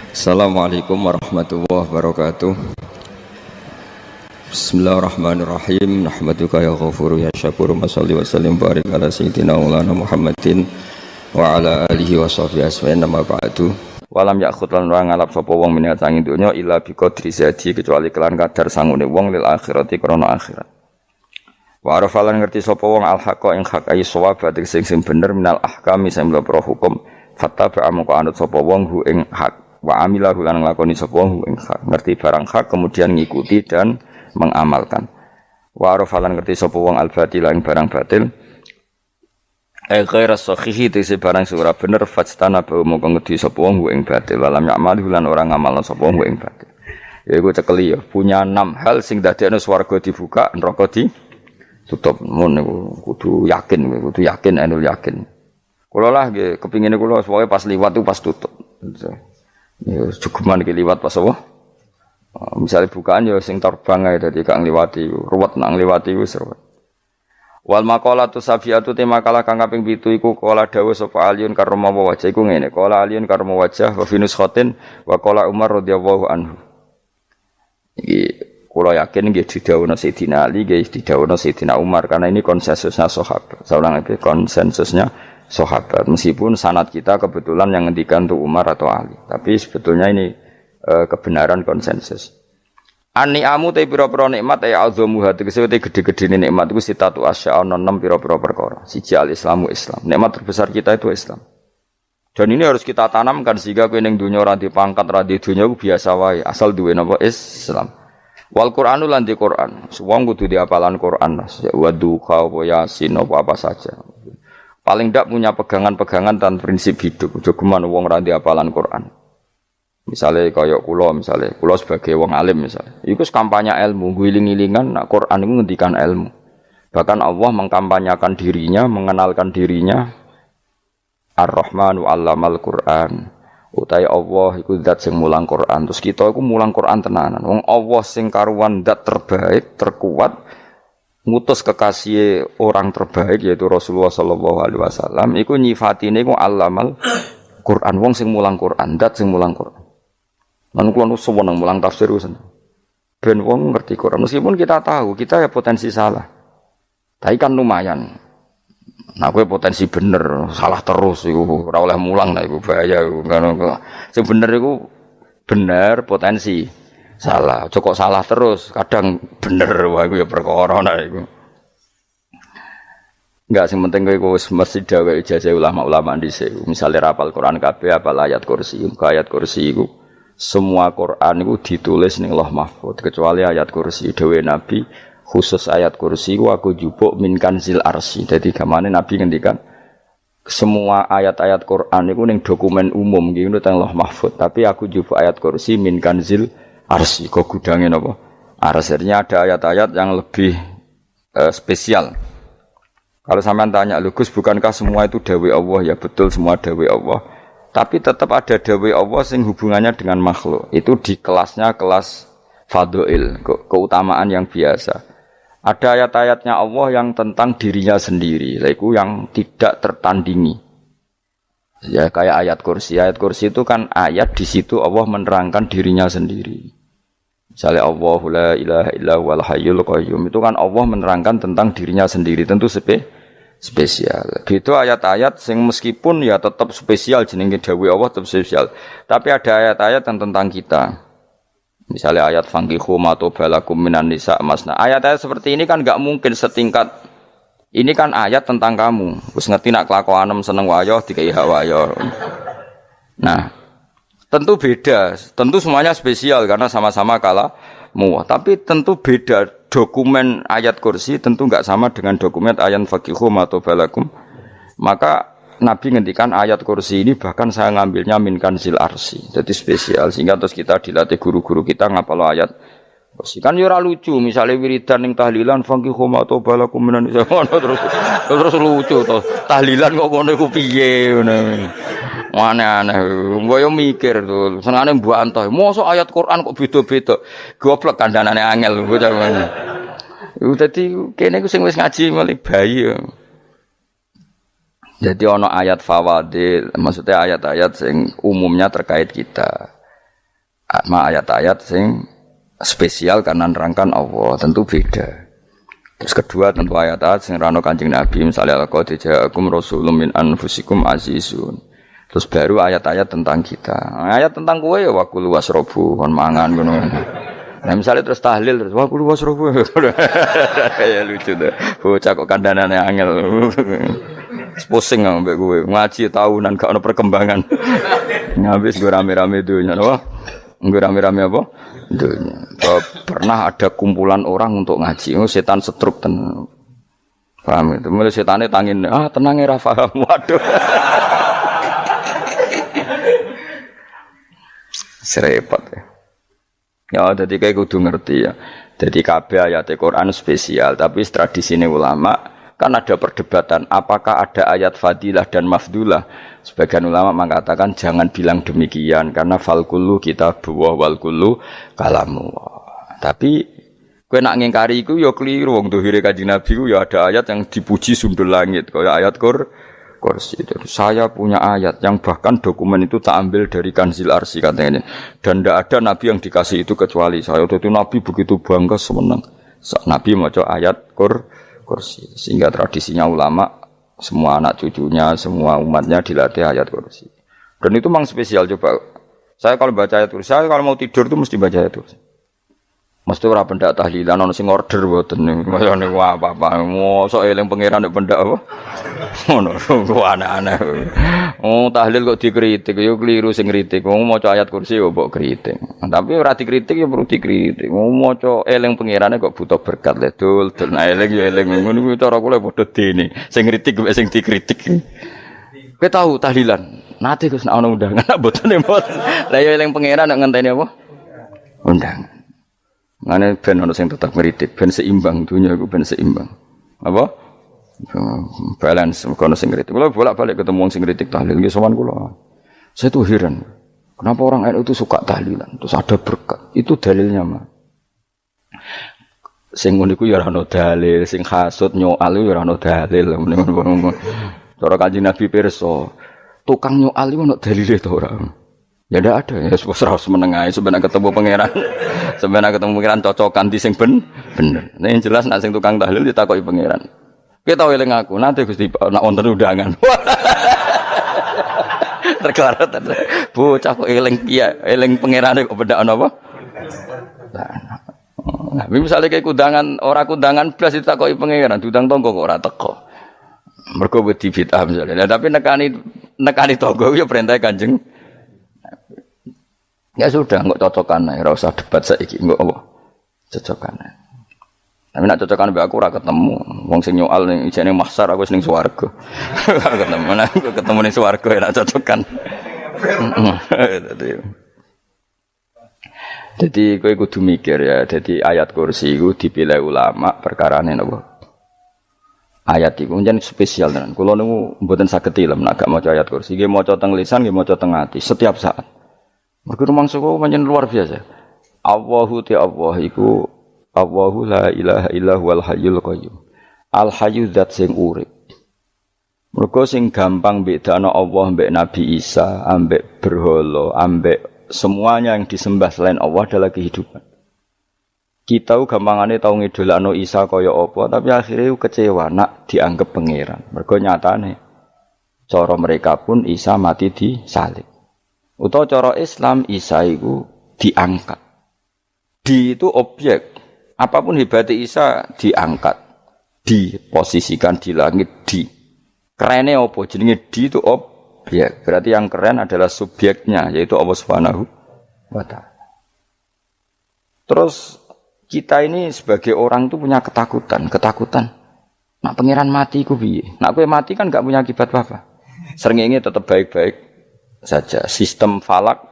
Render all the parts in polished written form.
Assalamualaikum warahmatullahi wabarakatuh. Bismillahirrahmanirrahim. Nahmaduka ya ghafuru ya syakuru. Mashalli wa sallim barik ala sayyidina maulana Muhammadin wa ala alihi wa sahbihi asma'in nama ba'du. Walam ya'khud lan ora ngalap sapa wong menyang sanging donya illa bi qadri zati kecuali kelan kadar sangune wong lil akhirati krana akhirat. Wa arafalan ngerti sapa wong al haqqa ing hak ayi shawab sing bener minal ahkami sing mlebu hukum fattaba amko anut sapa wong hu ing hak. Wa amilahu lan nglakoni sapa wong ing hak, ngerti barang hak kemudian ngikuti dan mengamalkan. Wa arafalan ngerti sapa wong al-batil ing barang batil. Ghaira sahihi tese barang ora bener fastana ba mongko ngedi sapa wong ing batil walam ya'malu lan ora ngamalna sapa wong ing batil. Ya iku cekeli ya, punya 6 hal sing dadekno swarga dibuka, neraka ditutup. Mun niku kudu yakin anul yakin. Kula lah nggih kepingine kula pokoke pas liwat itu pas tutup. Ya cukuman iki liwat pas apa? Misalnya bukaan ya sing terbang ae dadi gak ngliwati, ruwet nang ngliwati wis ruwet. Wal maqalatu safiatu te makalah kang kaping 7 iku kala dawuh sapa Aliun karma wajah iku ngene. Kala Aliun karma wajah wa finus khotin wa kala Umar radhiyallahu anhu. Iki kula yakin nggih didhawuhna Sayyidina Ali, nggih didhawuhna Sayyidina Umar karena ini konsensusnya sahabat. Saulang iki konsensusnya sahabat. Meskipun sanad kita kebetulan yang ngendikan tuh Umar atau Ali, tapi sebetulnya ini kebenaran konsensus. An-ni'amu te pira-pira nikmat ay azamu hati kesewete gede-gedene nikmat iku sitatu asya ana 6 pira-pira perkara. Siji al-islamu Islam. Nikmat terbesar kita itu Islam. Dan ini harus kita tanamkan sehingga kowe ning donya ora dipangkat, ora di donya biasa wae, asal duwe napa Islam. Wal Qur'anu lan di Qur'an. Wong kudu diapalan Qur'an. Wa duha wa yasin apa saja. Paling ndak punya pegangan-pegangan dan prinsip hidup. Aja geman wong ra diapalan Qur'an. Misalnya kaya kula sebagai wong alim misalnya, iku kampanye ilmu, guling-gilingan nak Quran iku ngendikan ilmu. Bahkan Allah mengkampanyakan dirinya, mengenalkan dirinya Ar-Rahmanu 'allamal Qur'an. Utai Allah iku zat sing mulang Quran. Terus kita iku mulang Quran tenanan. Wong Allah sing karuan zat terbaik, terkuat, ngutus kekasih orang terbaik yaitu Rasulullah sallallahu alaihi wasallam iku nyifatine iku 'allamal Quran. Wong sing mulang Quran, zat sing mulang Quran. Lan kula seneng mulang tafsir wis. Ben wong ngerti Quran meskipun kita tahu kita ya potensi salah. Tapi kan lumayan. Nah kowe potensi bener, salah terus iku ora oleh mulang lah iku bahaya iku. Sing bener iku bener potensi. Salah, kok salah terus, kadang bener wae iku ya perkara nah iku. Enggak sing penting kowe wis mesti dawuh ijazah ulama-ulama dhisik. Misale rapal Quran kabeh apal ayat kursi, ayat kursi iku semua Quran itu ditulis ning Lauh Mahfuz kecuali ayat kursi dawuh Nabi khusus ayat kursi aku jupuk min kanzil arsy. Dadi gamane Nabi ngendikan semua ayat-ayat Quran itu ning dokumen umum iki nang Lauh Mahfuz tapi aku jupuk ayat kursi min kanzil arsy. Kok gudange napa? Arsy-nya ada ayat-ayat yang lebih spesial. Kalau sampean tanya, Gus bukankah semua itu dawuh Allah? Ya betul semua dawuh Allah. Tapi tetap ada dawuh Allah sing hubungannya dengan makhluk. Itu di kelasnya kelas fadhil, keutamaan yang biasa. Ada ayat-ayatnya Allah yang tentang dirinya sendiri, yaitu yang tidak tertandingi. Ya kayak ayat kursi. Ayat kursi itu kan ayat di situ Allah menerangkan dirinya sendiri. Misalnya Allahu la ilaha illa huwal hayyul qayyum. Itu kan Allah menerangkan tentang dirinya sendiri, tentu spesial. Gitu ayat-ayat sing meskipun ya tetap spesial jenenge dawuh Allah tetap spesial. Tapi ada ayat-ayat yang tentang kita. Misalnya ayat fankihu ma tobalakum minan nisa masna. Ayat-ayat seperti ini kan enggak mungkin setingkat. Ini kan ayat tentang kamu. Wis ngerti nak kelakuanem seneng wayo dikai hak wayo. Nah, tentu beda. Tentu semuanya spesial karena sama-sama kalamu. Tapi tentu beda. Dokumen ayat kursi tentu enggak sama dengan dokumen ayat faqihu matobalakum. Maka Nabi ngendikan ayat kursi ini bahkan saya ngambilnya min kanzil arsy. Jadi spesial sehingga terus kita dilatih guru-guru kita ngapal ayat kursi. Kan yo ora lucu misalnya wiridan ning tahlilan faqihu matobalakum minan terus lucu to. Tahlilan kok ngono iku piye ngono. Aneh-aneh, gue yo mikir tuh, senengane mbok antah. Mosok ayat Quran kok beda-beda. Goblok kandhanane angel gue jaman. Dadi kene ku sing wis ngaji mulai bayi. Jadi ana ayat fawadil, maksudnya ayat-ayat sing umumnya terkait kita. ayat-ayat sing spesial karena nerangkan Allah, tentu beda. Terus kedua tentu ayat-ayat sing rano Kanjeng Nabi, misalnya laqad ja'akum rasulun min anfusikum azizun. Terus baru ayat-ayat tentang kita. Ayat tentang kowe ya wakulu wasrobu kon mangan ngono. Nah misalnya terus tahlil terus wakulu wasrobu. Ya lucu deh. Bocah kok kandhanane angel. Pusing ambek kowe. Ngaji tahunan gak ono perkembangan. Ngabis gue rame-rame dunya apa? Gue rame-rame apa? Dunya. Pernah ada kumpulan orang untuk ngaji. Oh, setan setruk tenan. Paham itu? Mulai setane tangin, tenang ya paham. Waduh. Serepot ya. Ya, jadi kayak kudu ngerti ya. Jadi kabeh ayat Al-Qur'an spesial, tapi tradisine ulama kan ada perdebatan apakah ada ayat fadilah dan mafdulah. Sebagian ulama mengatakan jangan bilang demikian karena fal kullu kitabullah wal kullu kalamullah. Tapi kowe nak ngingkari iku ya keliru wong dohire Kanjeng Nabi ku ya ada ayat yang dipuji sundul langit kaya ayat kursi. Saya punya ayat yang bahkan dokumen itu tak ambil dari Kanzil Arsy katanya. Dan tidak ada nabi yang dikasih itu kecuali saya. Itu nabi begitu bangga senang. Nabi maca ayat kursi. Sehingga tradisinya ulama semua anak cucunya, semua umatnya dilatih ayat kursi. Dan itu memang spesial coba. Saya kalau baca ayat kursi, saya kalau mau tidur itu mesti baca ayat kursi. Mesti ora pendak tahlilan ana sing order mboten kaya niku apa-apa. Mosok eling pangeran nek pendak apa. Ngono ku aneh-aneh. Oh tahlil kok dikritik yo keliru sing kritik. Wong maca ayat kursi yo mbok kritik. Tapi ora dikritik yo perlu dikritik. Wong maca eling pangerane kok butuh berkat le dul eling yo eling ngono kuwi cara kula padha dene. Sing kritik mek sing dikritik. Kowe tahu tahlilan? Nate Gus nek ana undangan mboten mboten. Lah yo eling pangeran nek ngenteni apa? Undangan. Ngene ben ono sing tetap ngritik, ben seimbang dunia iku ben seimbang. Apa? Balance kono sing ngritik. Kula bolak-balik ketemu wong sing ngritik tahlil nggih sowan kula. Saya tuh heran. Kenapa orang NU itu suka tahlilan? Terus ada berkat. Itu dalilnya, Mas. Sing ngono iku ya ora ono dalil, sing hasud nyoal ya ora ono dalil. Cara Kanjeng Nabi pirsa, tukang nyoal iku ono dalile to ora? Ya ndak ada ya serus menengae sebenarnya ketemu pangeran. Sebenarnya ketemu pangeran cocokan di sing bener. Nah yang jelas nak sing tukang tahlil ditakoki pangeran. Kowe tau eling aku, nanti Gusti nak wonten undangan. Terklarat. Bocah kok eling piye? Eling pangerane kok bedak ana apa? Nah, misalnya kayak kundangan, orang kundangan blas ditakoki pangeran, diundang tonggo kok ora teko. Mergo wedi bid'ah misalnya. Nah, tapi nekani tonggo ya perintah Kanjeng. Ya sudah, enggak cocokan ae, ora usah debat saiki, enggak apa. Cocokan ae. Tapi nek cocokan mbek aku ora ketemu. Wong sing nyoal ning ijene mahsyar aku wis ning swarga. Ketemu nek ketemu ning swarga nek cocokan. Jadi kowe kudu mikir ya, jadi ayat kursi iku dipilih ulama perkarane napa? Ayat iku njen spesial tenan. Kula niku mboten saged tilem nek gak maca ayat kursi, nggih maca teng lisan, nggih maca teng ati setiap saat. Mergo rumangsa kok pancen luar biasa. Allahu ta Allah iku Allahu la ilaha illa huwal hayyul qayyum. Al hayyu zat sing urip. Mergo sing gampang bedakno Allah mbek Nabi Isa, ambek berhala, ambek semuanya yang disembah selain Allah adalah kehidupan. Kita gampangane tau ngidolakno Isa kaya apa, tapi akhirnya kecewa nak dianggap pangeran. Mergo nyatane cara mereka pun Isa mati disalib. Utawa cara Islam Isa itu diangkat. Di itu objek. Apapun hebatnya Isa diangkat. Diposisikan di langit di. Kerennya apa? Jenenge di itu objek. Berarti yang keren adalah subjeknya, yaitu Allah Subhanahu wa ta'ala. Terus kita ini sebagai orang itu punya ketakutan. Nak pangeran mati ku piye? Nak kowe mati kan gak punya akibat apa-apa. Srengenge tetap baik-baik saja. Sistem falak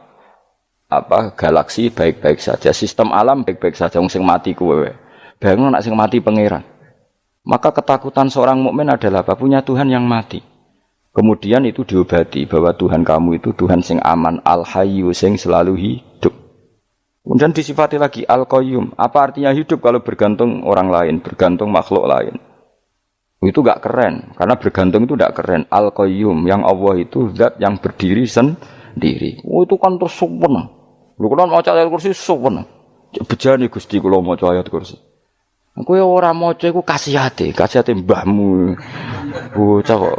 galaksi baik-baik saja. Sistem alam baik-baik saja. Wong sing mati kuwe. Bayangno nek sing mati pangeran. Maka ketakutan seorang mukmin adalah apa? Punya Tuhan yang mati. Kemudian itu diobati bahwa Tuhan kamu itu Tuhan sing aman, al-hayyu sing selalu hidup. Kemudian disifati lagi al-qayyum. Apa artinya hidup kalau bergantung orang lain, bergantung makhluk lain? Itu gak keren, karena bergantung itu gak keren. Al-Qayyum, yang Allah itu zat yang berdiri sendiri. Oh itu kan terus sempurna. Lho kula maca ayat kursi suwen. Bejane Gusti kula maca ayat kursi. Kowe ora maca iku kasihate mbahmu. Bocah kok.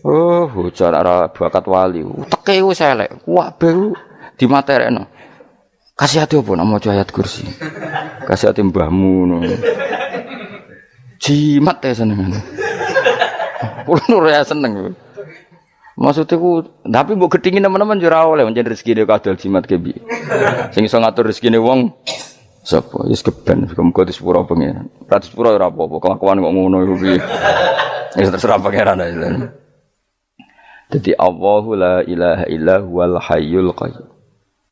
Oh, bocah ora bakat wali. Teke wis elek, kabeh dimaterekno. Kasihate opo nek maca ayat kursi? Kasihate mbahmu ngono. Jimat ya seneng. Kulo ora seneng. Maksudnya ku, tapi mbok gedhingi teman-teman yo ora oleh pancen rezekine kadol jimat ke piye. Sing iso ngatur rezekine wong sapa? Wis keben, muga disepuro pengen. Ra disepuro ora apa-apa, kelakuan kok ngono iku piye. Wis terserah pangeran ae. Jadi Allahu la ilaha illa huwal hayyul qayyum.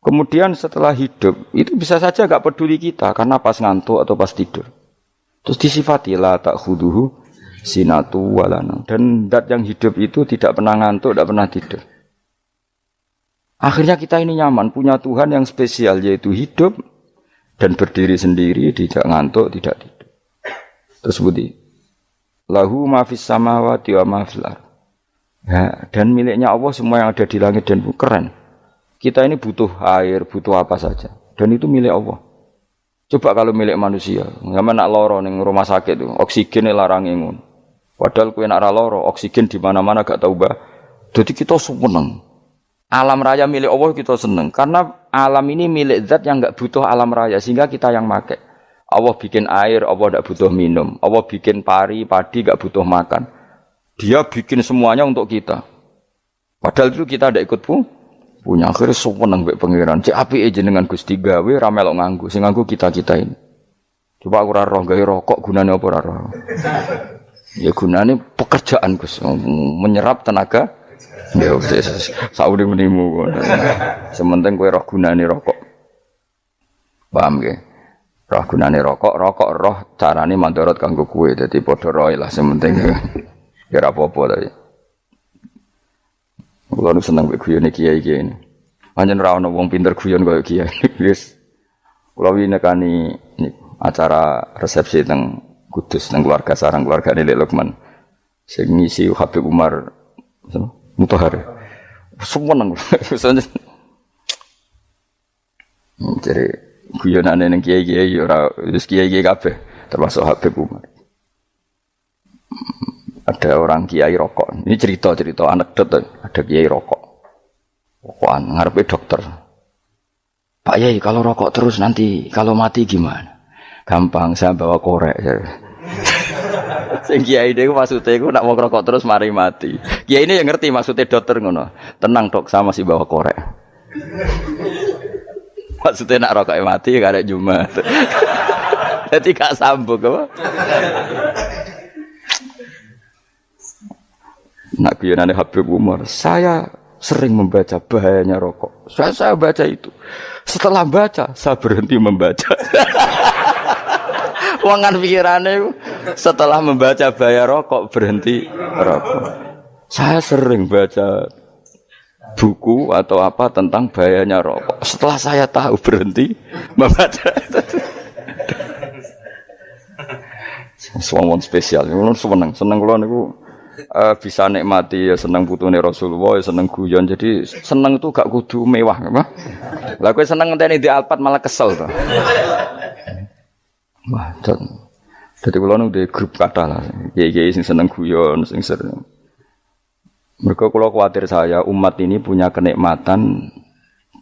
Kemudian setelah hidup itu bisa saja enggak peduli kita karena pas ngantuk atau pas tidur. Terus disifati la ta'khuduhu sinatu walana, dan zat yang hidup itu tidak pernah ngantuk, tidak pernah tidur. Akhirnya kita ini nyaman, punya Tuhan yang spesial, yaitu hidup dan berdiri sendiri, tidak ngantuk, tidak tidur. Terus budi lahu ma fis samawati wa ma fil ardh. Ya, dan miliknya Allah semua yang ada di langit dan bumi. Keren. Kita ini butuh air, butuh apa saja, dan itu milik Allah. Coba kalau milik manusia, nggak nak loro ning rumah sakit itu, oksigennya larang ingun. Padahal kowe nak ra loro, oksigen di mana-mana gak tau mbah. Jadi kita seneng. Alam raya milik Allah kita seneng karena alam ini milik zat yang enggak butuh alam raya sehingga kita yang make. Allah bikin air, Allah enggak butuh minum. Allah bikin padi enggak butuh makan. Dia bikin semuanya untuk kita. Padahal itu kita ndak ikut punya. Akhirnya seneng mbek pangeran. Cek apike jenengan Gusti gawe ra melok nganggo. Sing nganggo kita-kita ini. Coba aku ora roh gawe rokok gunane apa ora roh. Ya gunane pekerjaan Gus, menyerap tenaga. Ya wis sauri menimu. Sementing kowe roh gunane rokok. Paham nggih? Roh gunane rokok roh carane mandorot kanggo kowe. Dadi padha roe lah sementing. Ya ora apa-apa ta. Kulo seneng mek guyone kiai-kiai ini. Pancen ora ana wong pinter guyon kaya kiai. Wis kulo winekani acara resepsi teng Kudus nang keluarga sarang keluarga Lek Lukman. Sing ngisi Habib Umar Mutahar. Semua nang. Jadi guyonane nang kiai-kiai ora wis kiai-kiai kabeh termasuk Habib Umar. Ada orang kiai rokok. Ini cerita-cerita anekdot. Ada kiai rokok. Rokokan ngarepe dokter. Pak Yai kalau rokok terus nanti kalau mati gimana? Gampang, saya bawa korek. Sing kiai niku maksude iku nak mau rokok terus mari mati. Kiai ini yang ngerti maksudnya dokter ngono. Tenang dok, saya masih bawa korek. Maksudnya nak rokok mati gak ada Jumat. Jadi gak sambung apa? Nak guyonane Habib Umar, saya sering membaca bahayanya rokok. Saya baca itu. Setelah baca, saya berhenti membaca. Wangan pikirane setelah membaca bahaya rokok berhenti rokok. Saya sering baca buku atau apa tentang bahayanya rokok. Setelah saya tahu berhenti membaca. Suwon spesial. Kulo seneng kulo niku bisa nikmati ya seneng putune Rasulullah, ya seneng guyon. Jadi seneng itu gak kudu mewah, apa? Lah kowe seneng ngenteni di Alphard malah kesel to. Wah, jadi kalau nu di grup kata lah, kiai sing seneng guyon, sing sering. Mereka kalau khawatir saya umat ini punya kenikmatan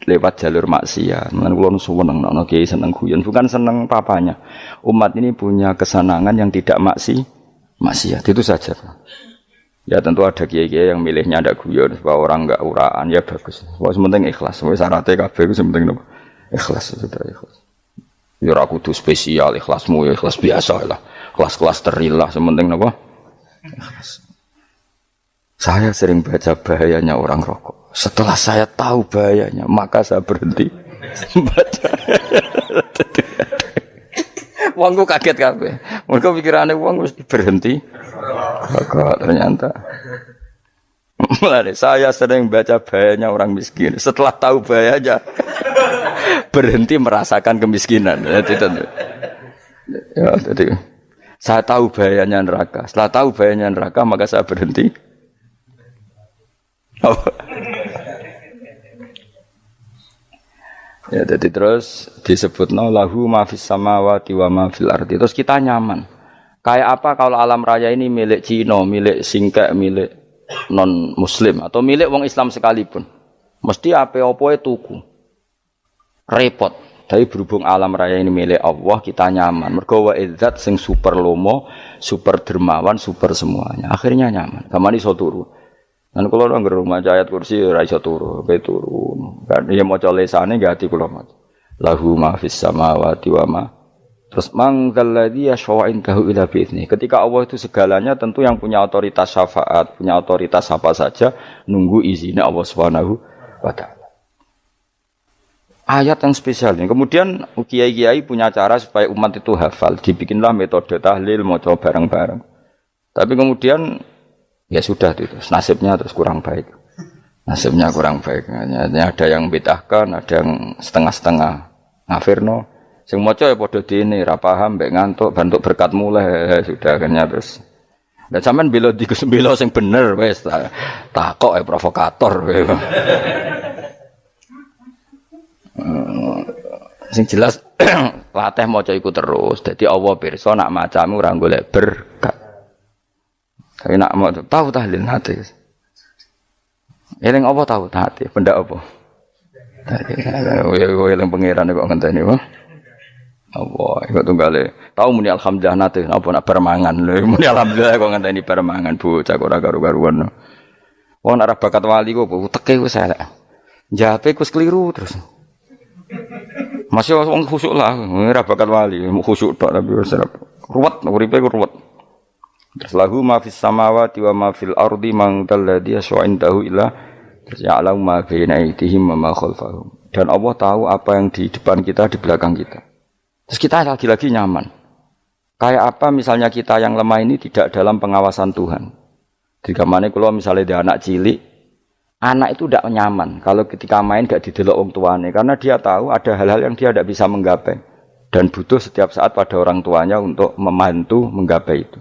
lewat jalur maksiat. Mengenai kalau nu seneng, no kiai seneng guyon, bukan seneng papanya. Umat ini punya kesenangan yang tidak maksiat, itu saja. Ya tentu ada kiai-kiai yang milihnya ada guyon, supaya orang enggak uraan, ya bagus. Wah, sementing ikhlas, syaratnya kabeh itu sementing ikhlas, sudah ikhlas. Ya ora kudu spesial ikhlasmu ya ikhlas biasa lah. Kelas-kelas steril lah sementing napa? Ikhlas. Saya sering baca bahayanya orang rokok. Setelah saya tahu bahayanya, maka saya berhenti baca. Wong ku kaget kabeh. Mergo pikirane wong wis berhenti. Kok ternyata. Mulane saya sering baca bahayanya orang miskin. Setelah tahu bahayanya berhenti merasakan kemiskinan. Jadi saya tahu bahayanya neraka. Setelah tahu bahayanya neraka, maka saya berhenti. Ya, jadi terus disebutno lahu ma fis samawati wa ma fil ardi. Terus kita nyaman. Kayak apa kalau alam raya ini milik Cina, milik Singkek, milik non muslim atau milik wong Islam sekalipun. Mesti apa-apa tuku. Repot. Tapi berhubung alam raya ini milik Allah, kita nyaman. Mergo wa izzat sing super lomo, super dermawan, super semuanya. Akhirnya nyaman. Kamane iso turu. Lan kula nang rumah ayat kursi ora iso turu, pe turu. Kan ya maca lesane nggih ati kula maca. Lahu ma fis samawati wa ma. Terus mangzal ladzi yashfa'u indahu illa bi'izni. Ketika Allah itu segalanya, tentu yang punya otoritas syafaat, punya otoritas apa saja nunggu izinnya Allah Subhanahu wa taala. Ayat yang spesial ini. Kemudian kiai-kiai punya cara supaya umat itu hafal, dibikinlah metode tahlil maca bareng-bareng. Tapi kemudian ya sudah itu, nasibnya terus kurang baik. Nasibnya kurang baik. Hanya ada yang bid'ahkan, ada yang setengah-setengah ngafirno. Sing maca ya padha dene, ra paham mbek ngantuk, bantuk berkat mulai sudah akhirnya terus. Dan sampean bela bela sing bener wis takok provokator. Sing jelas latih maca iku terus. Dadi Allah pirsa nak macamu ora golek berkat. Tapi nak mau tahu tahlil hati. Eling apa tahu hati? Benda apa? Eling pangeran kok ngenteni apa? Allah, iku tunggale. Tahu muni alhamdulillah nate apa nak permangan lho. Muni alhamdulillah kok ngenteni permangan bocah ora karo-karuan. Wong arep bakat wali kok teke wis elek. Jape wis keliru terus. Masih wong khusuk lah, ora bakat wali, khusuk tok tapi wis ruwet, uripe ruwet. Terus lahu ma fis samawati wa ma fil ardi man dalladhi yashfa'u indahu illa ya'lamu ma baina aydihim wa ma khalfahum. Dan Allah tahu apa yang di depan kita, di belakang kita. Terus kita lagi-lagi nyaman. Kayak apa misalnya kita yang lemah ini tidak dalam pengawasan Tuhan. Jika mana kalau misalnya dia anak cilik, anak itu tidak nyaman kalau ketika main gak didelok wong tuane karena dia tahu ada hal-hal yang dia tidak bisa menggapai dan butuh setiap saat pada orang tuanya untuk membantu menggapai itu.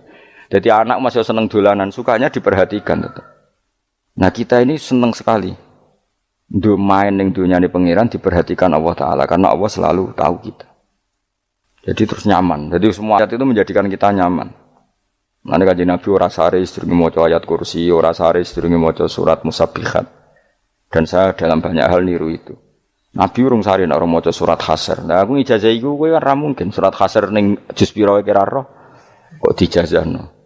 Jadi anak masih senang dolanan, sukanya diperhatikan tetap. Nah kita ini senang sekali. Untuk main yang dunia ini pengiran diperhatikan Allah Ta'ala. Karena Allah selalu tahu kita. Jadi terus nyaman. Jadi semua ayat itu menjadikan kita nyaman. Nanti kaji Nabi orang sehari sedurungi maca ayat kursi, orang sehari sedurungi maca surat musabbihat. Dan saya dalam banyak hal niru itu. Nabi urung sehari nak orang maca surat Hasyr. Nah aku ijazah itu kan ra mungkin. Surat Hasyr ning juz pira kira roh. Kok dijazahno.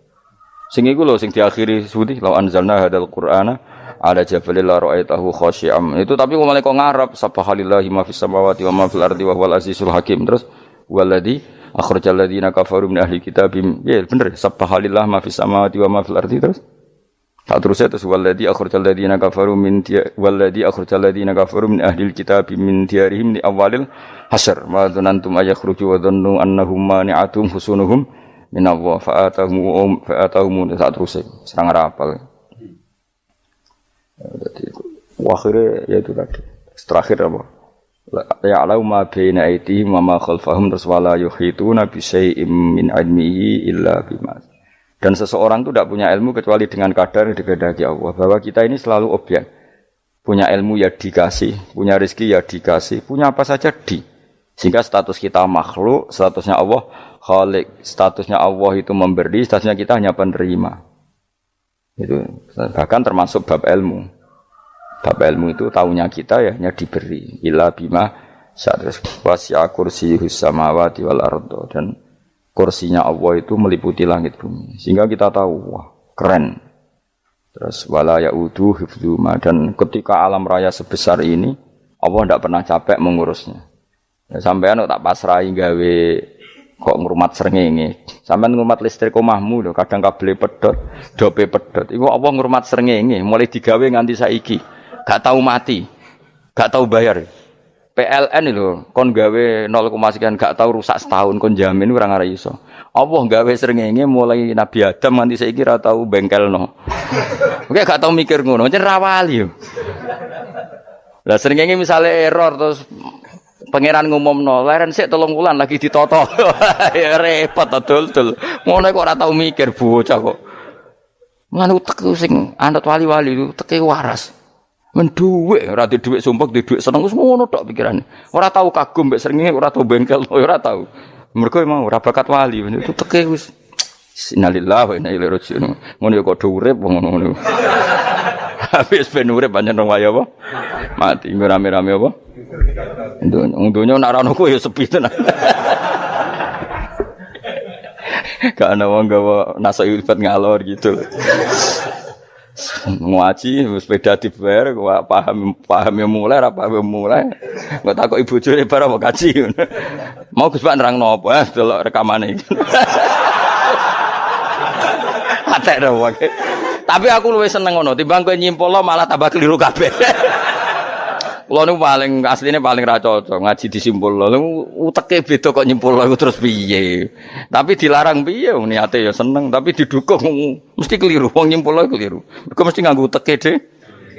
Sing iku lho sing diakhiri suwi law anzalna hadzal qur'ana ala jabalil la ra'aitahu khashi'am. Itu tapi kok malah kok ngarep subhanallahi ma fis samawati wa ma fil ardi wa huwal azizul hakim. Terus waladzi akhrajal ladzina kafaru min ahli kitab. Ya bener subhanallahi ma fis samawati wa ma fil ardi terus. Tak terus itu waladzi akhrajal ladzina kafaru min waladzi akhrajal ladzina kafaru min ahli kitab min diyarihim li awalil hasyr. Ma dzanantum ayakhruju wa dhannu annahum mani'atum husunuhum min Allah fa'atahum saat terus serang rapal. Jadi akhirnya ya itu tadi. Terakhir apa? Ya'lamu ma baina aydihim wa ma khalfahum wala yuhituna bi syai'in min 'ilmihi illa bima. Dan seseorang itu tidak punya ilmu kecuali dengan kadar yang dikehendaki Allah. Bahwa kita ini selalu objek. Punya ilmu ya dikasih, punya rezeki ya dikasih, punya apa saja di. Sehingga status kita makhluk, statusnya Allah Khalik, statusnya Allah itu memberi, statusnya kita hanya penerima. Itu bahkan termasuk bab ilmu. Bab ilmu itu tahunya kita ya hanya diberi. Illa bima sa'atus wasi'a kursiyuhus samawati wal ardo. Dan kursinya Allah itu meliputi langit bumi. Sehingga kita tahu, wah keren. Terus wala ya'udu hifdzuma. Dan ketika alam raya sebesar ini, Allah tidak pernah capek mengurusnya. Ya, sampean tak pasrahi gawe kok ngrumat srengenge. Sampeyan ngrumat listrik omahmu lho, kadang kabel pedhot, dope pedhot. Iku apa ngrumat srengenge mulai digawe nganti saiki. Gak tahu mati. Gak tahu bayar. PLN lho, kon gawe 0, sekian gak tahu rusak setahun kon jamin ora ngara iso. Allah gawe srengenge mulai Nabi Adam nganti saiki ora tahu bengkelno. Oke gak tahu mikir ngono, jen ra wali yo. Lah srengenge misale error terus pangeran ngumumno, leren sik 3 wulan lagi ditoto. Ya repot dul. Ngono kok ora tau mikir bocah kok. Mulane utek sing anut wali-wali teke waras. Men dhuwit, ora di dhuwit sumpek, di dhuwit seneng wis ngono tok pikirane. Ora tau kagum mbek srengenge, ora tau bengkel, ora tau. Mergo emang ora bakat wali, itu teke wis innalillahi wa inna ilaihi raji'un. Ngono ya kok urip ngono. Habis ben urip pancen rong wae apa? Mati nggo rame-rame apa? Donya nek ora ono ku ya sepi tenan. Gak ana wong gawa nasa ilfat ngalor gitu. Ngaji sepeda dibayar paham ya mulai ra paham mulai. Kok takok ibu bojone bar apa kaji. Mau Gus Pak nerangno apa delok rekamane iki. Atek wae. Tapi aku luwih seneng ngono timbang kowe nyimpul malah tambah keliru kabeh. Kulo niku paling asline paling ra cocok ngaji disimpul. Lha uteke beda kok nyimpul iku terus piye. Tapi dilarang piye wong niate ya seneng tapi didukung mesti keliru. Wong nyimpul keliru. Mergo mesti nganggo uteke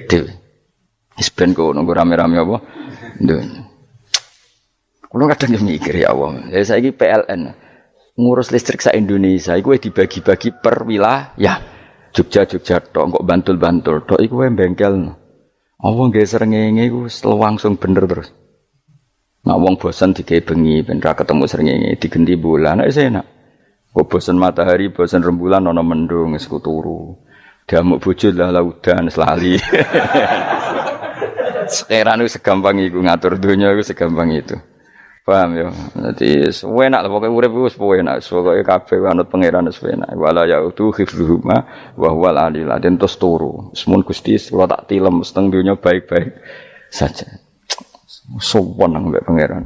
dhewe. Wis ben kok nunggu rame-rame apa. Kulo kadang yo mikir ya Allah. Ya saiki PLN ngurus listrik sak Indonesia iku dibagi-bagi per wilayah. Jogja tok kok Bantul tok iku wae bengkel. Wong nggih srengenge iku langsung bener terus. Nek wong bosan digawe bengi ben ra ketemu srengenge digenti bulan nek enak. Kok bosan matahari, bosan rembulan ana mendung wis turu. Damuk bojo lah udan selali. Sekarang itu segampang iku ngatur dunia itu segampang itu. Paham ya? Jadi enak lah pokoknya urip wis enak. Pokoke kabeh anut pangeran wis enak. Wala yautu khifruhuma wa huwal alil adzim terus turu. Semun Gusti kula tak tilem seteng dunya baik-baik saja. Sowan nang mbek pangeran.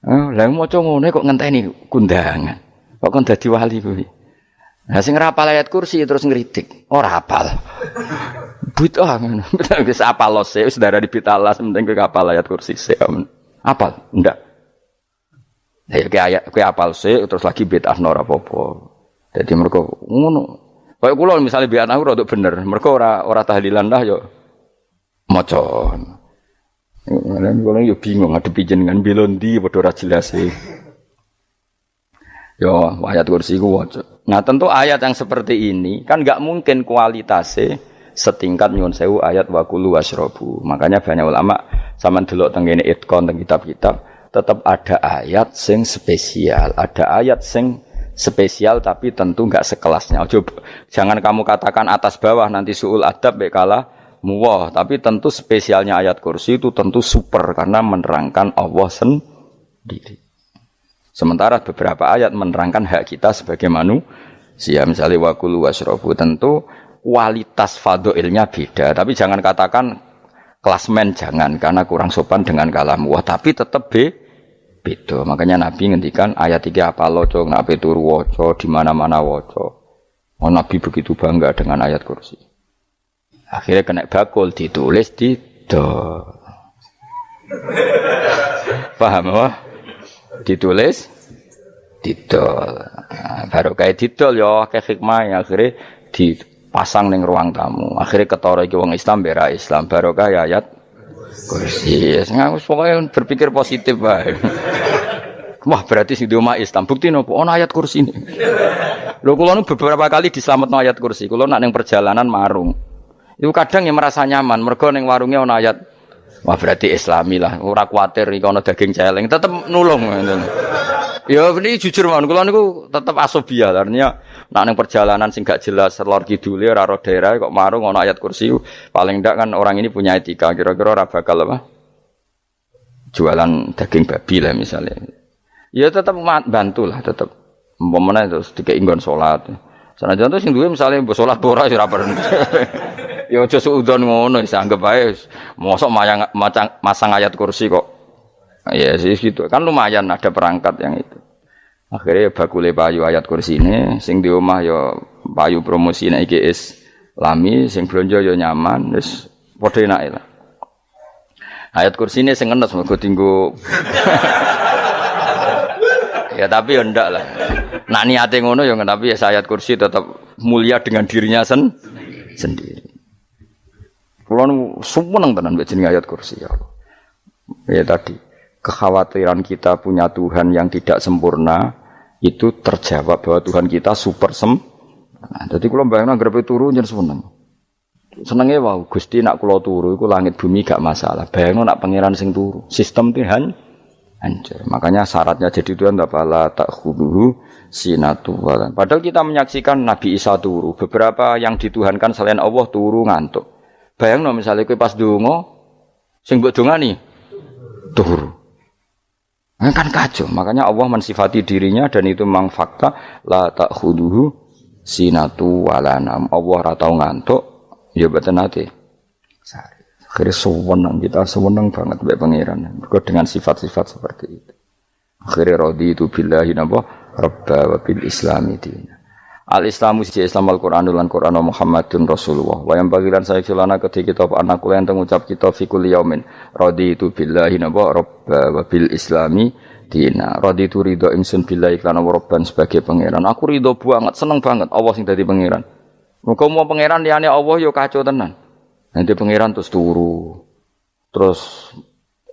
Lah maca ngene kok ngenteni kundangan. Kok kon dadi wali kuwi. Lah sing ora hafal ayat kursi terus ngritik. Ora hafal. Bid'ah ngono. Wis hafal lose wis darah di pitalas penting kowe hafal ayat kursi sik. Hafal? Ndak. Ya kayak apal sih terus lagi bid'ah ora apa-apa. Dadi mergo ngono. Kaya kula misale bid'ah ora untuk bener, mergo ora tahlilan dah yo maca. Lan kula yo bingung ngadepi jenengan belondi padha ora jelas e. Yo ayat kursi ku waca. Nah, tentu ayat yang seperti ini kan enggak mungkin kualitasnya setingkat nyuwun sewu ayat wa kulu wasrobu. Makanya banyak ulama sampean delok teng kene itqon teng kitab-kitab tetap ada ayat sing spesial, ada ayat sing spesial tapi tentu enggak sekelasnya. Jangan kamu katakan atas bawah nanti suul adab bekala muwah, tapi tentu spesialnya ayat kursi itu tentu super karena menerangkan Allah sendiri. Sementara beberapa ayat menerangkan hak kita sebagai manusia, misalnya wakulu wasrobu, tentu kualitas fadhilnya beda, tapi jangan katakan klasmen jangan karena kurang sopan dengan kalam wah, tapi tetap beda. Makanya Nabi ngendikan ayat 3 apa loco, nabi turu waca di mana-mana waca. Oh, Nabi begitu bangga dengan ayat kursi. Akhirnya kena bakul ditulis di do. Paham apa? Ditulis didol. Baru kayak didol ya kayak hikmah akhirnya dipasang ning ruang tamu. Akhirnya ketara iki wong Islam bera Islam baru kayak ayat kursi. Wis pokoke berpikir positif wae. Wah, berarti sing di omah Islam bukti nopo ana ayat kursi ini. Lho kula nu beberapa kali dislametno ayat kursi. Kula nak ning perjalanan marung. Iku kadang ya merasa nyaman mergo ning warunge ana ayat. Wah, berarti Islami lah. Ora kuwatir iki ana daging celeng, tetep nulung ngoten. Ya ini jujur mawon kula niku tetep asobia. Artinya nak ning perjalanan sing gak jelas lor kidule ora ro daerah kok marung ana ayat kursi. Paling ndak kan orang ini punya etika. Kira-kira ora bakal apa? Jualan daging babi lah misalnya. Ya tetap bantulah tetap. Umpamane terus dikek nggon salat. Sanajan to sing duwe misale mbok salat ora ya ora perlu. Ya aja suudon ngono wis anggap ae mosok masang ayat kursi kok. Ya sih gitu. Kan lumayan ada perangkat yang itu. Akhirnya bakule payu ayat kursi ini sing di omah ya payu promosi nek iki Islami sing blonjo ya nyaman wis padha enake lah. Ayat kursi ini sing enes mergo dinggo ya tapi ya ndak lah. Nak niate ngono ya tapi ya ayat kursi tetap mulia dengan dirinya sendiri. Kulo seneng tenan mbek jeneng ayat kursi ya. Ya tadi kekhawatiran kita punya Tuhan yang tidak sempurna itu terjawab bahwa Tuhan kita super sempurna. Jadi kulo bayangno grepe turu njen seneng. Senenge wae Gusti nak kula turu iku langit bumi gak masalah. Bayangno nak pangeran sing turu. Sistem Tuhan hancur. Makanya syaratnya jadi Tuhan la ta'khudhuhu sinatu walan. Padahal kita menyaksikan Nabi Isa turu. Beberapa yang dituhankan selain Allah turu ngantuk. Bayangno misalnya kowe pas donga sing mbok dongani turu. Kan kacau. Makanya Allah mensifati dirinya dan itu memang fakta la ta'khudhuhu sinatu walanam. Allah ora tau ngantuk. Ya betul nanti. Akhirnya sewenang kita sewenang banget mbek pangeran. Mergo dengan sifat-sifat seperti itu. Akhirnya raditu billahi napa rabba wa bil islami dina. Al-Islamu siji Islam Al-Qur'anul lan Qur'an Muhammadun Rasulullah. Wa yang bagilan saya celana ketika kita anak kula enten ngucap kita fi kulli yaumin raditu billahi napa rabba wa bil islami dina. Raditu ridho ingsun billahi lan rabban sebagai pangeran. Aku ridho banget, seneng banget Allah sing dadi pangeran. Muga mau pangeran liyane Allah yo kacau tenan. Nanti pangeran terus turu. Terus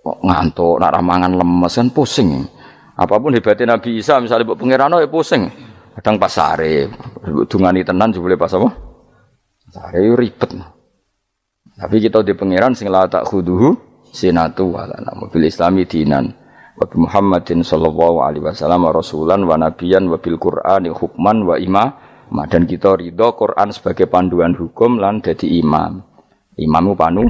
ngantuk, nak ramangan lemes kan pusing. Apapun hebatnya Nabi Isa misalnya mbok pangeran ya pusing. Kadang pas sare, dungani tenan jebule pas apa? Sare yo ribet. Tapi kita di pangeran sing la ta'khudhuhu sinatu wala bil islami dinan. Wa Muhammadin sallallahu alaihi wasallam rasulan wa nabiyan wa bil Qur'ani hukman wa imam. Dan kita ridho Quran sebagai panduan hukum lan dadi imam. Imammu panu.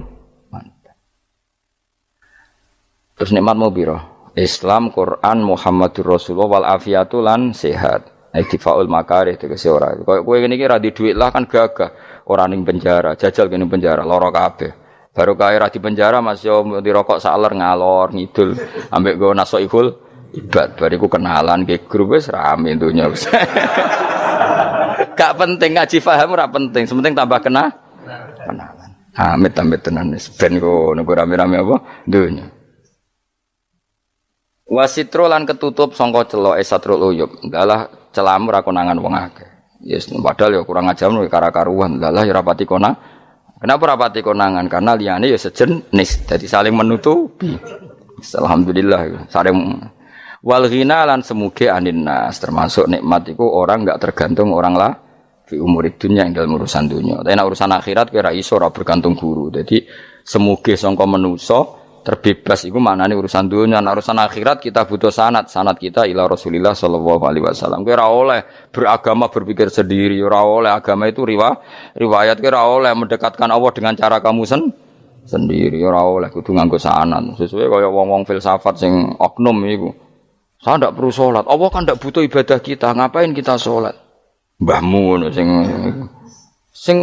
Terus nikmatmu piro? Islam, Quran, Muhammadur Rasulullah wal afiatu lan sehat. Iktifaul makarih tegese ora. Kowe ngene iki ra di dhuwit lah kan gagah. Ora ning penjara, jajal kene penjara lara kabeh. Baru kae ra di penjara Mas yo dirokok saler ngalor ngidul ambek go nasoihul ibad bariku kenalan ke grup wis rame dunya wis. Gak penting ngaji paham ora penting, sementing tambah kenalan. Amit-amit tenan wis ben kok nek rame-rame apa dunya. Wasitro lan ketutup sangka celoke satrul uyub. Dalah celamu ra konangan wong akeh. Yes, padahal ya kurang ajar kara-karuan. Dalah ya rapati konang. Kenapa rapati konangan? Karena liyane ya sejenis, jadi saling menutupi. Alhamdulillah saling wal ghina lan semuge aninnas, termasuk nikmat iku orang enggak tergantung orang lah fi umurid dunya ing dalam urusan dunya. Tapi nek urusan akhirat kowe ra iso ora bergantung guru. Jadi semuge sangka manusa terbebas iku maknane urusan dunia. Nah, urusan akhirat kita butuh sanad kita ila Rasulillah sallallahu alaihi wasallam. Kowe ora oleh beragama berpikir sendiri, ora oleh agama itu riwayat kowe ora oleh mendekatkan Allah dengan cara kamu sendiri, ora oleh kudu nganggo sanad. Sesuai kaya wong-wong filsafat sing oknum iku. Saya ndak perlu salat. Allah kan ndak butuh ibadah kita, ngapain kita salat? Mbahmu ngono sing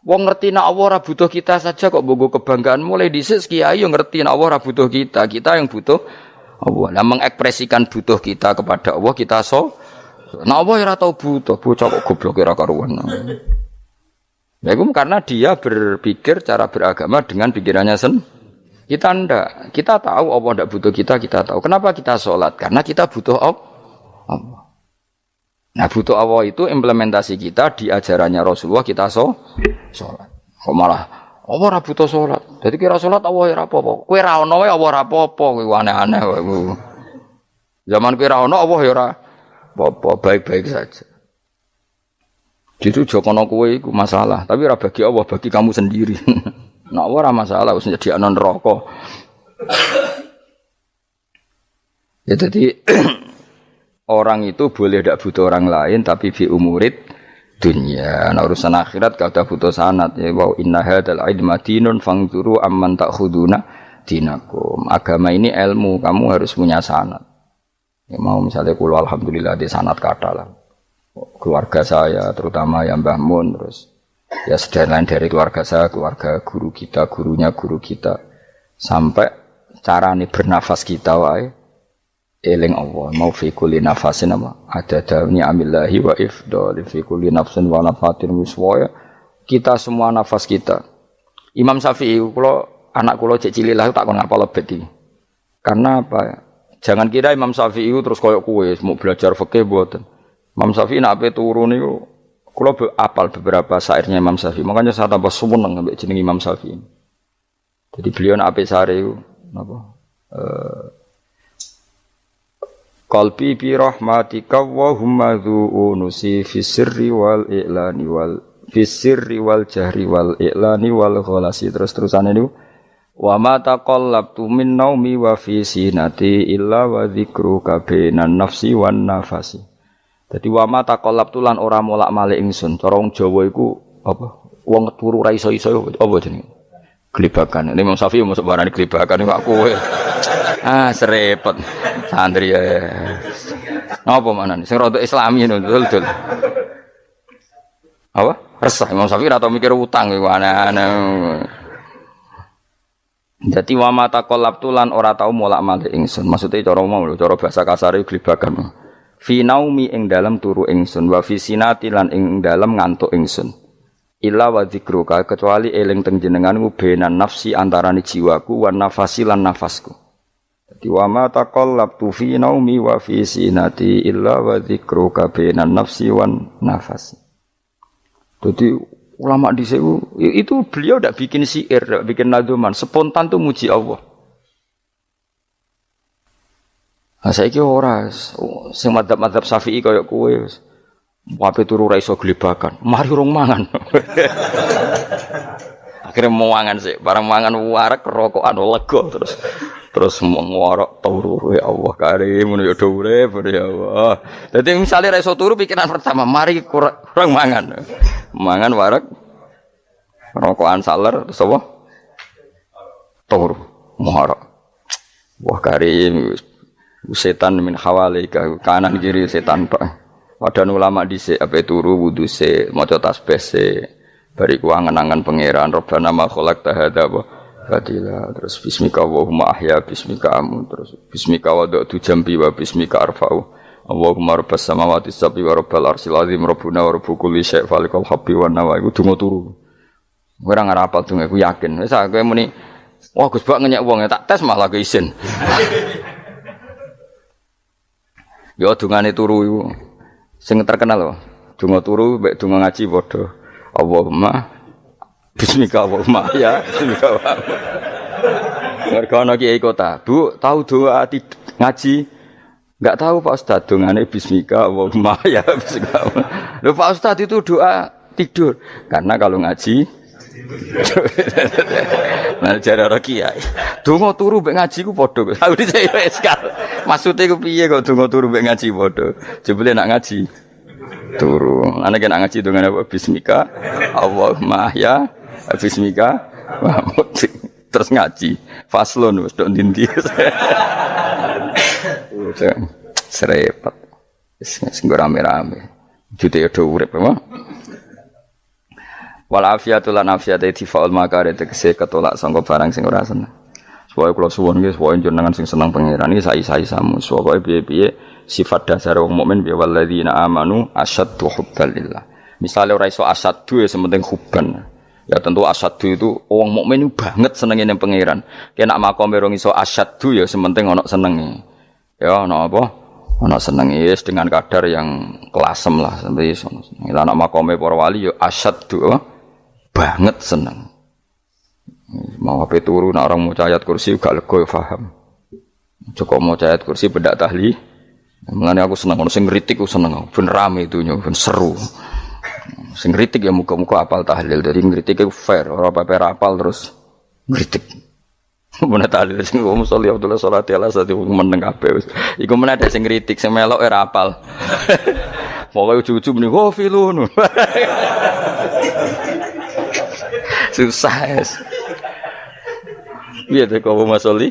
wong ngerti nek Allah ora butuh kita saja kok bogo kebanggaan mulai dhisik kiai yo ngerti nek Allah ora butuh kita yang butuh Allah. Lah mengekspresikan butuh kita kepada Allah kita nek Allah ora tau butuh, bocah kok goblok ora karuan. Ya itu karena dia berpikir cara beragama dengan pikirannya kita ndak. Kita tahu Allah ndak butuh kita tahu. Kenapa kita salat? Karena kita butuh Allah. Nah butuh Allah itu implementasi kita di ajarannya Rasulullah kita sholat. Kok malah Allah ora butuh sholat. Jadi kira sholat Allah ora apa-apa. Kowe ra ono wae Allah ora apa-apa. Kowe aneh-aneh wae. Zaman kowe ra ono Allah ya ora apa-apa, baik-baik saja. Jadi jokono kowe iku masalah, tapi ora bagi Allah, bagi kamu sendiri. Nek Allah ora masalah wis jadi ana neraka. Ya jadi orang itu boleh tidak butuh orang lain tapi fi umurid dunya. Nah urusan akhirat kalau butuh sanad ya wa inna hadzal ilma dinun fangzuru amman ta'khuduna dinakum. Agama ini ilmu, kamu harus punya sanad. Ya mau misalnya kula alhamdulillah di sanad kata lah. Keluarga saya terutama yang Mbah Mun terus ya sedaya lain dari keluarga saya, keluarga guru kita, gurunya guru kita sampai carane bernafas kita wae eling Allah mau fi kulli nafasin apa ada dawni amillahi wa ifdal fi kulli nafsin wa nafatin wiswaya kita semua nafas kita. Imam Syafi'i kula anak kula cek cilik lah tak kon ngapal lebet iki. Karena apa? Jangan kira Imam Syafi'i terus koyo kowe mau belajar fikih mboten. Imam Syafi'i nek ape turu niku kula apal beberapa syairnya Imam Syafi'i. Makanya saya tambah seneng ambek jeneng Imam Syafi'i. Jadi beliau nek ape sare iku napa qalbi bi rahmatika wa humma dhu unusi fi sirri wal i'lani wal Fisirri wal jahri wal i'lani wal ghalasi terus-terusane niku wa ma taqallabtu min naumi wa fi sinati illa wa dzikruka bainan nafsi wan nafasi. Dadi wa ma taqallabtu lan ora molak-malik ingsun. Cara wong Jawa iku apa? Wong turu ra iso-iso apa jenenge? Glebakan. Ini Imam Syafi'i mosok barani glebakan iku kowe. Serepet. Santri ya. Apa manane? Sing rada Islami ngono dul. Apa? Resah Imam Syafi'i atau mikir utang iku aneh-aneh. Dadi wa mata qalabtu lan ora tau molak-malik ingsun. Maksude cara mau lho, cara bahasa kasare glebakan. Fi naumi ing dalem turu ingsun wa fi sinati lan ing dalem ngantuk ingsun. Illa wa dzikruka kecuali eling teng jenenganmu benan nafsi antarane jiwaku wan nafasi lan nafasku. Dadi wa mata qalabtu fi naumi wa fi sinati illa wa dzikruka benan nafsi wan nafasi. Jadi ulama di sini itu beliau tidak bikin syair, tidak bikin nadzuman, spontan tuh muji Allah. Nah, saya kira orang, sing madzhab Syafi'i kayak kue, wape turu ra iso glebakan, mari rong mangan. Akhirnya mau mangan sih, barang mangan warak rokokan lega terus ngorok turu ya Allah karim ya urip ya Allah. Dadi misale ra iso turu pikiran pertama mari kurang mangan. Mangan warak rokokan saler terus apa? Turu ngorok. Wah karim setan min hawalika kanan kiri setan Pak. Padahal ulama dhisik ape turu wudu se maca tasbih se bariku angen-angen pangeran Rabbana ma khalaqta hadza Fadila terus bismika Allahumma ahya bismika amun terus bismika wada'tu jambi wa bismika arfa'u Allahumma rabbas samawati sab'i wa rabbal arsyil azim rabbuna wa rabbu kulli syai' falikal habbi wan nawa iku donga turu ora ngarapal donga iku yakin wis kowe muni wah Gus Bak ngenyek wong tak tes malah ke isin yo dungane turu iku sing terkenal lho donga turu mek donga ngaji padha Allahumma bismika Allahumma ya bismika Allahumma. Mergo ana kiai kota, Bu, tahu doa ngaji? Enggak tahu Pak Ustaz, dongane bismika Allahumma ya bismika. Lho Pak Ustaz itu doa tidur. Karena kalau ngaji nah jare ora kiai. Donga turu mek ngaji ku padha. Tahu dhisik wis kal. Maksude ku piye kok donga turu mek ngaji padha? Jebule nak ngaji turu. Ana kena ngaji dongane apa bismika Allahumma ya bismika terus ngaji faslon wis tok ndi-ndi serepet sing rame-rame jute yo urip apa wal afiatul lan afiate tifaul makare tegese ketolak sangka barang sing ora seneng supaya kula suwun nggih supaya jenengan sing seneng pangeran iki sai-sai samu supaya piye-piye sifat dasar wong mukmin bi walladzina amanu asyaddu hubbalillah misale ora iso asyaddu ya sementing hubban. Ya tentu asyaddu itu wong mukmin itu banget senenge ning pangeran. Ki nek makome rong iso asyaddu ya sementing ana senenge. Ya ana apa? Ana senenge wis dengan kadar yang kelasem lah sampai iso. Nek makome para wali ya asyaddu banget seneng. Mau ape turu nek orang maca ayat kursi gak lega paham. Cukup maca ayat kursi bedak tahli. Mulane aku seneng ono sing ngritik aku seneng. Ben rame itu ben seru. Sing ngritik ya muga-muga apal tahlil. Jadi ngritik itu fair, ora paper apal terus ngritik. Mun tahlil sing ngomong sholli Abdullah sholati ala sate meneng kabeh wis. Iku men ada sing ngritik sing melok ora apal. Pokoke ujug-ujug muni oh filun. Susah. Piye to kok masoli?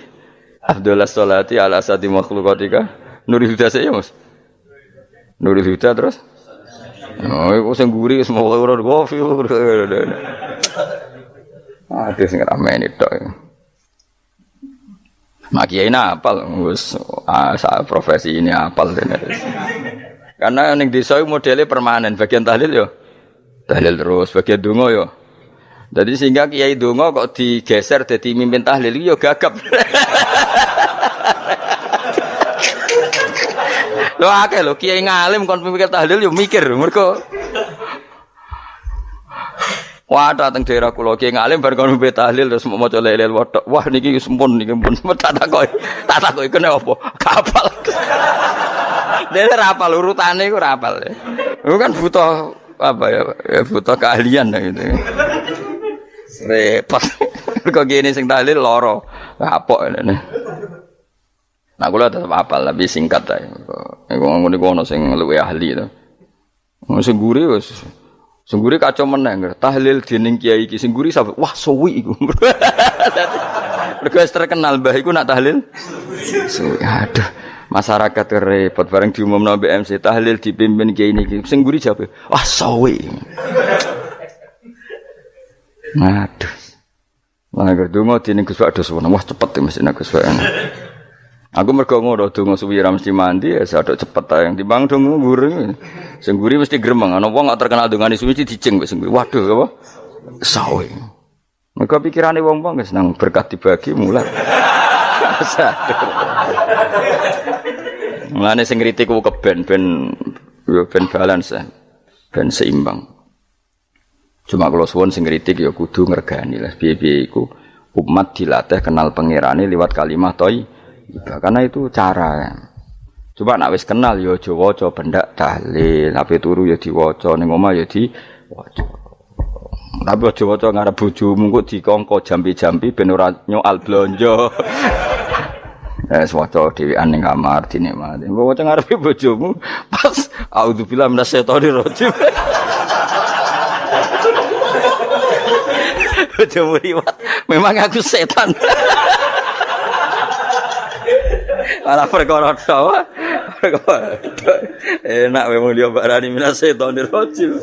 Abdullah sholati ala sate makhluqatika. Nurul Huda saya Mas. Nurul Huda terus oh, iku sing guri semua ora kopi. Ada sing ramene tok. Mak kiai apal wis profesi ini apal tenan. Karena ning desa iku modele permanen, bagian tahlil yo. Tahlil terus, bagian donga yo. Jadi sehingga kiai donga kok digeser dadi mimpin tahlil yo gagap. Lho akeh lho kiai ngalim kon mikir tahlil yo mikir mergo wah dateng daerah kula kiai ngalim bar kon mikir tahlil terus maca la ilaha illallah wah niki sempun niki pun tak takoki kene apa kapal dene ra apal urutane iku ra apal lho kan butuh apa ya, butuh keahlian gitu. Repot. Kok gini sing tahlil loro. Apok ngene. Nah kula tetep apal tapi singkat ae. Iku ngono sing luwih ahli to. Sing guri wis sing guri kacau meneng. Tahlil dening kiai iki sing guri sampe wah suwi iku. Mergo terkenal mbah iku nak tahlil. Suwi. Aduh. Masyarakat repot bareng diumumno mbek MC tahlil dipimpin kiai niki. Sing guri jawab, wah suwi. Aduh. Lah nek donga dening Gus Pak dos wah cepet mesti nek Gus Pak. Aku mergo ngono donga suwi ra mesti mandi ya sadok cepet ae timbang donga nguri. Sing nguri mesti gremeng ana wong gak terkenal dongane suwi dicing wis nguri. Waduh apa? Sawe. Mergo pikirane wong-wong wis nang berkat dibagi mulai. Mulane sing kritik ku keben ben balance ben seimbang. Cuma kalau suwun sing kritik ya kudu ngergani lah piye-piye iku umat dilatih kenal pangerane liwat kalimat karena itu cara. Coba nak wis kenal ya aja waca bendak tahlil, ape turu ya diwaca ning omah ya diwaca. Tapi aja waca ngarep bojomu kok dikongko jampi-jampi ben ora nyoal blonjo. Waca dhewean ning kamar dinikmati. Mbok waca ngarepe bojomu pas auzubillahi minasyaitonir rajim. Bojomu liwat, memang aku setan. Malah perkara tawa. Enak memang dia barani minasyaitonir rajim.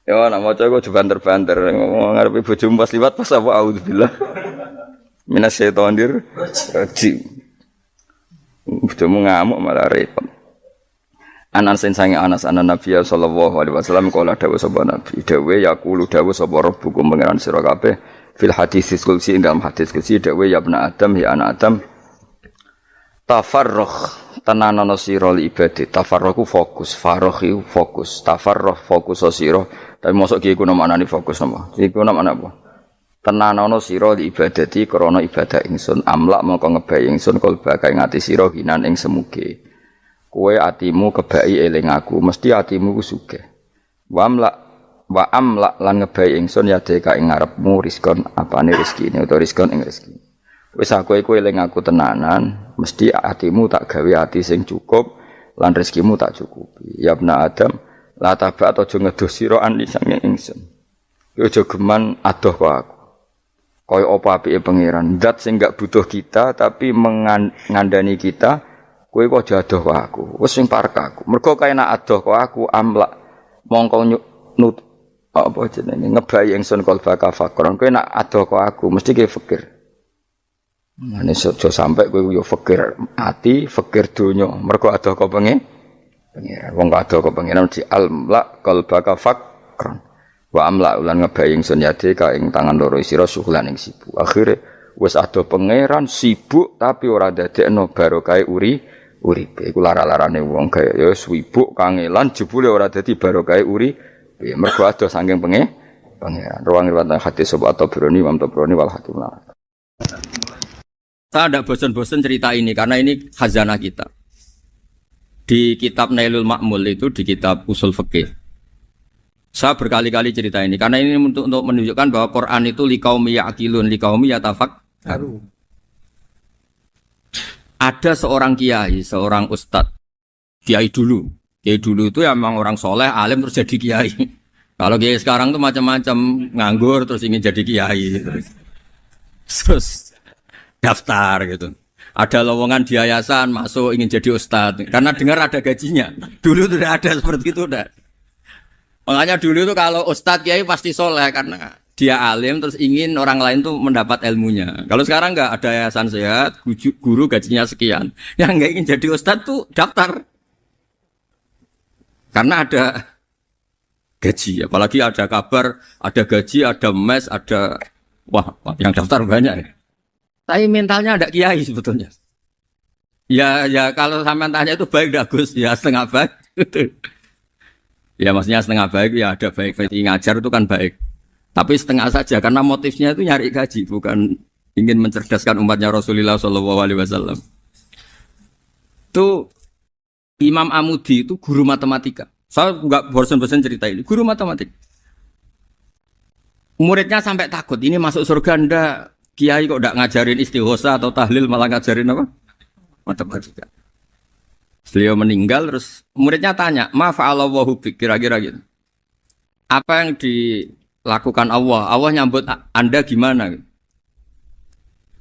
Ya nak maca kok banter-banter ngomong ngarepe bojomu pas liwat pas apa auzubillah minasyaitonir rajim. Bojomu ngamuk malah repot. Anas sange Anas anan Nabi sallallahu alaihi wasallam kala dawuh sapa Nabi dawuh yaqulu dawuh sapa rabbukum pangeran sira kabeh fil hadis qudsi dalam hadis qudsi dawuh ya ibnu Adam ya anak Adam tafarrugh tenanono sira li ibadah tafarrughu fokus faraghi fokus tafarrugh fokus sira tapi mosok ki iku maknane fokus apa iku maknane apa tenanono sira li ibadati krana ibadah ingsun amlak mongko ngebayi ingsun kalba kae ngati sira hinan ing semuge kowe atimu kebaki eling aku mesti atimu ku sugih wa amlak lan ngebayi ingsun ya deka ing ngarepmu rizkon apane rezekine utawa rizkon ing rezeki wis aku iku eling aku tenanan mesti atimu tak gawe ati sing cukup lan rezekimu tak cukupi ya ibnu Adam la tabat aja ngedoh sira an lisange ingsun aja geman adoh kok aku kaya apa apike pangeran zat sing gak butuh kita tapi ngandani kita kowe kok aja adoh kok aku wis sing parek aku mergo kaya nak adoh kok aku amlak mongko nut apa jenenge ngebayi ingsun kalba kafakron kowe nak adoh kok aku mesti ke fikir ngene aja sampe kowe yo fikir ati fikir donya mergo adoh kok pengen wong adoh kok pengen di amlak kalba kafakron wa amlak ulan ngebayi ingsun yade ka ing tangan loro sira syukulan ing sibuk akhire wis adoh pangeran sibuk tapi ora dadekno barokah uripe iku lara-larane wong kaya ya sibuk kangelan jebule ora dadi barokah uripe mergo adoh saking pangeran ruang riwayat hadis sapa Tabrani Imam Tabrani wal Hakim. Saya tidak bosan-bosan cerita ini karena ini khazanah kita. Di kitab Nailul Ma'mul itu di kitab Usul Fiqih. Saya berkali-kali cerita ini karena ini untuk menunjukkan bahwa Quran itu liqaumi ya'qilun liqaumi yatafakkarun. Ada seorang kiai, seorang ustadz, kiai dulu itu ya memang orang soleh, alim terus jadi kiai. Kalau kiai sekarang tuh macam-macam, nganggur terus ingin jadi kiai, terus daftar gitu. Ada lowongan di yayasan masuk ingin jadi ustadz, karena dengar ada gajinya. Dulu tidak ada seperti itu, udah. Makanya dulu tuh kalau ustadz kiai pasti soleh karena dia alim terus ingin orang lain tuh mendapat ilmunya. Kalau sekarang enggak ada yayasan sehat, guru gajinya sekian. Yang enggak ingin jadi ustadz tuh daftar. Karena ada gaji, apalagi ada kabar, ada gaji, ada mes, ada wah yang daftar banyak. Tapi mentalnya ada kiai sebetulnya. Ya kalau sampean tanya itu baik enggak Gus? Ya setengah baik. Ya maksudnya setengah baik ya ada baik ngajar itu kan baik. Tapi setengah saja karena motifnya itu nyari gaji, bukan ingin mencerdaskan umatnya Rasulullah SAW. Itu Imam Amudi itu guru matematika. Saya nggak bosan-bosan cerita ini. Guru matematik. Muridnya sampai takut, ini masuk surga ndak? Kiai kok ndak ngajarin istighosa atau tahlil malah ngajarin apa? Matematika. Beliau meninggal terus muridnya tanya, "Ma fa'alallahu bik?" Kira-kira gitu. Apa yang dilakukan Allah? Allah nyambut Anda gimana?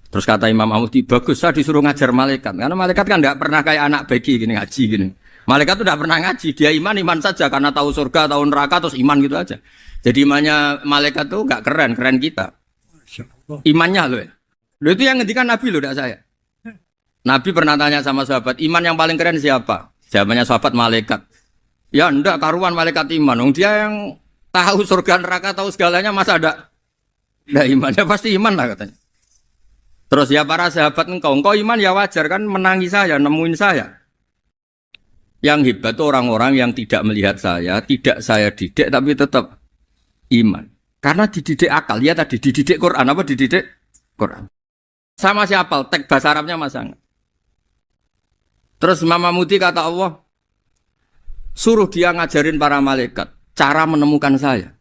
Terus kata Imam Ahmadi, bagus saya disuruh ngajar malaikat. Karena malaikat kan nggak pernah kayak anak beki gini ngaji gini. Malaikat tuh nggak pernah ngaji, dia iman saja karena tahu surga, tahu neraka terus iman gitu aja. Jadi imannya malaikat tuh nggak keren, keren kita. Imannya loh. Loh itu yang ngendikan Nabi loh, tidak saya. Nabi pernah tanya sama sahabat, iman yang paling keren siapa? Jawabannya sahabat malaikat. Ya enggak karuan malaikat iman. Dia yang tahu surga neraka, tahu segalanya masa ada imannya pasti iman lah katanya. Terus ya para sahabat engkau iman ya wajar kan menangi saya, nemuin saya. Yang hebat itu orang-orang yang tidak melihat saya, tidak saya didik tapi tetap iman. Karena dididik akal, ya tadi dididik Quran, apa dididik Quran. Sama siapa? Teks bahasa Arabnya masang. Terus Imam Ahmadi kata Allah, suruh dia ngajarin para malaikat cara menemukan saya.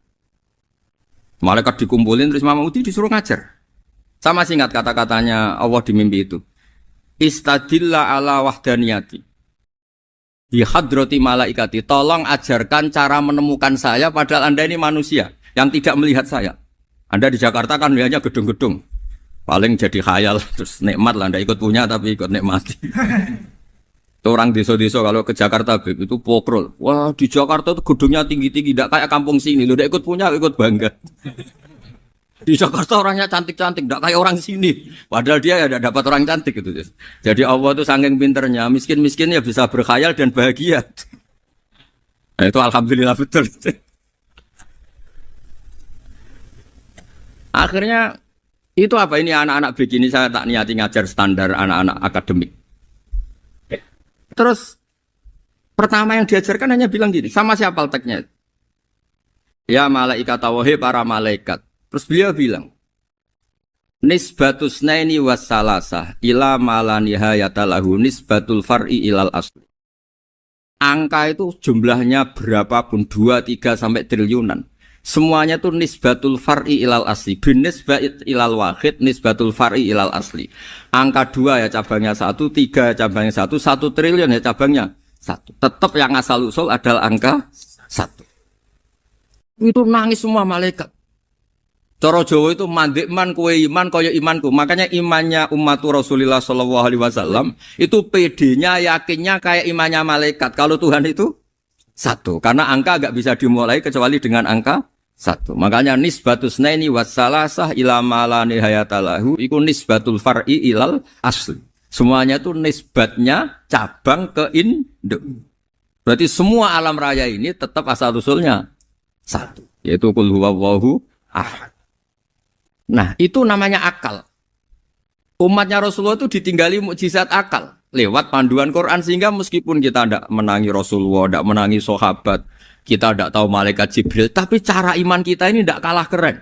Malaikat dikumpulin terus Imam Ahmadi disuruh ngajar. Sama singkat kata-katanya Allah di mimpi itu. Istadilla ala wahdaniyati. Di hadrati malaikati, tolong ajarkan cara menemukan saya padahal Anda ini manusia yang tidak melihat saya. Anda di Jakarta kan melihatnya gedung-gedung. Paling jadi khayal terus nikmat lah Anda ikut punya tapi ikut nikmati. Itu orang desa-desa kalau ke Jakarta itu pokrol. Wah, di Jakarta itu gedungnya tinggi-tinggi tidak kayak kampung sini. Lu udah ikut punya, ikut bangga. Di Jakarta orangnya cantik-cantik, tidak kayak orang sini. Padahal dia ya tidak dapat orang cantik gitu. Jadi Allah itu saking pinternya, miskin-miskin ya bisa berkhayal dan bahagia. Nah, itu alhamdulillah betul. Akhirnya itu apa ini anak-anak begini saya tak niati ngajar standar anak-anak akademik. Terus pertama yang diajarkan hanya bilang gini, sama siapa teknya? Ya malaikat wahai para malaikat. Terus beliau bilang, nisbatus naini wassalasah ila mala nihayata lahu nisbatul far'i ilal asli. Angka itu jumlahnya berapapun 2, 3 sampai triliunan. Semuanya itu nisbatul far'i ilal asli. Bin nisbat ilal wahid nisbatul far'i ilal asli. Angka 2 ya cabangnya 1, 3 cabangnya 1, 1 triliun ya cabangnya 1. Tetap yang asal usul adalah angka 1. Itu nangis semua malaikat. Cara Jawa itu mandikman kue iman kaya imanku. Makanya imannya umat Rasulullah SAW itu PD-nya yakinnya kayak imannya malaikat. Kalau Tuhan itu 1. Karena angka agak bisa dimulai kecuali dengan angka 1. Makanya nisbatus naini wassalasah ila mala nihayatalahu iku nisbatul far'i ilal asli. Semuanya itu nisbatnya cabang ke induk. Berarti semua alam raya ini tetap asal usulnya 1. Yaitu qul huwallahu ahad. Nah, itu namanya akal. Umatnya Rasulullah itu ditinggali mukjizat akal lewat panduan Quran sehingga meskipun kita tidak menangi Rasulullah, tidak menangi sahabat, kita tidak tahu malaikat Jibril, tapi cara iman kita ini tidak kalah keren.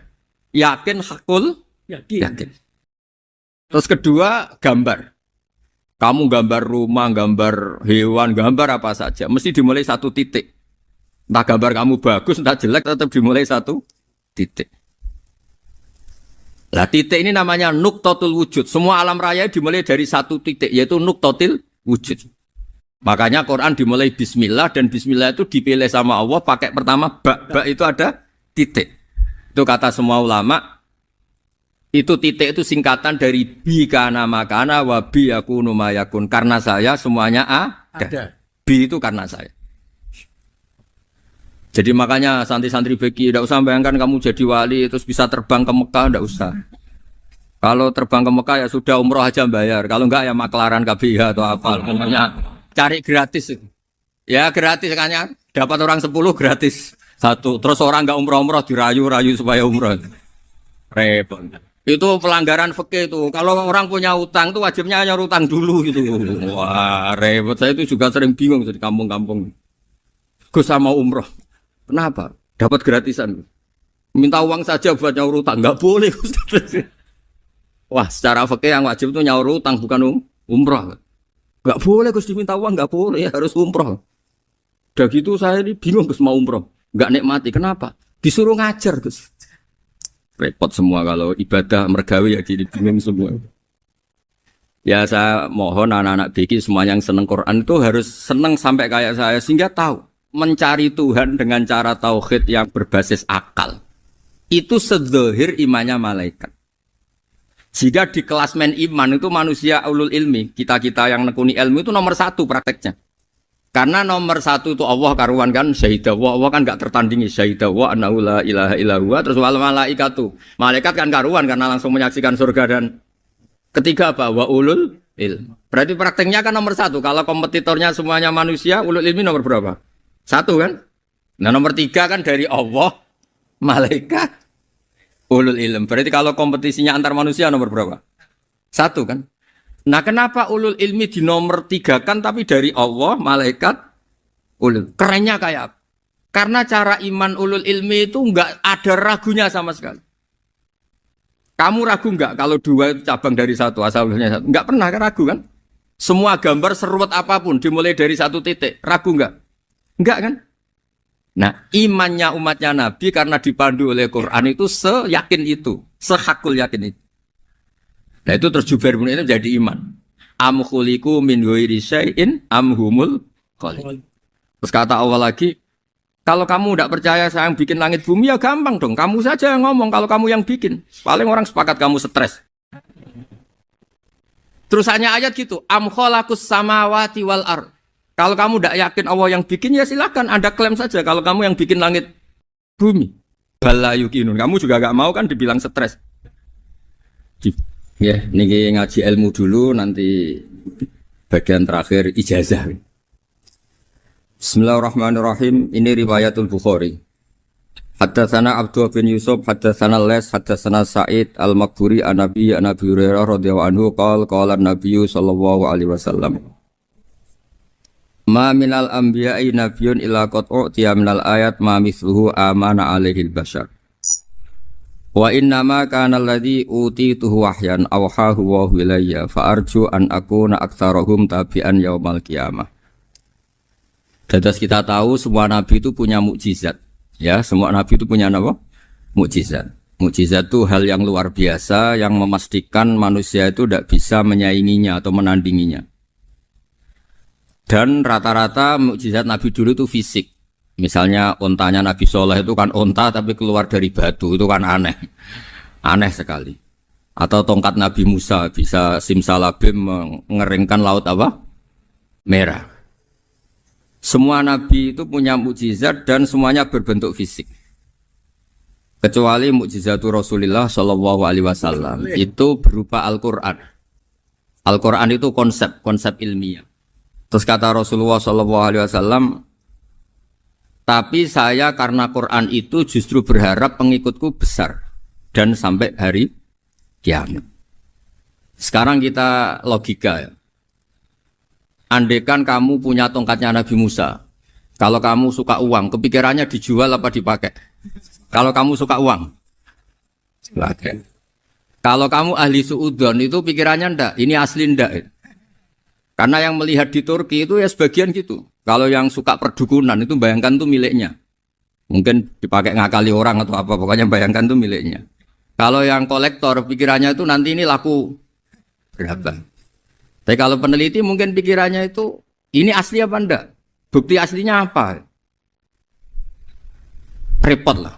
Yakin hakul, yakin. Terus kedua, gambar. Kamu gambar rumah, gambar hewan, gambar apa saja, mesti dimulai 1 titik. Entah gambar kamu bagus, entah jelek, tetap dimulai 1 titik. Nah, titik ini namanya nuqtatul wujud. Semua alam raya dimulai dari 1 titik, yaitu nuqtatil wujud. Makanya Quran dimulai bismillah, dan bismillah itu dipilih sama Allah pakai pertama ba itu ada titik. Itu kata semua ulama, itu titik itu singkatan dari bi kana makana wa bi yakunu mayakun. Karena saya semuanya ada. Bi itu karena saya. Jadi makanya santri-santri beki tidak usah bayangkan kamu jadi wali terus bisa terbang ke Mekah, tidak usah. Kalau terbang ke Mekah ya sudah umroh aja bayar. Kalau enggak ya maklaran KBH atau apa. Pokoknya cari gratis. Ya gratis kan ya. Dapat orang 10 gratis 1. Terus orang enggak umroh-umroh dirayu-rayu supaya umroh. Repot. Itu pelanggaran fikih itu. Kalau orang punya utang itu wajibnya hanya utang dulu gitu. Wah repot. Saya itu juga sering bingung di kampung-kampung. Gus sama umroh. Kenapa? Dapat gratisan. Minta uang saja buat nyaur utang. Enggak boleh. Wah, secara fikih yang wajib itu nyaur utang bukan umroh. Enggak boleh Gus diminta uang, enggak boleh, harus umroh. Udah gitu saya ini bingung Gus mau umroh, nggak nikmati. Kenapa? Disuruh ngajar Gus. Repot semua kalau ibadah mergawe ya gini bingung semua. Ya saya mohon anak-anak BK semua yang seneng Quran itu harus seneng sampai kayak saya sehingga tahu mencari Tuhan dengan cara tauhid yang berbasis akal. Itu sedzahir imannya malaikat. Jika di klasmen iman itu manusia ulul ilmi, kita-kita yang nekuni ilmu itu nomor 1 prakteknya. Karena nomor 1 itu Allah karuan kan, syahidah wa, Allah kan gak tertandingi, syahidah wa annahu la ilaha illallah, terus wal malaikatu. Malaikat kan karuan karena langsung menyaksikan surga dan ketiga apa? Wa ulul ilmi. Berarti prakteknya kan nomor 1. Kalau kompetitornya semuanya manusia, ulul ilmi nomor berapa? 1 kan? Nah nomor 3 kan dari Allah, malaikat, ulul ilm. Berarti kalau kompetisinya antar manusia nomor berapa? 1 kan? Nah kenapa ulul ilmi di nomor 3 kan tapi dari Allah, malaikat, ulul. Kerennya kayak apa? Karena cara iman ulul ilmi itu enggak ada ragunya sama sekali. Kamu ragu enggak kalau 2 itu cabang dari 1, asalnya 1? Enggak pernah kan ragu kan? Semua gambar seruat apapun dimulai dari 1 titik, ragu enggak? Enggak kan? Nah imannya umatnya Nabi karena dipandu oleh Quran itu seyakin itu, sehakul yakin itu. Nah itu terus Jubair bin itu jadi iman. Am khuliqu min ghairi syai'in am humul khaliq. Terus kata Allah lagi, kalau kamu tidak percaya saya yang bikin langit bumi ya gampang dong. Kamu saja yang ngomong kalau kamu yang bikin. Paling orang sepakat kamu stres. Terus hanya ayat gitu. Am khalaqus samawati wal ard. Kalau kamu tidak yakin Allah yang bikin ya silahkan Anda klaim saja kalau kamu yang bikin langit bumi. Bala yuqinun. Kamu juga gak mau kan dibilang stres. Ya, ini ngaji ilmu dulu, nanti bagian terakhir ijazah. Bismillahirrahmanirrahim. Ini riwayatul Bukhari. Haddatsana Abdullah bin Yusuf, haddatsana Les, haddatsana Sa'id al-Maqburi an-Nabi Hurairah radhiyallahu anhu qala an-Nabi sallallahu alaihi wasallam. Ma minal anbiya'i nabiyyun illa qad u'tiya minal ayat ma mithluhu amana alaihi al-bashar. Wa innama kana alladhi utituhu wahyan awhahu wa ilayya fa arju an akuna aktsarahum tabi'an yaumal qiyamah. Dados kita tahu semua nabi itu punya mukjizat. Ya, semua nabi itu punya apa? Mukjizat. Mukjizat itu hal yang luar biasa yang memastikan manusia itu tidak bisa menyainginya atau menandinginya. Dan rata-rata mukjizat nabi dulu itu fisik. Misalnya ontanya Nabi Soleh itu kan onta tapi keluar dari batu, itu kan aneh. Aneh sekali. Atau tongkat Nabi Musa bisa simsalabim mengeringkan laut apa? Merah. Semua Nabi itu punya mukjizat dan semuanya berbentuk fisik. Kecuali mukjizatul Rasulullah Shallallahu Alaihi Wasallam itu berupa Al-Quran. Al-Quran itu konsep ilmiah. Terus kata Rasulullah Shallallahu Alaihi Wasallam, tapi saya karena Quran itu justru berharap pengikutku besar dan sampai hari kiamat. Sekarang kita logika ya. Andaikan kamu punya tongkatnya Nabi Musa, kalau kamu suka uang, kepikirannya dijual apa dipakai? Kalau kamu suka uang, pakai. Kalau kamu ahli suudon itu pikirannya ndak, ini asli ndak. Karena yang melihat di Turki itu ya sebagian gitu. Kalau yang suka perdukunan itu bayangkan tuh miliknya. Mungkin dipakai ngakali orang atau apa, pokoknya bayangkan tuh miliknya. Kalau yang kolektor pikirannya itu nanti ini laku berapa. Tapi kalau peneliti mungkin pikirannya itu ini asli apa enggak? Bukti aslinya apa? Repot lah.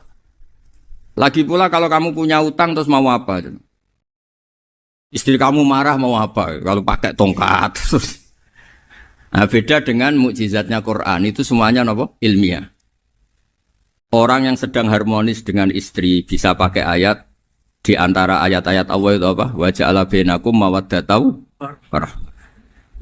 Lagi pula kalau kamu punya utang terus mau apa? Istri kamu marah mau apa? Kalau pakai tongkat. Nah, beda dengan mukjizatnya Quran itu semuanya apa? Ilmiah. Orang yang sedang harmonis dengan istri bisa pakai ayat di antara ayat-ayat Allah itu apa? Wa ja'ala bainakum mawaddatan warahmah.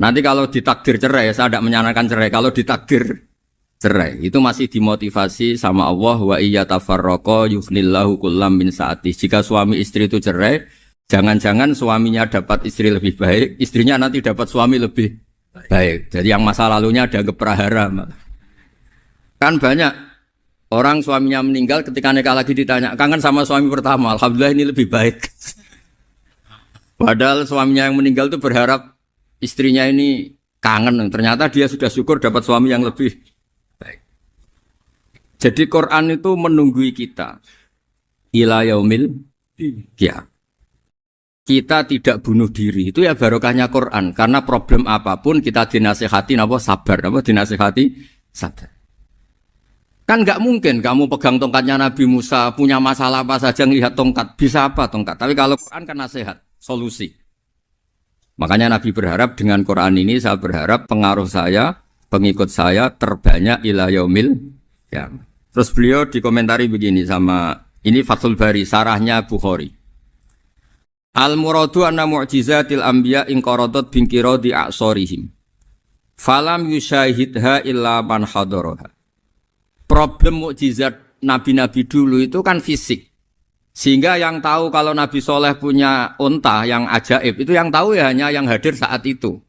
Nanti kalau ditakdir cerai, saya tidak menyarankan cerai. Kalau ditakdir cerai, itu masih dimotivasi sama Allah wa iyyatafarraqa yufnillahu kullam min sa'ati. Jika suami istri itu cerai, jangan-jangan suaminya dapat istri lebih baik, istrinya nanti dapat suami lebih baik. Jadi yang masa lalunya ada keprahara. Kan banyak orang suaminya meninggal ketika nikah lagi ditanya, kangen sama suami pertama, alhamdulillah ini lebih baik. Padahal suaminya yang meninggal itu berharap istrinya ini kangen, ternyata dia sudah syukur dapat suami yang lebih baik. Jadi Quran itu menunggui kita ila yaumil qiyamah. Kita tidak bunuh diri, itu ya barokahnya Quran. Karena problem apapun kita dinasihati apa sabar, apa dinasihati sabar. Kan nggak mungkin kamu pegang tongkatnya Nabi Musa, punya masalah apa saja ngelihat tongkat, bisa apa tongkat. Tapi kalau Quran kan nasihat, solusi. Makanya Nabi berharap dengan Quran ini, saya berharap pengaruh saya, pengikut saya terbanyak ila yaumil ya. Terus beliau dikomentari begini sama, ini Fathul Bari, sarahnya Bukhari. Al-muradu anna mu'jizatil anbiya inqaradat binqiradi a'sorihim. Falam yusyahidha illa man hadaraha. Problem mukjizat nabi-nabi dulu itu kan fisik. Sehingga yang tahu kalau Nabi Soleh punya unta yang ajaib, itu yang tahu ya hanya yang hadir saat itu.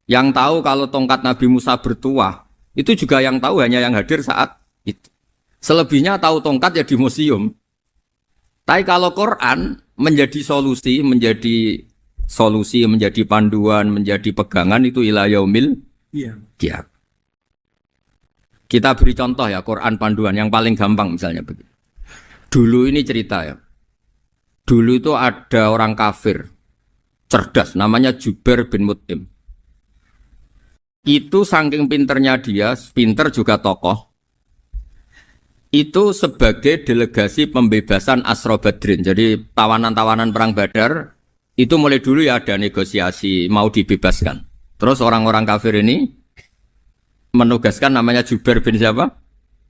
Yang tahu kalau tongkat Nabi Musa bertuah, itu juga yang tahu hanya yang hadir saat itu. Selebihnya tahu tongkat ya di museum. Tapi kalau Quran menjadi solusi, menjadi panduan, menjadi pegangan itu ila yaumil qiyamah. Kita beri contoh ya, Quran panduan yang paling gampang misalnya begini. Dulu ini cerita ya. Dulu itu ada orang kafir cerdas namanya Jubair bin Mut'im. Itu saking pinternya dia, pinter juga tokoh. Itu sebagai delegasi pembebasan Asra Badrin. Jadi tawanan-tawanan perang Badar itu mulai dulu ya ada negosiasi mau dibebaskan. Terus orang-orang kafir ini menugaskan namanya Jubair bin siapa?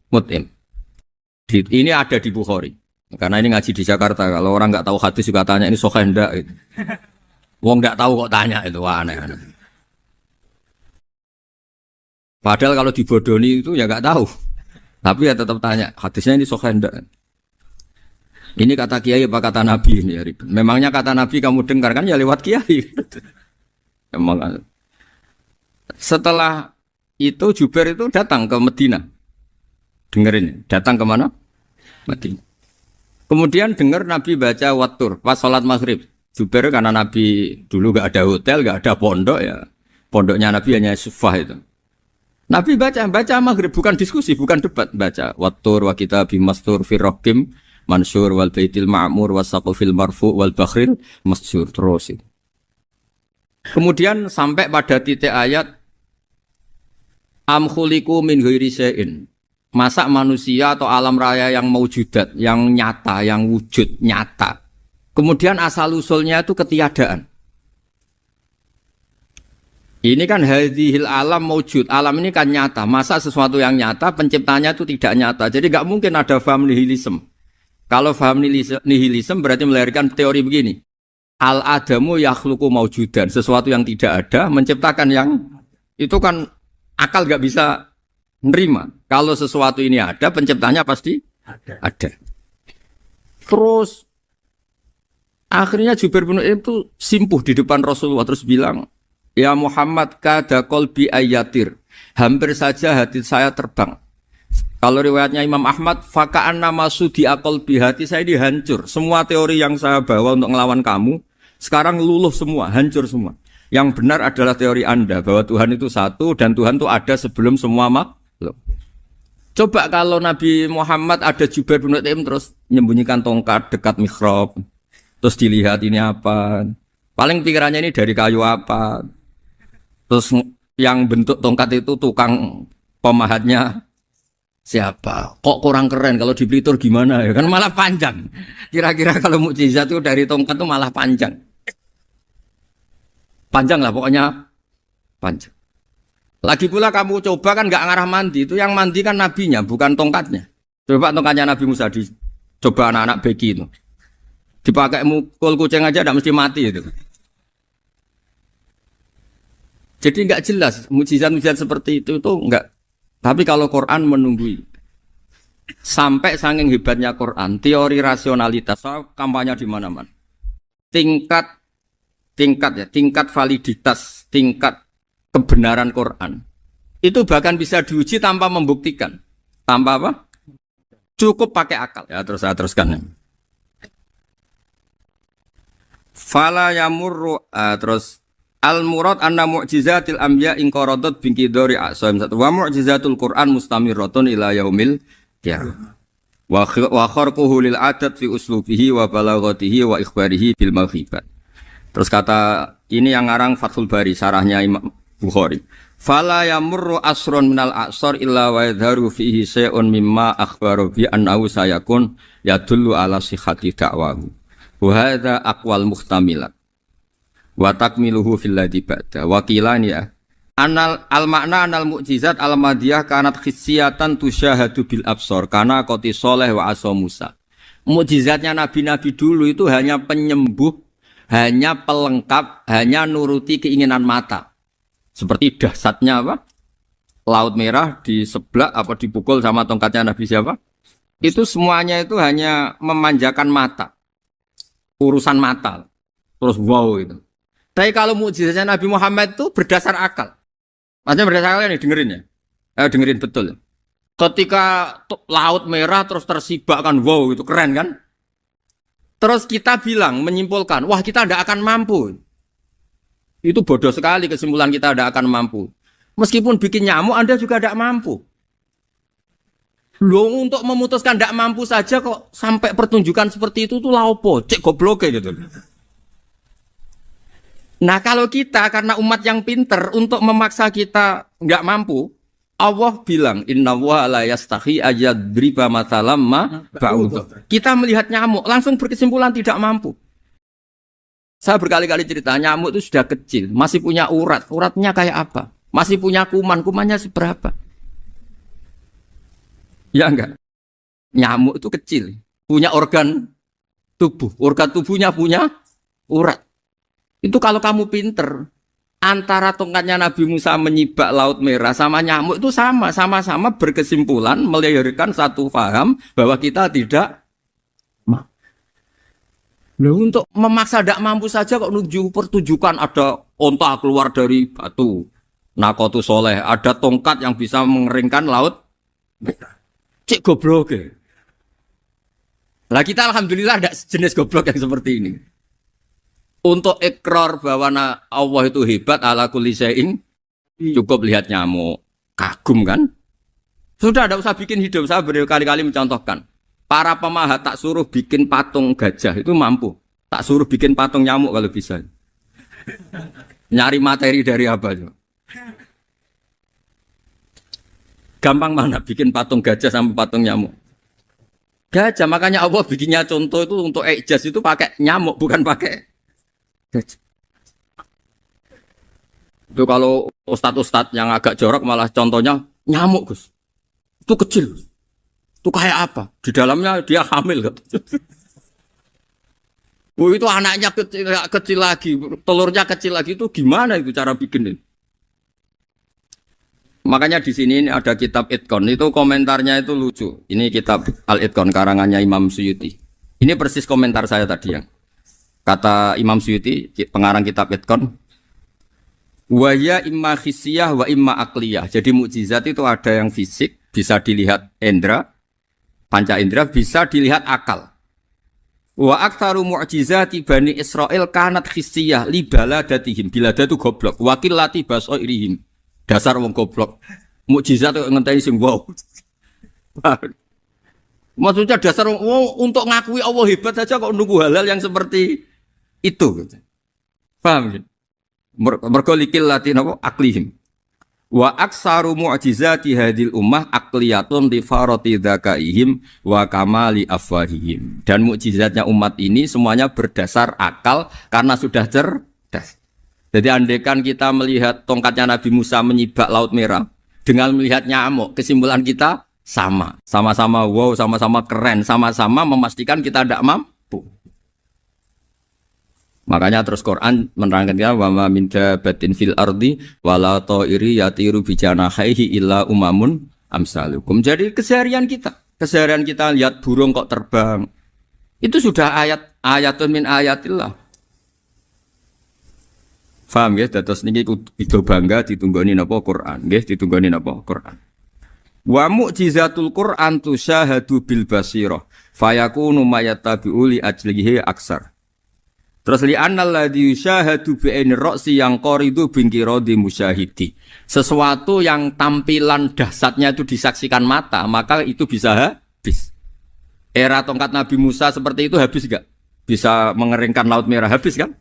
Mut'im. Ini ada di Bukhari. Karena ini ngaji di Jakarta. Kalau orang nggak tahu hadis juga tanya ini sahih ndak gitu. Wong nggak tahu kok tanya itu aneh-aneh. Padahal kalau dibodoni itu ya nggak tahu. Tapi ya tetap tanya, hadisnya ini sahih ndak? Ini kata kiai apa kata nabi ini ya ribet. Memangnya kata nabi kamu dengar kan ya lewat kiai. Emang. Setelah itu Jubair itu datang ke Medina. Dengerin, datang ke mana? Medina. Kemudian dengar Nabi baca Wattur pas sholat maghrib. Jubair karena Nabi dulu gak ada hotel, gak ada pondok ya. Pondoknya Nabi hanya sufah itu. Nabi baca maghrib, bukan diskusi, bukan debat, baca Wattur wa kitabi mastur firrokim mansur wal baitil ma'mur wasaqufil marfu wal bakhril masjur terus. Kemudian sampai pada titik ayat am khuliqu min ghairi syai'in. Masa manusia atau alam raya yang maujudat, yang nyata, yang wujud nyata. Kemudian asal usulnya itu ketiadaan. Ini kan hadhil alam maujud, alam ini kan nyata. Masa sesuatu yang nyata, penciptanya itu tidak nyata. Jadi nggak mungkin ada faham nihilisme. Kalau faham nihilisme berarti melahirkan teori begini. Al-adamu yakhluqu maujudan, sesuatu yang tidak ada, menciptakan yang itu kan akal nggak bisa nerima. Kalau sesuatu ini ada, penciptanya pasti ada. Terus akhirnya Jubair bin Mut'im itu simpuh di depan Rasulullah terus bilang, ya Muhammad kada qalbi ayatir. Hampir saja hati saya terbang. Kalau riwayatnya Imam Ahmad, faka'anna masudi qalbi, hati saya dihancur. Semua teori yang saya bawa untuk ngelawan kamu sekarang luluh semua, hancur semua. Yang benar adalah teori Anda bahwa Tuhan itu satu dan Tuhan itu ada sebelum semua makhluk. Coba kalau Nabi Muhammad ada Jubair bin Mut'im terus menyembunyikan tongkat dekat mihrab. Terus dilihat ini apa? Paling pikirannya ini dari kayu apa? Terus yang bentuk tongkat itu tukang pemahatnya siapa? Kok kurang keren kalau di Blitur gimana ya? Kan malah panjang. Kira-kira kalau mukjizat itu dari tongkat itu malah panjang. Panjang lah pokoknya panjang. Lagi pula kamu coba kan nggak ngarah mandi, itu yang mandi kan nabinya bukan tongkatnya. Coba tongkatnya Nabi Musa dicoba anak-anak beki itu. Dipakai mukul kucing aja tidak mesti mati itu. Jadi nggak jelas mukjizat-mukjizat seperti itu nggak. Tapi kalau Quran menunggui sampai saking hebatnya Quran, teori rasionalitas kampanye di mana-mana. Tingkat validitas, tingkat kebenaran Quran itu bahkan bisa diuji tanpa membuktikan. Tanpa apa? Cukup pakai akal. Ya terus saya teruskan. Fala yamurru terus al-murad anna mu'jizatil anbiya inqaradat binqidari a'saim. Wa mu'jizatul Quran mustamirratun ila yaumil Ya. Wa kharquhu lil adat fi uslubihi wa balaghatihi wa ikhbarihi bil maghibat. Terus kata ini yang ngarang Fathul Bari sarahnya Imam Bukhari. Fala yamurru asrun minal a'sar illa wa yadharu fihi syai'un mimma akhbaru bi annahu sayakun yadullu ala sihhati da'wahu. Wa hadza aqwal muhtamilat. Wa takmiluhu fil ladzi ba'da. Wa qilani ya. Anal al-makna anal mu'jizat al-madiyah kanat khissiyatan tusyahadu bil absor karena qoti soleh wa asa Musa. Mukjizatnya nabi-nabi dulu itu hanya penyembuh, hanya pelengkap, hanya nuruti keinginan mata. Seperti dahsyatnya apa? Laut Merah diseblak apa dipukul sama tongkatnya Nabi siapa? Itu semuanya itu hanya memanjakan mata. Urusan mata. Terus wow itu. Tapi kalau mukjizatnya Nabi Muhammad itu berdasar akal. Maksudnya berdasar akal nih dengerin ya. Dengerin betul. Ketika Laut Merah terus tersibak kan wow itu keren kan? Terus kita bilang menyimpulkan, wah kita tidak akan mampu. Itu bodoh sekali kesimpulan kita tidak akan mampu. Meskipun bikin nyamuk Anda juga tidak mampu. Loh untuk memutuskan tidak mampu saja kok sampai pertunjukan seperti itu tuh laopo, cek goblok gitu. Nah kalau kita karena umat yang pinter untuk memaksa kita nggak mampu, Allah bilang Inna wa la yastahi ayadriba mathalam ma ba'ud. Kita melihat nyamuk langsung berkesimpulan tidak mampu. Saya berkali-kali cerita nyamuk itu sudah kecil, masih punya urat, uratnya kayak apa? Masih punya kuman, kumannya seberapa? Ya enggak? Nyamuk itu kecil, punya organ tubuhnya punya urat. Itu kalau kamu pinter, antara tongkatnya Nabi Musa menyibak Laut Merah sama nyamuk itu sama-sama berkesimpulan melahirkan satu paham bahwa kita tidak mampu. Loh, untuk memaksa tidak mampu saja kok menuju pertunjukan ada onta keluar dari batu. Nakotu soleh, ada tongkat yang bisa mengeringkan laut. Cik goblok ya. Lah kita alhamdulillah ada jenis goblok yang seperti ini. Untuk ikrar bahwa Allah itu hebat ala kulli syai'in, cukup lihat nyamuk. Kagum kan? Sudah tidak usah bikin hidup. Saya berkali-kali mencontohkan. Para pemahat tak suruh bikin patung gajah itu mampu. Tak suruh bikin patung nyamuk kalau bisa. Nyari materi dari apa? Gampang mana bikin patung gajah sama patung nyamuk? Gajah, makanya Allah bikinnya contoh itu untuk ijaz itu pakai nyamuk, bukan pakai gajah. Itu kalau ustadz-ustadz yang agak jorok malah contohnya nyamuk, Gus. Itu kecil. Itu kayak apa? Di dalamnya dia hamil kan? Oh, itu anaknya kecil lagi, telurnya kecil lagi itu gimana itu cara bikin ini? Makanya di sini ada kitab Itqan itu komentarnya itu lucu. Ini kitab Al-Itqan karangannya Imam Suyuti. Ini persis komentar saya tadi yang kata Imam Suyuti pengarang kitab Itqan. Wa ya imma khissiyah wa imma aqliyah. Jadi mukjizat itu ada yang fisik bisa dilihat indra panca indera, bisa dilihat akal. Wa aktsaru mu'jizati Bani Israil kanat khissiyah li baladatihim. Bilada itu goblok. Wakil lati basoirihim. Dasar wong goblok. Mukjizat kok ngenteni sing wow. Maksudnya dasar wong untuk ngakui Allah hebat saja kok nunggu halal yang seperti itu gitu. Paham gitu? Mergo likil lati napa aklihim. Wa aksaru mu'jizati hadil ummah aqliyatun li farati dzakaihim wa kamali afwahihim. Dan mukjizatnya umat ini semuanya berdasar akal karena sudah cerdas. Jadi andaikan kita melihat tongkatnya Nabi Musa menyibak Laut Merah dengan melihat nyamuk, kesimpulan kita sama. Sama-sama wow, sama-sama keren, sama-sama memastikan kita tidak mampu. Makanya terus Quran menerangkan wa ma min dabatin fil ardi wala ta'iri yatiru bi janahihi illa umamun amsalukum. Jadi keseharian kita lihat burung kok terbang. Itu sudah ayatun min ayatillah. Paham nggih? Dados niki kudu bangga ditunggoni napa Quran, nggih ditunggoni napa Quran. Wa mu'jizatul Quran tusyahadu bil basirah fayakunu mayattabi'u li ajlihi aksar. Terus li annal ladzi yusyahadu bi ainir ra'si yang qaridu bingkiradi musyahidi. Sesuatu yang tampilan dahsyatnya itu disaksikan mata, maka itu bisa habis. Era tongkat Nabi Musa seperti itu habis enggak? Bisa mengeringkan laut merah, habis kan?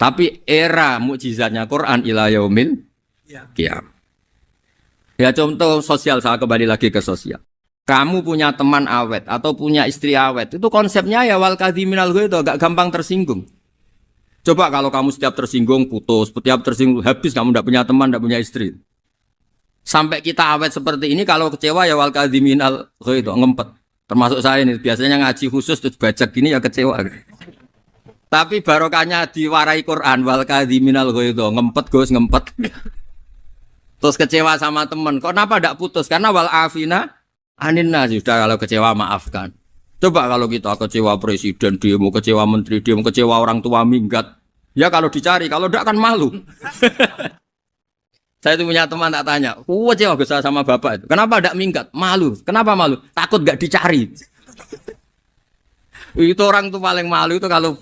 Tapi era mukjizatnya Quran ila yaumil qiyamah. Ya contoh sosial, saya kembali lagi ke sosial. Kamu punya teman awet atau punya istri awet, itu konsepnya ya wal kadhiminal ghaidh, agak gampang tersinggung. Coba kalau kamu setiap tersinggung putus, setiap tersinggung habis, kamu tidak punya teman, tidak punya istri. Sampai kita awet seperti ini, kalau kecewa ya wal kadhiminal ghaidh, ngempet. Termasuk saya ini, biasanya ngaji khusus terus baca gini ya kecewa. Tapi barokahnya diwarai Quran wal kadhiminal ghaidh, ngempet Gus, ngempet. Terus kecewa sama teman, kok kenapa tidak putus? Karena wal afina Aninna sudah, kalau kecewa maafkan. Coba kalau kita kecewa presiden demo, kecewa menteri demo, kecewa orang tua minggat. Ya kalau dicari, kalau tidak kan malu. Saya itu punya teman tak tanya, kecewa besar sama bapak itu. Kenapa tidak minggat? Malu. Kenapa malu? Takut gak dicari. Itu orang tuh paling malu itu kalau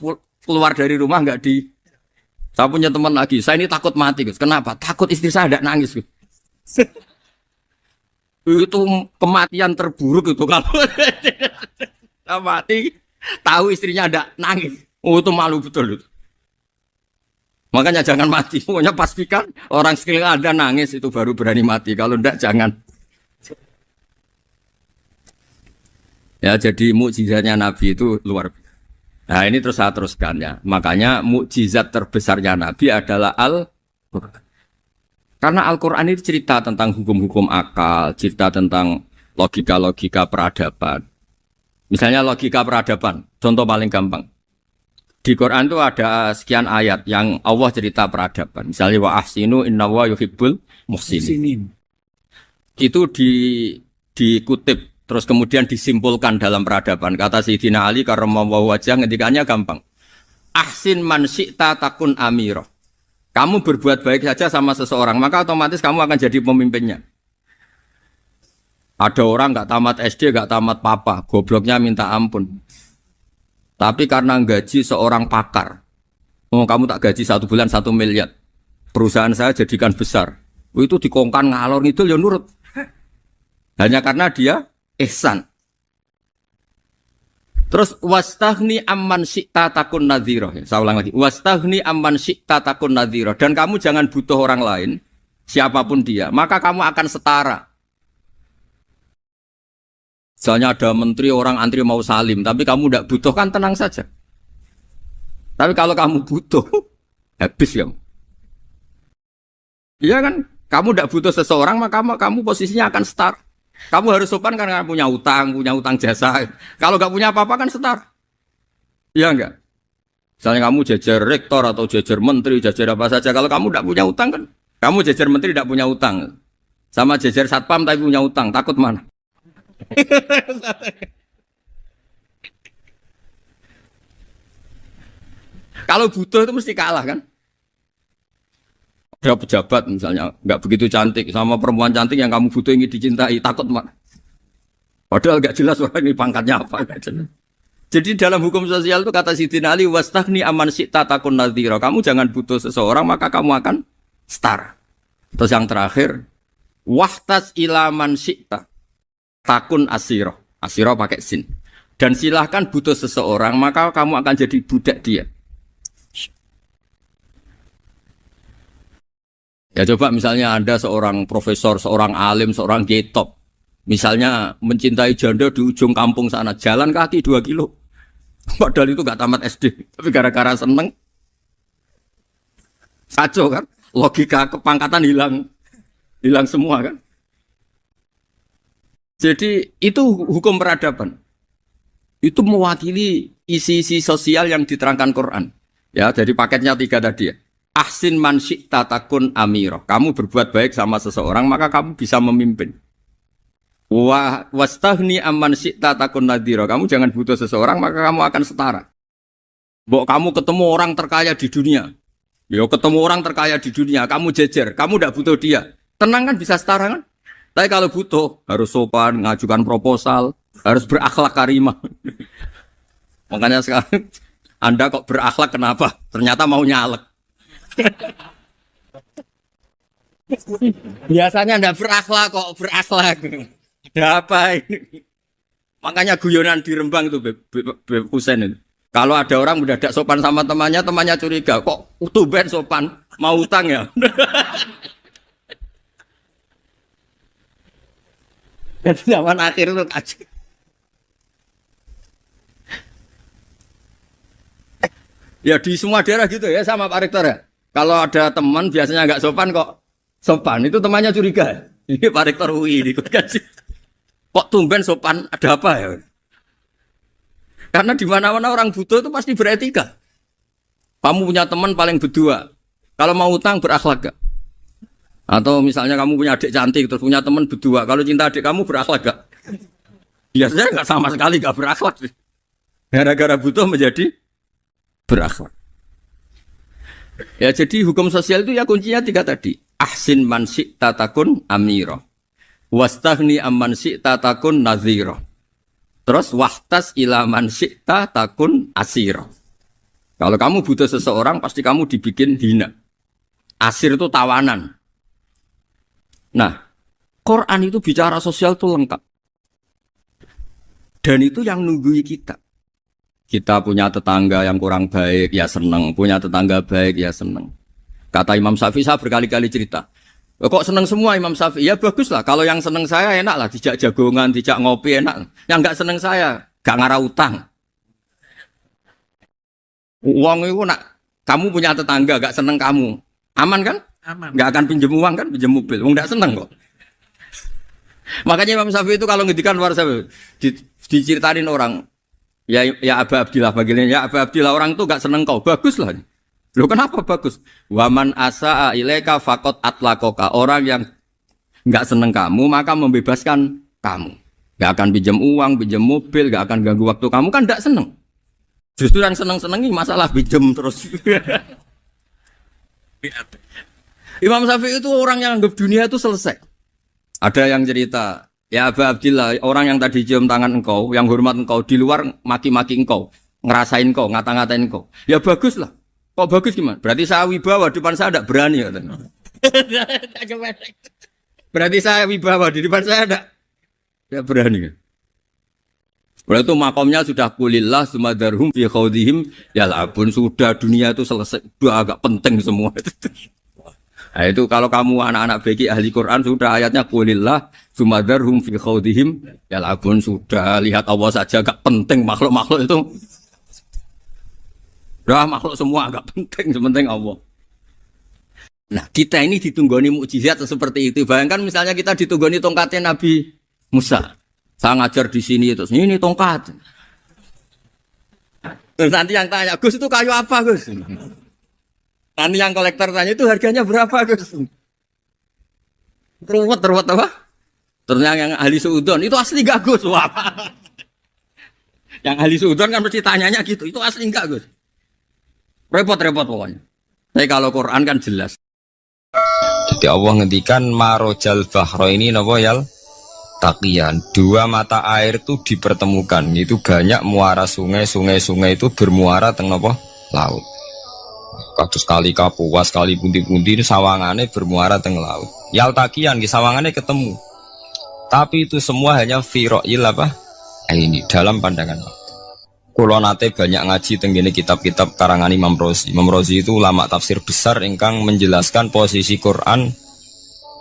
keluar dari rumah gak di. Saya punya teman lagi, saya ini takut mati. Kenapa? Takut istri saya tidak nangis. Itu kematian terburuk itu kalau mati tahu istrinya ada nangis, itu malu betul itu. Makanya jangan mati, pokoknya pastikan orang sekeliling ada nangis itu baru berani mati, kalau enggak jangan. Ya jadi mukjizatnya Nabi itu luar biasa. Nah ini terus saya teruskan ya, makanya mukjizat terbesarnya Nabi adalah Al-Quran. Karena Al-Quran itu cerita tentang hukum-hukum akal, cerita tentang logika-logika peradaban. Misalnya logika peradaban, contoh paling gampang. Di Quran itu ada sekian ayat yang Allah cerita peradaban. Misalnya wa ahsinu innallaha yuhibbul muhsinin. Itu dikutip, terus kemudian disimpulkan dalam peradaban. Kata Sayyidina Ali karramallahu wajhah, ngendikannya gampang. Ahsin man syi'ta takun amirah. Kamu berbuat baik saja sama seseorang, maka otomatis kamu akan jadi pemimpinnya. Ada orang nggak tamat SD, nggak tamat papa, gobloknya minta ampun. Tapi karena gaji seorang pakar, kamu tak gaji 1 bulan 1 miliar, perusahaan saya jadikan besar. Itu dikongkan ngalor ngidul ya nurut. Hanya karena dia ihsan. Terus wastaghni amman syi'ta takun nadhira. Saya ulang lagi. Wastaghni amman syi'ta takun nadhira. Dan kamu jangan butuh orang lain, siapapun dia, maka kamu akan setara. Misalnya ada menteri orang antri mau salim, tapi kamu tidak butuh, kan tenang saja. Tapi kalau kamu butuh, habis kamu. Iya kan? Kamu tidak butuh seseorang, maka kamu posisinya akan setara. Kamu harus sopan karena punya utang jasa. Kalau nggak punya apa-apa kan setara. Iya enggak? Misalnya kamu jajar rektor atau jajar menteri, jajar apa saja. Kalau kamu tidak punya utang kan, kamu jajar menteri tidak punya utang. Sama jajar satpam tapi punya utang, takut mana? Kalau butuh itu mesti kalah kan? Ada pejabat misalnya nggak begitu cantik sama perempuan cantik yang kamu butuh ingin dicintai, takut mana? Padahal nggak jelas orang ini pangkatnya apa. Jadi dalam hukum sosial itu kata Sayyidina Ali wastaghni amman syi'ta takun nadhira. Kamu jangan butuh seseorang maka kamu akan setara. Terus yang terakhir wahtas ila man syi'ta takun asira. Asira pakai sin. Dan silahkan butuh seseorang maka kamu akan jadi budak dia. Ya coba misalnya Anda seorang profesor, seorang alim, seorang kiai top. Misalnya mencintai janda di ujung kampung sana, jalan kaki 2 kilo. Padahal itu gak tamat SD, tapi gara-gara seneng. Kacau kan? Logika kepangkatan hilang semua kan? Jadi itu hukum peradaban. Itu mewakili isi-isi sosial yang diterangkan Quran. Ya, jadi paketnya 3 tadi ya. Ahsin man syi'ta takun amirah. Kamu berbuat baik sama seseorang maka kamu bisa memimpin. Wastaghni amman syi'ta takun nadhira. Kamu jangan butuh seseorang maka kamu akan setara. Mbok kamu ketemu orang terkaya di dunia. Yo ketemu orang terkaya di dunia, kamu jejer, kamu tidak butuh dia. Tenang kan bisa setara kan? Tapi kalau butuh harus sopan, ngajukan proposal, harus berakhlak karimah. Makanya sekarang Anda kok berakhlak kenapa? Ternyata mau nyalek. Biasanya Anda berakhlak kok berakhlak. Ada apa ini? Makanya guyonan di Rembang itu Beb Husen itu. Kalau ada orang mendadak sopan sama temannya, temannya curiga. Kok tumben sopan? Mau utang ya? Dan zaman akhir itu kaji. Ya di semua daerah gitu ya sama Pak Rektor ya. Kalau ada teman biasanya nggak sopan kok sopan, itu temannya curiga. Ini Pak Rektor UI ikut kaji. Kok tumben sopan? Ada apa ya? Karena di mana-mana orang butuh itu pasti beretika. Kamu punya teman paling berdua. Kalau mau utang berakhlak gak? Atau misalnya kamu punya adik cantik terus punya teman berdua. Kalau cinta adik kamu berakhlak gak? Biasanya nggak sama sekali gak berakhlak. Gara-gara butuh menjadi berakhlak. Ya jadi hukum sosial itu ya kuncinya 3 tadi. Ahsin man syi'ta takun amira. Wastaghni amman syi'ta takun nadhira. Terus wahtas ila man syi'ta takun asira. Kalau kamu butuh seseorang pasti kamu dibikin hina. Asir itu tawanan. Nah, Quran itu bicara sosial itu lengkap. Dan itu yang nunggui kita. Kita punya tetangga yang kurang baik, ya seneng. Punya tetangga baik, ya seneng. Kata Imam Syafi'i, saya berkali-kali cerita. Kok seneng semua Imam Syafi'i? Ya bagus lah. Kalau yang seneng saya enak lah. Dijak jagongan, dijak ngopi enak. Yang gak seneng saya, gak ngarah utang. Uang itu nak, kamu punya tetangga gak seneng kamu. Aman kan? Aman. Gak akan pinjem uang kan, pinjem mobil. Uang gak seneng kok. Makanya Imam Syafi'i itu kalau ngedikan luar Syafi'i, diceritain orang. Ya Aba Abdillah bagiannya. Ya Aba Abdillah orang itu gak seneng kau. Bagus lah. Loh kenapa bagus? Waman asa'a ilaika faqad atlaqaka. Orang yang enggak seneng kamu maka membebaskan kamu. Enggak akan pinjam uang, pinjam mobil, enggak akan ganggu waktu kamu kan enggak seneng. Justru yang seneng-senengi masalah pinjam terus. Imam Syafi'i itu orang yang anggap dunia itu selesai. Ada yang cerita, ya Aba Abdillah, orang yang tadi cium tangan engkau, yang hormat engkau di luar maki-maki engkau, ngerasain engkau, ngata-ngatain engkau. Ya bagus lah. Kok bagus gimana? Berarti saya wibawa, di depan saya tidak berani. Berarti saya wibawa, di depan saya tidak berani. Berarti itu makomnya sudah kulillah, sumadarhum, fi khawdihim, ya labun, sudah dunia itu selesai, sudah agak penting semua. Nah itu kalau kamu anak-anak beki ahli Quran, sudah ayatnya kulillah, sumadarhum, fi khawdihim, ya labun, sudah lihat Allah saja agak penting, makhluk-makhluk itu. Dah makhluk semua agak penting, sepenting Allah. Nah kita ini ditunggoni mukjizat seperti itu. Bayangkan misalnya kita ditunggoni tongkatnya Nabi Musa. Saya ngajar di sini terus ini tongkat. Terus nanti yang tanya, Gus itu kayu apa Gus? Nanti yang kolektor tanya itu harganya berapa Gus? Teruwet apa? Ternyata yang ahli suudon itu asli gak Gus? Wah. Yang ahli suudon kan mesti tanyanya gitu, itu asli enggak Gus? Repot-repot pokoknya. Tapi kalau Quran kan jelas. Jadi Allah ngendikan marojal bahro ini napa yal taqiyan. 2 mata air itu dipertemukan. Itu banyak muara sungai itu bermuara teng napa laut. Kados kali Kapuas, kali pundi-pundi ini sawangane bermuara teng laut. Yal taqiyan di sawangane ketemu. Tapi itu semua hanya firoil apa? Ini dalam pandangan Allah. Kulo nate banyak ngaji tenggene kitab-kitab karangan Imam Rozi. Imam Rozi itu ulama tafsir besar ingkang menjelaskan posisi Quran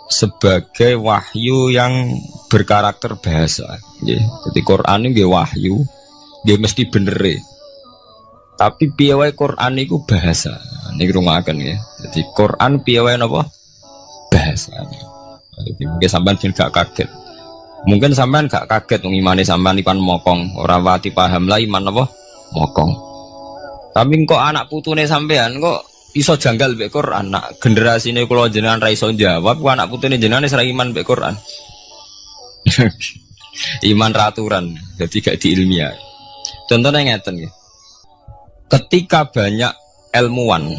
sebagai wahyu yang berkarakter bahasa. Jadi Quran ini wahyu, dia mesti bener. Tapi piye wae Quran itu bahasa. Niki rungaken ya. Jadi Quran piye wae napa? Bahasa. Jadi mungkin sampean gak kaget. Mungkin sampean gak kaget ngimane sampean ipan mokong, ora wati paham lah iman apa mokong. Tapi kok anak putune sampean kok iso janggal mbek Quran. Nak generasine kula jenengan ra iso jawab, kok anak putune jenengan wis ra iman mbek Quran. Iman raturan, jadi gak diilmiah. Contohnya ngeten ya. Ketika banyak ilmuwan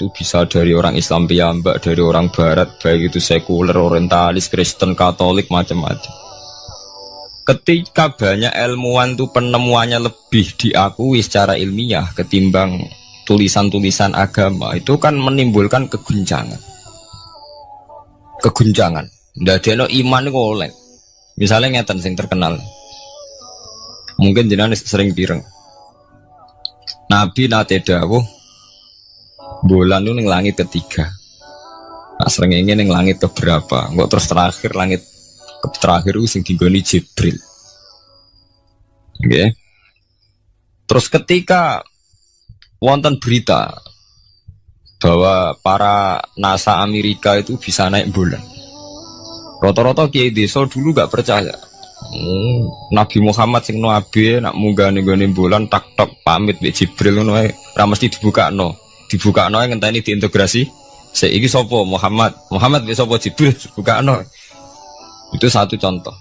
itu bisa dari orang Islam piyambak, dari orang Barat, baik itu sekuler, orientalis, Kristen, Katolik, macam-macam. ketika banyak ilmuwan tuh penemuannya lebih diakui secara ilmiah ketimbang tulisan-tulisan agama, itu kan menimbulkan keguncangan. Ndadekno iman iku oleh. Misalnya ngeten sing terkenal. Mungkin jenengan sering pireng. Nabi nate dawuh bulan itu ning langit ketiga. Nah, srengenge ning langit keberapa? Engko terus terakhir langit terakhir itu sing dinggoni Jibril. Oke. Terus ketika wonten berita bahwa para NASA Amerika itu bisa naik bulan, rata-rata kiai desa dulu gak percaya. Nabi Muhammad sing nabi nak munggah ning bulan tak pamit mbek Jibril ngono ae ora mesti dibukakno ngenteni diintegrasi. Saiki sapa Muhammad mbek sapa Jibril dibukakno. Itu satu contoh.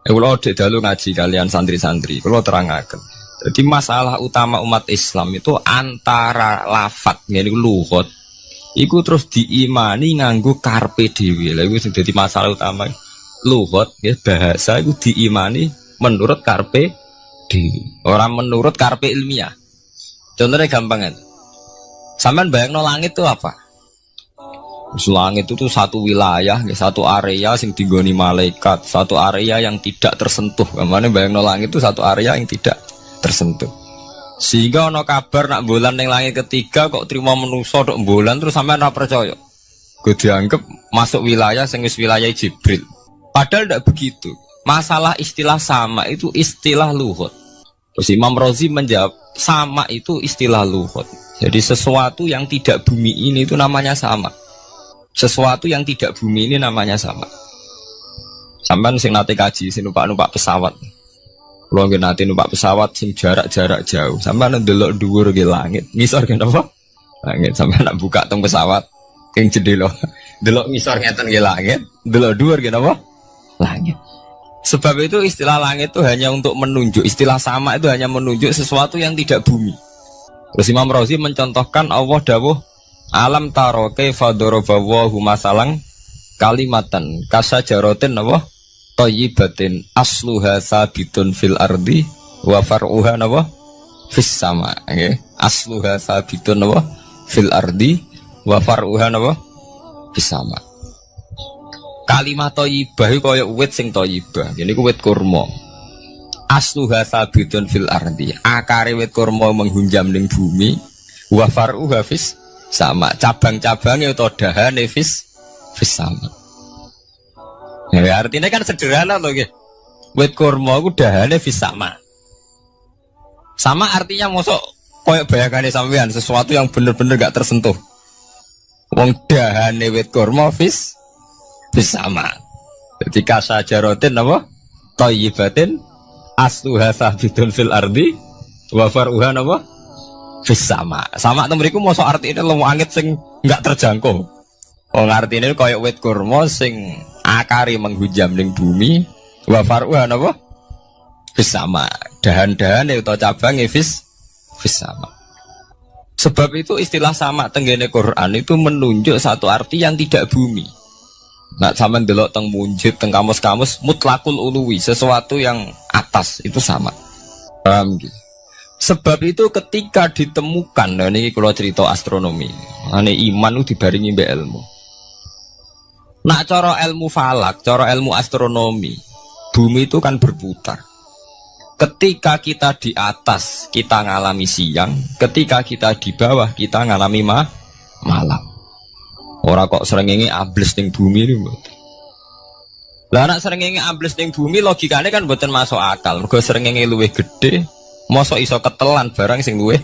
Kalau dalu ngaji kalian santri-santri, kalau terangaken. Jadi masalah utama umat Islam itu antara lafat, yani lughat, iku terus diimani nganggo karpe dhewe. Lha iku sing dadi masalah utama. Lughat ya bahasa itu diimani menurut karpe dhewe, ora menurut karpe ilmiah. Contohnya gampang kan. Sampean bayangno langit itu apa? Langit itu tuh satu wilayah, satu area yang digoni malaikat, satu area yang tidak tersentuh. Kemana bayangno langit itu satu area yang tidak tersentuh. Sehingga ono kabar nak bulan yang langit ketiga kok terima menuso dok bulan terus sampai ora percaya. Gue dianggap masuk wilayah sing wis wilayah Jibril. Padahal tidak begitu. Masalah istilah sama itu istilah lughat. Terus Imam Razi menjawab sama itu istilah lughat. Jadi sesuatu yang tidak bumi ini itu namanya sama. Sesuatu yang tidak bumi ini namanya sama. Sampai sing nate kaji sing numpak pesawat. Kalau nggih nate numpak pesawat sing jarak jauh, sampai ndelok dhuwur ke langit, ngisor ke apa? Langit sampai nak buka teng pesawat king jendela. Delok ngisor ngeten ke langit, delok dhuwur ke apa? Langit. Sebab itu istilah langit itu hanya untuk menunjuk, istilah sama itu hanya menunjuk sesuatu yang tidak bumi. Terus Imam Razi mencontohkan Allah dawuh alam taro kaifa daraballahu masalang kalimatan kasajaratin apa thayyibatin asluha sabitun fil ardi wa far'uha apa fis sama. Nggih, asluha sabitun apa fil ardi wa far'uha apa fis sama. Kalimat thayyibah iku kaya wit sing thayyibah. Ngene iku wit kurma. Asluha sabitun fil ardi. Akare wit kurma menghunjam ning bumi wa far'uha fis sama, cabang-cabangnya atau dahane fis sama. Ya, artinya kan sederhana loh, gitu. Wit kurma itu dahane fis sama. Sama artinya mosok koyok bayangane sampean sesuatu yang bener-bener gak tersentuh. Wong dahane wit kurma fis sama. Jadi kasajaratin apa? Thayyibatin asluha sabitun fil ardi wa far'uha apa? Sama itu mriku mosok artine lemu angit sing enggak terjangkau. Oh artine kaya wit kurma sing akari menghujam ning bumi wa faruha napa? Sama. Dahan-dahane utawa cabange sama. Sebab itu istilah sama tenggene Quran itu menunjuk satu arti yang tidak bumi. Nak sampean delok teng munjid teng kamus-kamus mutlakul uluwi, sesuatu yang atas itu sama. Paham gitu. Sebab itu ketika ditemukan, nah ini kalau cerita astronomi, ini iman itu dibaringi mbek ilmu. Nak cara ilmu falak, cara ilmu astronomi, bumi itu kan berputar. Ketika kita di atas, kita ngalami siang. Ketika kita di bawah, kita ngalami malam. Orang kok srengenge ambles ning bumi ini. Lah nak srengenge ambles ning bumi, logikanya kan mboten masuk akal. Mergo srengenge luwih gede. Mosok iso ketelan barang sing luwih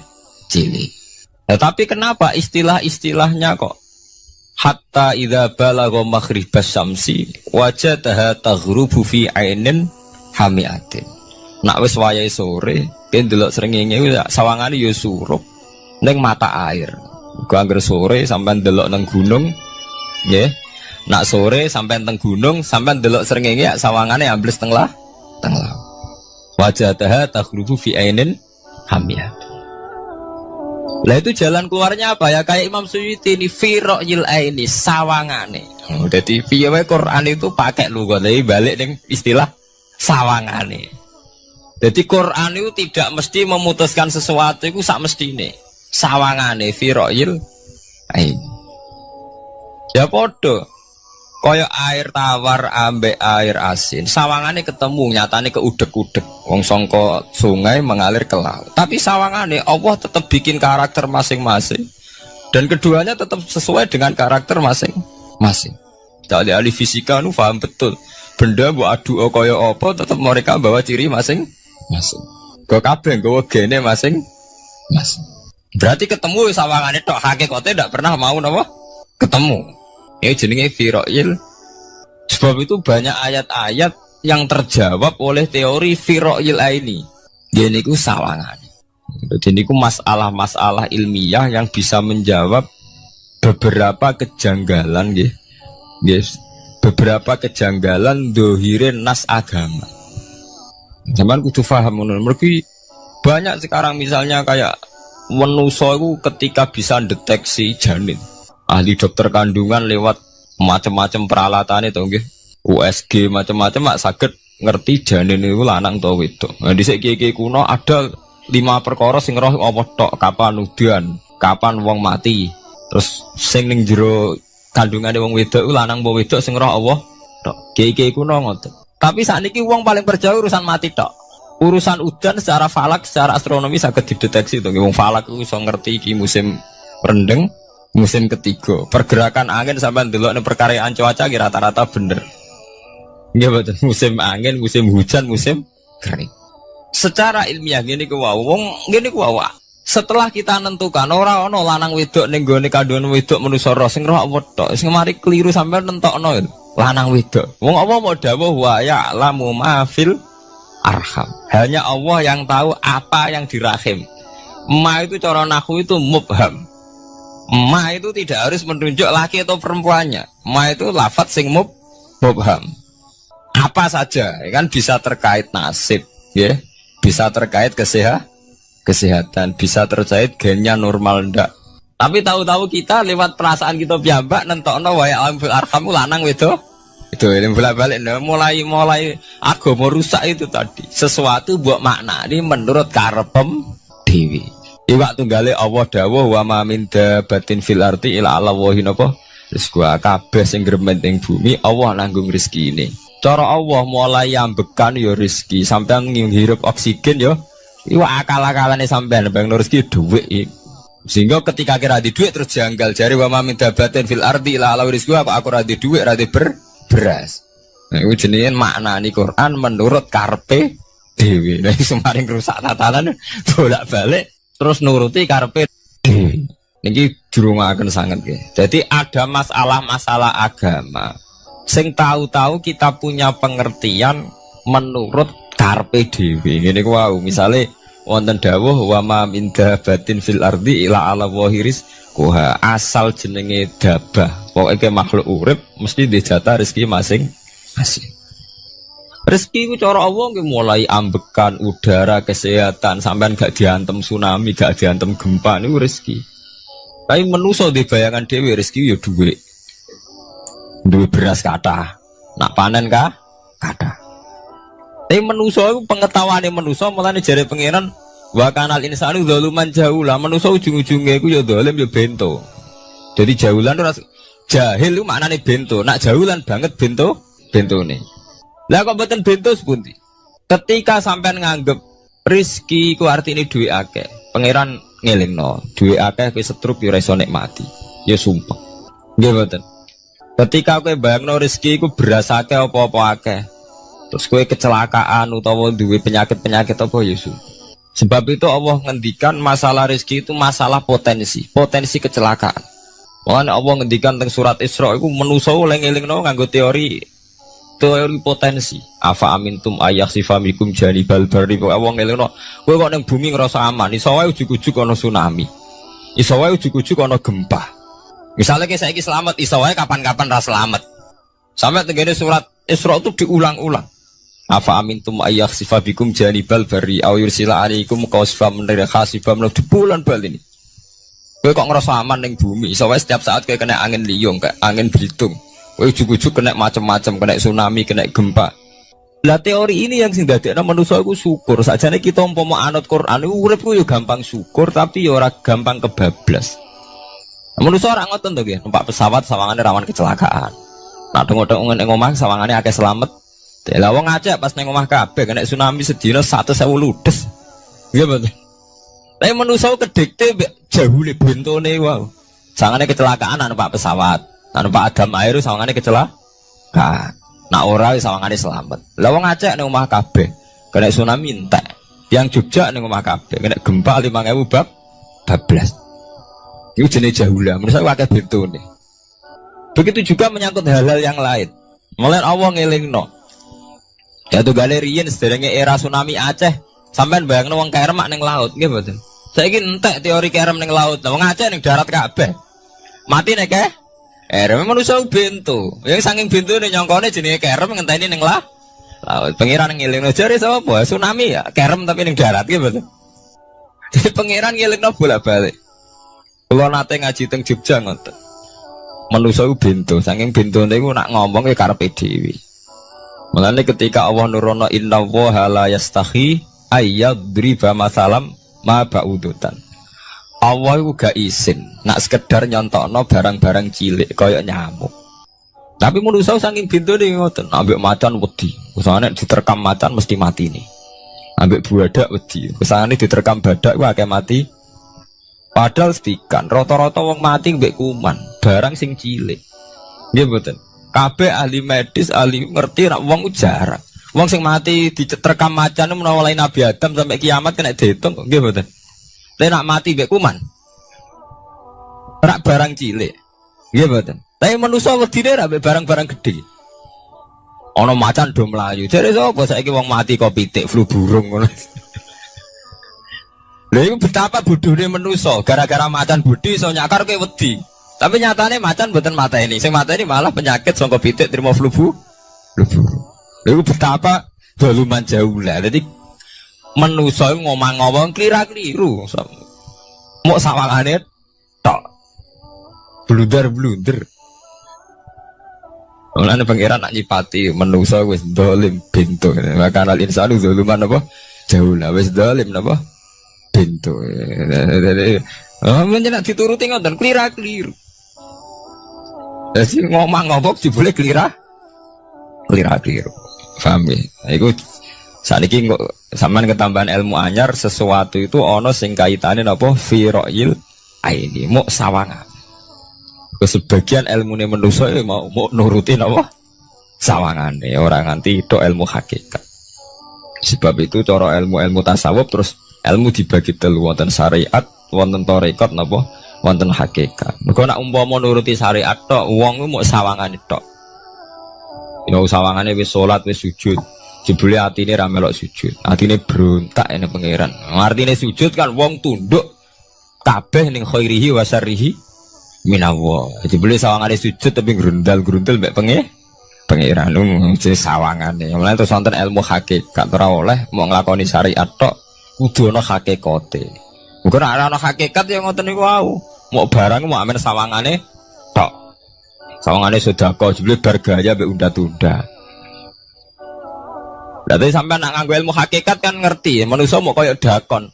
cilik. Nah, tapi kenapa istilah-istilahnya kok hatta idza balagha maghribas syamsi wajadaha taghrubu fi ainin hamiatin. Nak wis wayahe sore, ben delok srengenge sawangane ya surup ning mata air. Gua anggere sore sampean delok nang gunung, nggih. Nak sore sampean teng gunung, sampean delok srengenge sawangane ambles teng laut. Wajadaha taghrubu fi ainin hamiyah. Lah itu jalan keluarnya apa ya? Kayak Imam Suyuti ini firaqil aini sawangane. Dadi piye wae Quran itu pakai lugat, balik ning istilah sawangane. Jadi Quran itu tidak mesti memutuskan sesuatu itu sak mestine. Sawangane firoil ain. Ya podo. Kaya air tawar ambek air asin. Sawangane ketemu nyatane keudek-udek. Wong sangka sungai mengalir ke laut. Tapi sawangane Allah tetap bikin karakter masing-masing. Dan keduanya tetap sesuai dengan karakter masing-masing. Jadi ahli fisika nu paham betul. Benda mbok adu kaya apa tetap mereka bawa ciri masing-masing. Go kabeh nggawa gene masing-masing. Berarti ketemu sawangane tok hakikate ndak pernah mau napa? Ketemu. Ini jenenge firoil. Sebab itu banyak ayat-ayat yang terjawab oleh teori firoil ini. Ini ku sawangan. Jadi ini ku masalah-masalah ilmiah yang bisa menjawab beberapa kejanggalan, yes. Beberapa kejanggalan dohirin nas agama. Zaman kudu paham mergi banyak sekarang misalnya kayak manusia itu ketika bisa deteksi janin. Ahli dokter kandungan lewat macam-macam peralatan itu nggih. USG macam-macam mak saged ngerti janin itu lanang atau wedok. Nah dhisik kiye kuno ada 5 perkara sing roh apa tok, kapan udan, kapan wong mati. Terus sing ning jero kandungane wong wedok iku lanang apa wedok sing roh Allah tok. Kiye kuno ngoten. Tapi sakniki wong paling percaya urusan mati tok. Urusan udan secara falak, secara astronomi saged dideteksi to. Wong falak iku iso ngerti iki musim rendeng. Musim ketiga, pergerakan angin sampai ndelok ning perkaryaan cuaca ki rata-rata bener. Nggih mboten, musim angin, musim hujan, musim kering. Secara ilmiah ngene ku wong ngene ku wae. Setelah kita nentukan ora ana lanang wedok ning gone kandungan wedok manusa roh sing roh apa tok, sing mari keliru sampai nentokno lanang wedok. Wong apa mau dawuh wa ya'lamu ma fil arham. Hanya Allah yang tahu apa yang di rahim. Ma itu cara nahwu itu mubham. Ma itu tidak harus menunjuk laki atau perempuannya. Ma itu lafadz sing mubham. Apa saja, ya kan bisa terkait nasib, ya, bisa terkait kesehatan, bisa terkait gennya normal ndak. Tapi tahu-tahu kita lewat perasaan kita piyambak nentokno wa ya'lamu fil arham lanang wedok. Itu yang bolak-balik mulai agama rusak itu tadi. Sesuatu buat makna ini menurut karepem dewi. Iwak tunggale Allah dawuh wa ma min dabatin fil ardi ila Allahi napa rezeki kabeh sing gremeng ing bumi Allah nanggung rezekine. Cara Allah mulai ambekan ya rezeki sampean ngirup oksigen ya iwak akal-akalane sampean bang rezeki dhuwit. Sehingga ketika kira di dhuwit terus janggal jare wa ma min dabatin fil ardi ila Allahi rezeki aku ora di dhuwit ora di beras. Nah iku jenenge maknani Quran menurut karepe dhewe. Nah semaring rusak tatanan bolak-balik terus nuruti karepe niki dirungaken sanget nggih. Jadi ada masalah-masalah agama sing tahu-tahu kita punya pengertian menurut karepe dhewe. Ngene ku wau, misale wonten dawuh wa ma min dabatin fil ardi ila ala wahiris kuha asal jenenge dabah. Pokoke makhluk urip mesti dijatah rezeki masing-masing. Rezeki ku cara Allah nggih mulai ambekan udara, kesehatan, sampean gak diantem tsunami, gak diantem gempa niku rezeki. Tapi manusa di bayangan dhewe rezeki ya dhuwit. Duwe beras kathah. Nak panen kathah. Tapi manusa iku pengetahuane manusa mulane jare pangeran wa kanal insanu zaluman jahula. Manusa ujung-ujunge iku ya zalim ya bento. Jadi jahulan ora jahil iku maknane bento. Nak jahulan banget bentone. Lah kok mboten bento sepundi? Ketika sampean nganggep rezeki ku artine duwe akeh, pangeran ngelingno, duwe akeh kowe setruk yo ora iso nikmati. Ya sumpah. Nggih mboten. Ketika kowe bayangno rezeki ku beras akeh apa-apa akeh. Terus kowe kecelakaan utawa duwe penyakit-penyakit apa ya sumpah. Sebab itu Allah ngendikan masalah rezeki itu masalah potensi kecelakaan. Makanya Allah ngendikan teng surat Isra iku manusa oleh ngelingno nganggo teori potensi. Afa amintum ayaksifamikum janibal barri. Allah ngelingno kowe kok ning bumi ngrasa aman, iso wae ujug-ujug ana tsunami. Iso wae ujug-ujug ana gempa. Misalnya kayak saiki selamat, iso wae kapan-kapan ra selamat. Sampai tenggene surat Isra itu diulang-ulang. Afa amintum ayaksifamikum janibal barri aw yursila alaikum qasfam min khasifam di bulan bal ini. Kowe kok ngrasa aman ning bumi, iso wae setiap saat kowe kena angin liung, kayak angin Belitung. Kowe ujug-ujug kena macam-macam, kena tsunami, kena gempa. Lah teori ini yang sing dadekno manusa iku syukur. Sakjane kita umpama anut Quran iku urip ku yo gampang syukur tapi yo ora gampang kebablas. Manusa ora ngoten to nggih, numpak pesawat sawangane rawan kecelakaan. Nah tengok-tengok ning omah sawangane akeh slamet. Lah wong Aceh pas ning omah kabeh kena tsunami sedina 100.000 ludes. Nggih betul. Tapi manusa kedikte jahule bentone wae. Sawangane kecelakaan numpak pesawat. Numpak Adam air sawangane kecelakaan. Nak ora wis sawangane selamat. Lah wong Aceh ning omah kabeh kena tsunami entek. Yang Jogja ning omah kabeh kena gempa 5.000 bablas. Iku jenenge jahula. Menurut saya akeh bentone. Begitu juga menyangkut hal-hal yang lain. Mulai Allah ngelingno. Ya tuh galerian sederenge era tsunami Aceh. Sampeyan bayangno wong kerem ning laut, nggih mboten. Saiki entek teori kerem ning laut. Wong Aceh ning darat kabeh. Mati nek kerem manusia bento. Yang saking bento nih nyongkone jenenge kerem ngenteni ning laut. Pangeran ngelingno jare sapa? Tsunami ya, kerem tapi ning darat nggih mboten. Jadi pangeran ngelingno bolak-balik. Kula nate ngaji teng Jogja ngoten. Manusia bento, saking bentone iku nak ngomong ya karepe dhewe. Mulane ketika Allah nurono innallaha la yastahi ayyadriba masalam ma ba'udutan. Allah itu gak izin nak sekedar nyontokno barang-barang cilik kaya nyamuk. Tapi manusia saking bintone ngoten, ambek macan wedi. Usane diterkam macan mesti mati nih. Ambek badak wedi. Usane diterkam badak ku akeh mati. Padahal setikan rata-rata wong mati mbek kuman, barang sing cilik. Nggih mboten. Kabeh ahli medis, ahli ngerti nek wong jarang. Wong sing mati diterkam macan menawa lain Nabi Adam sampai kiamat kena diitung nggih mboten. Lek nak mati mbek kuman. Rak barang cilik. Nggih mboten. Tapi manusa wedine ra mbek barang-barang gedhe. Ana macan do mlayu. Jare sapa saiki wong mati kok pitik flu burung ngono. Lha iku betapa bodohne manusa, gara-gara macan budi iso nyakar kowe wedi. Tapi nyatane macan mboten mateni. Sing mateni malah penyakit saka pitik trimo flu burung. Lha iku betapa doluman jauh lah. Dadi manusa ngomong-ngomong klira-kliru. Mok sawangane tok. Blunder-blunder. Mulane pangeran nak nyipati manusa wis dolim bento. Maka al insanu zaluman apa? Jauh lah wis dolim napa? Bento. Menjenak dituruti ngoten klira-kliru. Jadi ngomong-ngomong boleh klira-kliru. Paham ya? Iku saniki kok sampean ketambahan ilmu anyar sesuatu itu ana sing kaitane napa fira'il aini mok sawangan. Sebagian ilmune manusa mau nuruti napa sawangane ora nganti tok ilmu hakikat. Sebab itu cara ilmu-ilmu tasawuf terus ilmu dibagi telu wonten syariat, wonten tarekat napa wonten hakikat. Mergo nek umpama nuruti syariat tok wong ku mok sawangane tok. Ya sawangane wis salat wis sujud. Jebule atine ra melok sujud. Atine berontak ene pangeran. Artine sujud kan wong tunduk kabeh ning khairihi wa syarrihi minallah. Jebule sawangane sujud tapi grundal-grundal mbek pangeran jenenge sawangane. Mulane terus wonten ilmu hakikat ora oleh mau nglakoni syariat tok kudu ana hakikate. Muga nek ana hakikat ya ngoten niku wau. Mau barang mau amen sawangane tok. Sawangane sedekah jebule bar gaya mbek unda-tunda. Berarti sampean nak nganggo ilmu hakikat kan ngerti, manusia mau koyo dakon.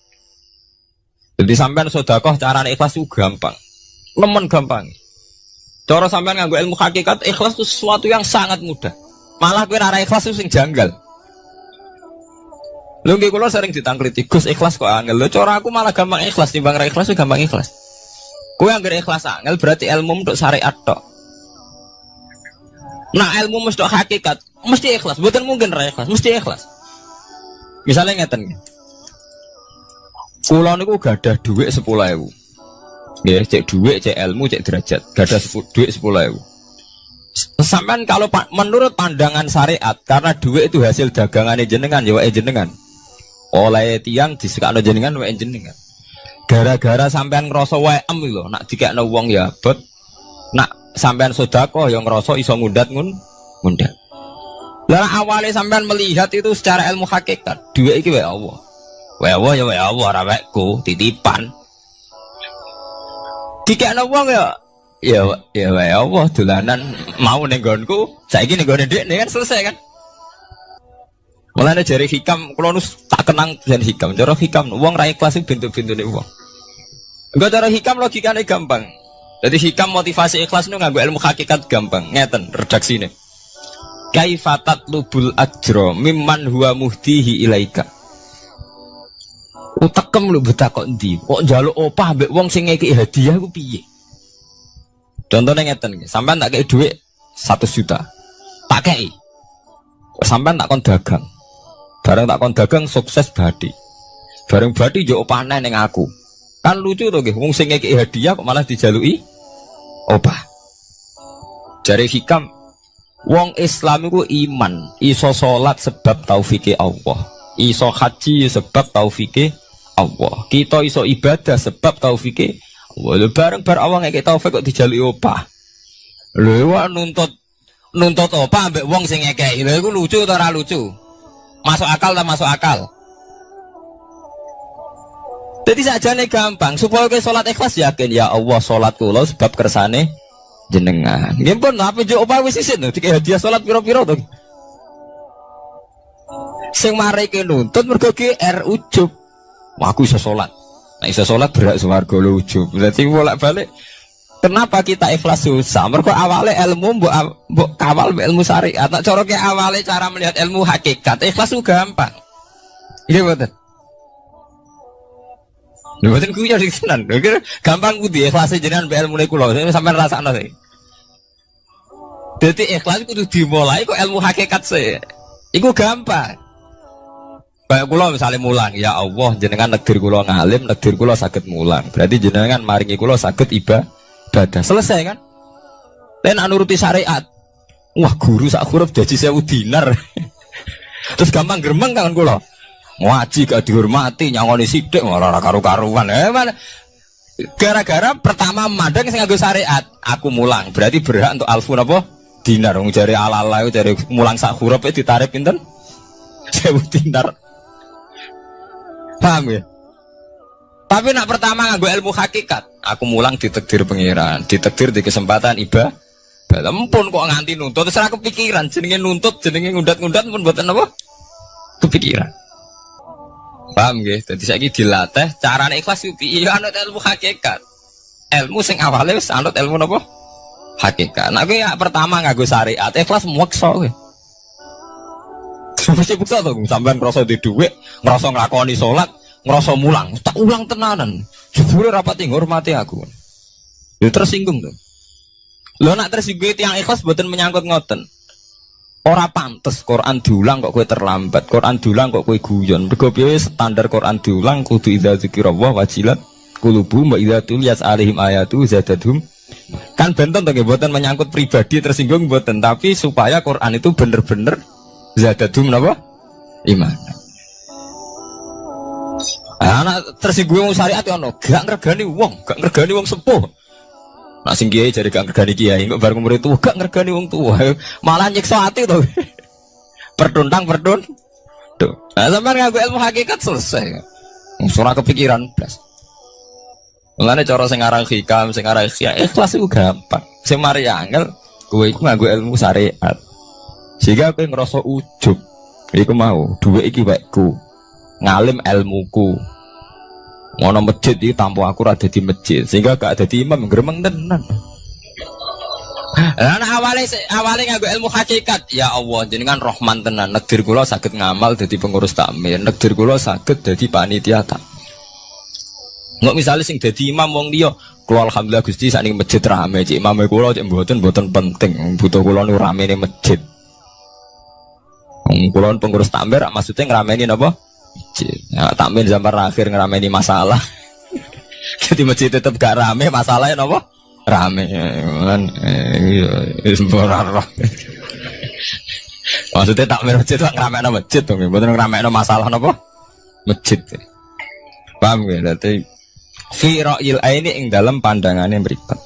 Jadi sampean sedekah carane ikhlas itu gampang. Nemen gampang. Cara sampean nganggo ilmu hakikat ikhlas itu sesuatu yang sangat mudah. Malah kowe ora ikhlas itu sing janggal. Lho nggih kula sering ditangkliti, Gus ikhlas kok angel. Lho cara aku malah gampang ikhlas timbang ra ikhlas gampang ikhlas. Kowe anggere ikhlas angel berarti ilmu untuk syariat tok. Nah ilmu mesti hakikat, mesti ikhlas. Bukan mungkin ra ikhlas, mesti ikhlas. Misalnya ngeten. Kula niku gadah dhuwit 10.000. Nggih, cek dhuwit, cek ilmu, cek derajat. Gadah dhuwit 10.000. Sampean kalau menurut pandangan syariat, karena dhuwit itu hasil dagangannya jenengan, ya wae jenengan. Oleh tiang disekakno jenengan wae jenengan. Gara-gara sampean ngrasa wae lho, nak dikekno wong ya abot. Nak sampean sedekah yang ngerasa iso ngundat ngundat. Lah awalnya sampean melihat itu secara ilmu hakikat, dhuwit iki wae Allah. Wae Allah ya wae Allah ora waeku, titipan. Dikekno wong ya wae Allah dolanan mau ning nggonku, saiki ning nggone dhekne kan selesai kan. Mulane jare hikam kula nu tak kenang jan hikam. Cara hikam wong ra ikhlas iku bentuk-bentune wong. Enggak cara hikam logikane gampang. Jadi hikam motivasi ikhlas nu nganggo ilmu hakikat gampang. Ngeten redaksine. Kaifatat lubul ajro mimman huwa muhtihi ilaika. Utekem lu betakok ndi? Kok njaluk opah mbek wong sing ngeki hadiah ku piye? Contohnya ngeten iki, sampean tak kei dhuwit 100 juta. Tak kei. Sampean tak kon dagang. Bareng tak kon dagang sukses badi. Bareng badi yo opane ning aku. Kan lucu to nggih, wong sing ngeki hadiah kok malah dijaluki opah. Jare hikam, wong Islam iku iman, iso salat sebab taufike Allah. Iso haji sebab taufike Allah. Kita iso ibadah sebab taufike Allah. Bareng bar Allah ngeki taufik kok dijaluki opah. Lha wae nuntut opah ambek wong sing ngekeki. Lha iku lucu ta ora lucu? Masuk akal tak masuk akal. Jadi sajane gampang supaya ke salat ikhlas yakin ya Allah salat kula sebab kersane jenengan. Nggih pun apa jo opah wis isin dikek hadiah salat pira-pira to. Sing mareke nuntut mergo GR ujub. Wah aku iso salat. Nek iso salat berak swarga lho ujub. Berarti bolak-balik kenapa kita ikhlas susah? Mergo awale ilmu mbok kawal ilmu syariat. Tak cara ke awale cara melihat ilmu hakikat. Ikhlas ku gampang. Iya betul. Lha mboten kuwi jadi tenan. Gampang ku di ikhlas jenengan mbek ilmune kula. Sampeyan rasakno sih. Dadi ikhlas kudu dimulai kok ilmu hakikat sih. Iku gampang. Kayak kula misalnya mulang, ya Allah jenengan negdir kula ngalim, negdir kula saged mulang. Berarti jenengan maringi kula saged ibadah. Selesai kan? Lain nuruti syariat. Wah guru sak huruf jadi 1000 dinar. Terus gampang gremeng kan kula. Ngaji gak dihormati, nyangoni sithik ora karu-karuan. Gara-gara pertama mandang sing nganggo syariat, aku mulang. Berarti berhak untuk alfun apa? Dinar. Wong jare ala-ala jare mulang sak huruf ditarik pinten? 1000 dinar. Paham ya? Tapi nak pertama nganggo ilmu hakikat, aku mulang ditakdir pengiran, ditakdir di kesempatan ibadah. Lempun kok nganti nuntut, terus aku kepikiran jenenge nuntut, jenenge ngundat-ngundat pun mboten apa? Kepikiran. Paham nggih? Dadi saiki dilatih carane ikhlas ku piye anut ilmu hakikat. Ilmu sing awale wis anut ilmu napa? Hakikat. Nek kowe ya pertama nganggo syariat, ikhlas meksa kowe. Mesti bukti to sampean ngrasa di dhuwit, ngrasa nglakoni salat, ngrasa mulang, tak ulang tenanan. Jebule rapati ngurmati aku. Ya tersinggung to. Lho nak tersinggung tiyang ikhlas mboten menyangkut ngoten. Ora pantes Quran diulang kok kowe terlambat, Quran diulang kok kowe guyon. Mergo piye standar Quran diulang kudu idza dzikrullah wajilat qulubuhum wa idza tuliyat alaihim ayatu zadatuhum. Kan benten to nggih mboten menyangkut pribadi tersinggung mboten, tapi supaya Quran itu bener-bener zadatuhum napa? Iman. Anak tersinggung syariat ono, gak ngregani wong sepuh. Nak sing kiai jare gak ngregani kiai, kok bareng murid tuwa gak ngregani wong tuwa. Malah nyiksa ati to. Perdun. Tuh. Nah, sampeyan nganggo ilmu hakikat selesai. Ora kepikiran blas. Mulane cara sing aran hikam, sing aran ikhlas iku gampang. Sing mari angel kowe iku nganggo ilmu syariat. Sehingga kowe ngerasa ujub. Iku mau, dhuwit iki wekku. Ngalim ilmuku. Ngono masjid iki tanpa aku ora dadi masjid. Sehingga gak dadi imam gremeng tenan. Lah awale nganggo ilmu hakikat. Ya Allah, jenengan Rahman tenan. Negdir kula saged ngamal dadi pengurus takmir. Negdir kula saged dadi panitia tak. Nggak misalnya sing dadi imam wong liya, kula alhamdulillah Gusti sakniki masjid rame, cik imame kula cik mboten penting. Butuh kula nu ramene masjid. Kula pengurus takmir maksudnya ngerameni napa? Masjid. Ya, takmir zaman akhir ngerameni masalah. Jadi masjid tetap gak rame, masalahnya napa? Rame. Kan sembarang. Maksudnya takmir masjid itu ngerameni masjid to, mboten ngerameni masalah napa? Masjid. Paham ya? Berarti fi ra'yil aini ing dalam pandangannya mripat.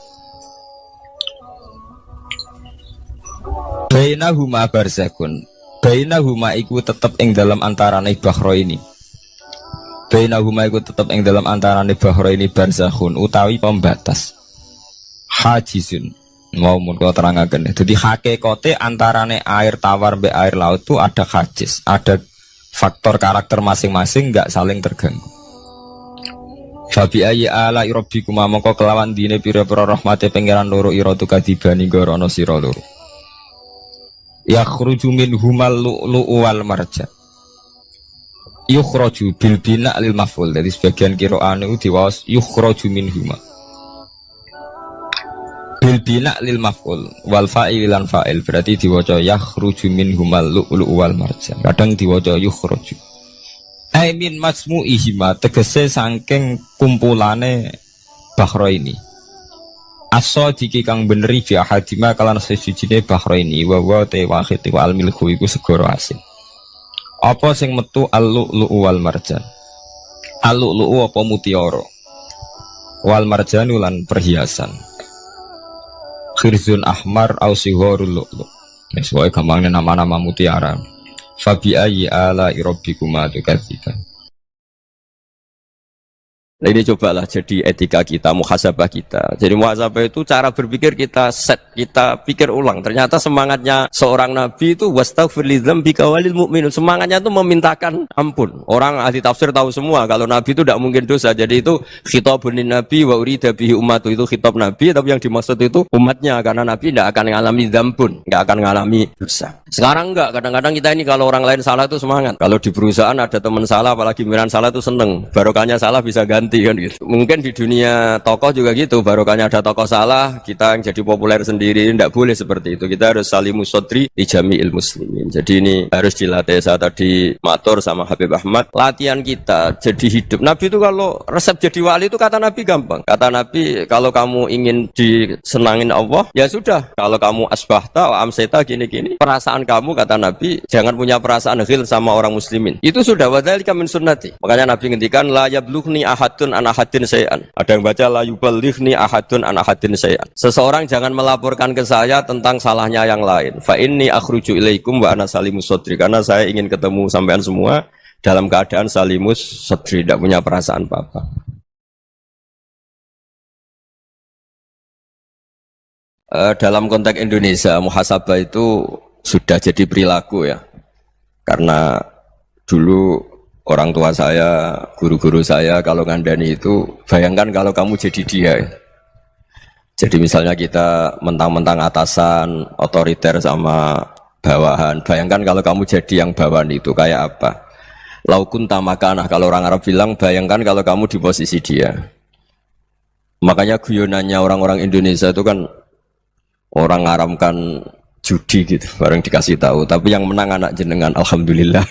Bainahuma barzakun. Bainahuma iku tetep ing dalam antarane bahro ini. Bainahuma iku tetep ing dalam antarane bahro ini barzakhun utawi pembatas. Hajizun. Mau mun kula terangaken. Dadi hakikate antarane air tawar mbek air laut itu ada hajiz, ada faktor karakter masing-masing nggak saling terganggu. Fabi ayyi ala rabbikuma mongko kelawan dine pira-pira rahmate pangeran loro ira tukadibani gorono sira loro. Yakhruju minhumal lu'lu'u wal marjan. Yukhraju bil bina lil maf'ul. Jadi sebagian qira'an itu diwaos yukhraju minhuma. Bil bina lil maf'ul wal fa'il lan fa'il berarti diwaca yakhruju minhumal lu'lu'u wal marjan. Kadang diwaca yukhraju. Ai min masmu'ihima tegese saking kumpulane bahro ini. As-sadiqi kang beneri fi ahadima kalan sesujine bahro ini wa wa te wahid wa al milku iku segara asin. Apa sing metu al-lu'lu'u wal marjan? Al-lu'lu'u apa mutiara? Wal marjan lan perhiasan. Khirzun ahmar au sigharul lu'lu'. Wis wae gampangnya nama-nama mutiara. Fabi ayyi ala rabbikuma tukadziban. Nah ini cobalah jadi etika kita, muhasabah kita. Jadi muhasabah itu cara berpikir kita set, kita pikir ulang. Ternyata semangatnya seorang nabi itu wastaghfir lidzambika walil mu'minun. Semangatnya itu memintakan ampun. Orang ahli tafsir tahu semua kalau nabi itu tidak mungkin dosa. Jadi itu khitabun nabi wa urida bihi ummatu, itu khitab nabi, tapi yang dimaksud itu umatnya, karena nabi tidak akan mengalami dzambun, tidak akan mengalami dosa. Sekarang enggak, kadang-kadang kita ini kalau orang lain salah itu semangat. Kalau di perusahaan ada teman salah, apalagi miran salah itu seneng. Barokahnya salah bisa ganti kan gitu. Mungkin di dunia tokoh juga gitu, barokahnya ada tokoh salah, kita yang jadi populer sendiri. Tidak boleh seperti itu. Kita harus salimus sodri di jami'il muslimin. Jadi ini harus dilatih. Saya tadi matur sama Habib Ahmad, latihan kita jadi hidup. Nabi itu kalau resep jadi wali itu kata Nabi gampang. Kata Nabi, kalau kamu ingin disenangin Allah, ya sudah. Kalau kamu asbahta wa amseta gini-gini, perasaan kamu, kata Nabi, jangan punya perasaan ghil sama orang muslimin. Itu sudah wadzalika min sunnati. Makanya Nabi ngendikan la yablughni ahadun an ahadin syai'an. Ada yang baca la yuballighni ahadun an ahadin syai'an. Seseorang jangan melaporkan ke saya tentang salahnya yang lain. Fa inni akhruju ilaikum wa ana salimus sodri. Karena saya ingin ketemu sampean semua dalam keadaan salimus sodri, tidak punya perasaan apa-apa. Dalam konteks Indonesia, muhasabah itu sudah jadi perilaku ya. Karena dulu orang tua saya, guru-guru saya kalau ngandani itu, bayangkan kalau kamu jadi dia. Jadi misalnya kita mentang-mentang atasan, otoriter sama bawahan. Bayangkan kalau kamu jadi yang bawahan itu kayak apa? Laukun tamakanah, kalau orang Arab bilang, bayangkan kalau kamu di posisi dia. Makanya guyonannya orang-orang Indonesia itu kan orang ngaramkan judi gitu, bareng dikasih tahu. Tapi yang menang anak jenengan, alhamdulillah.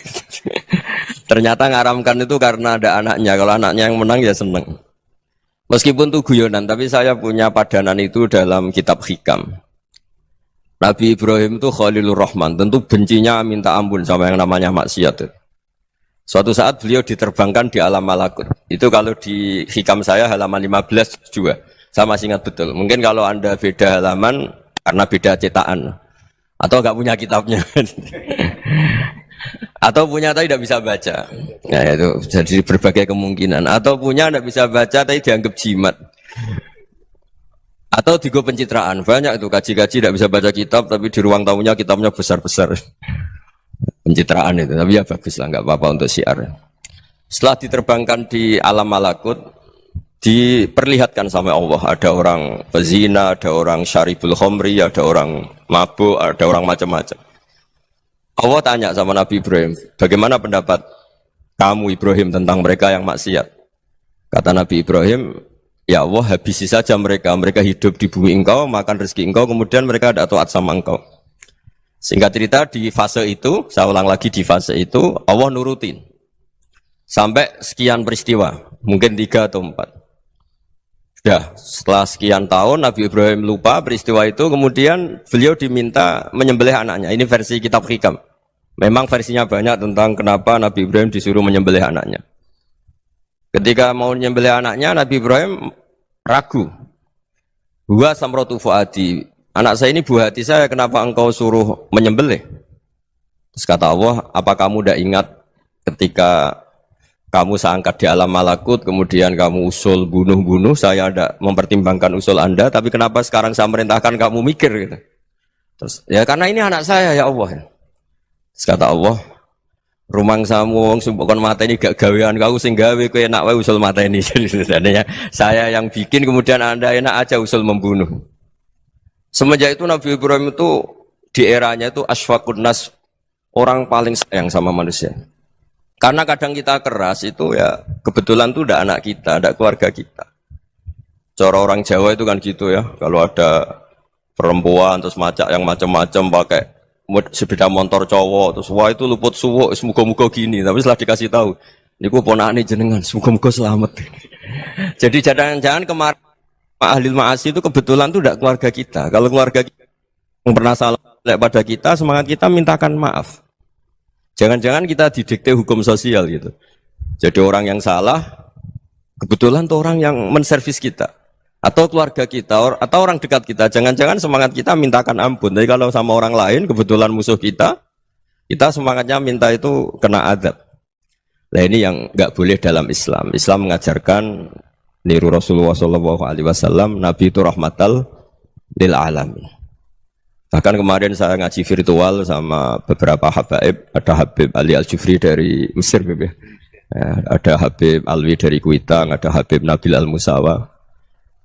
Ternyata ngaramkan itu karena ada anaknya. Kalau anaknya yang menang ya seneng. Meskipun itu guyonan, tapi saya punya padanan itu dalam kitab Hikam. Nabi Ibrahim itu Khalilur Rahman, tentu bencinya minta ampun sama yang namanya maksiat. Suatu saat beliau diterbangkan di alam malakut. Itu kalau di Hikam saya halaman 15 juga. Saya masih ingat betul. Mungkin kalau Anda beda halaman karena beda cetakan. Atau enggak punya kitabnya. Atau punya tapi tidak bisa baca. Nah itu jadi berbagai kemungkinan. Atau punya tidak bisa baca tapi dianggap jimat. Atau digo pencitraan. Banyak itu kaji-kaji tidak bisa baca kitab tapi di ruang tamunya kitabnya besar-besar. Pencitraan itu. Tapi ya bagus lah, nggak apa-apa untuk syiar. Setelah diterbangkan di alam malakut, diperlihatkan sama Allah. Ada orang pezina, ada orang syaribul khomri, ada orang mabuk, ada orang macam-macam. Allah tanya sama Nabi Ibrahim, bagaimana pendapat kamu Ibrahim tentang mereka yang maksiat? Kata Nabi Ibrahim, ya Allah habisi saja mereka. Mereka hidup di bumi engkau, makan rezeki engkau, kemudian mereka ada taat sama engkau. Singkat cerita di fase itu, saya ulang lagi di fase itu, Allah nurutin. Sampai sekian peristiwa, mungkin 3 atau 4. Sudah, setelah sekian tahun Nabi Ibrahim lupa peristiwa itu, kemudian beliau diminta menyembelih anaknya. Ini versi kitab Hikam. Memang versinya banyak tentang kenapa Nabi Ibrahim disuruh menyembelih anaknya. Ketika mau menyembelih anaknya, Nabi Ibrahim ragu. Huwa samratu fuadi. Anak saya ini buah hati saya, kenapa engkau suruh menyembelih? Terus kata Allah, apa kamu tidak ingat ketika kamu saya angkat di alam malakut, kemudian kamu usul bunuh-bunuh, saya tidak mempertimbangkan usul Anda, tapi kenapa sekarang saya merintahkan kamu mikir gitu. Terus, ya karena ini anak saya ya Allah. Terus kata Allah, rumangsamu wong sing kon mateni gak gawean kau sing gawe kowe enak wae usul mateni. Jadi sebenarnya saya yang bikin kemudian Anda enak aja usul membunuh. Semenjak itu Nabi Ibrahim itu di eranya itu asfaqun nas, orang paling sayang sama manusia. Karena kadang kita keras itu ya kebetulan tuh udah anak kita, ada keluarga kita. Cara orang Jawa itu kan gitu ya, kalau ada perempuan terus macak yang macam-macam pakai sepeda motor cowok terus wah itu luput suwuk semoga-moga gini, tapi setelah dikasih tahu niku ponakane jenengan semoga-moga selamat. Jadi jangan-jangan kemarin ahli ma'asi itu kebetulan tuh tidak keluarga kita. Kalau keluarga kita yang pernah salah pada kita, semangat kita mintakan maaf. Jangan-jangan kita didikte hukum sosial gitu. Jadi orang yang salah kebetulan tuh orang yang menservis kita. Atau keluarga kita, atau orang dekat kita, jangan-jangan semangat kita mintakan ampun. Jadi kalau sama orang lain, kebetulan musuh kita semangatnya minta itu kena adab. Nah ini yang nggak boleh dalam Islam. Islam mengajarkan niru Rasulullah SAW, Nabi itu rahmatal lil alamin. Bahkan kemarin saya ngaji virtual sama beberapa habaib, ada Habib Ali Al-Jufri dari Mesir, ada Habib Alwi dari Kuitang, ada Habib Nabil Al-Musawa.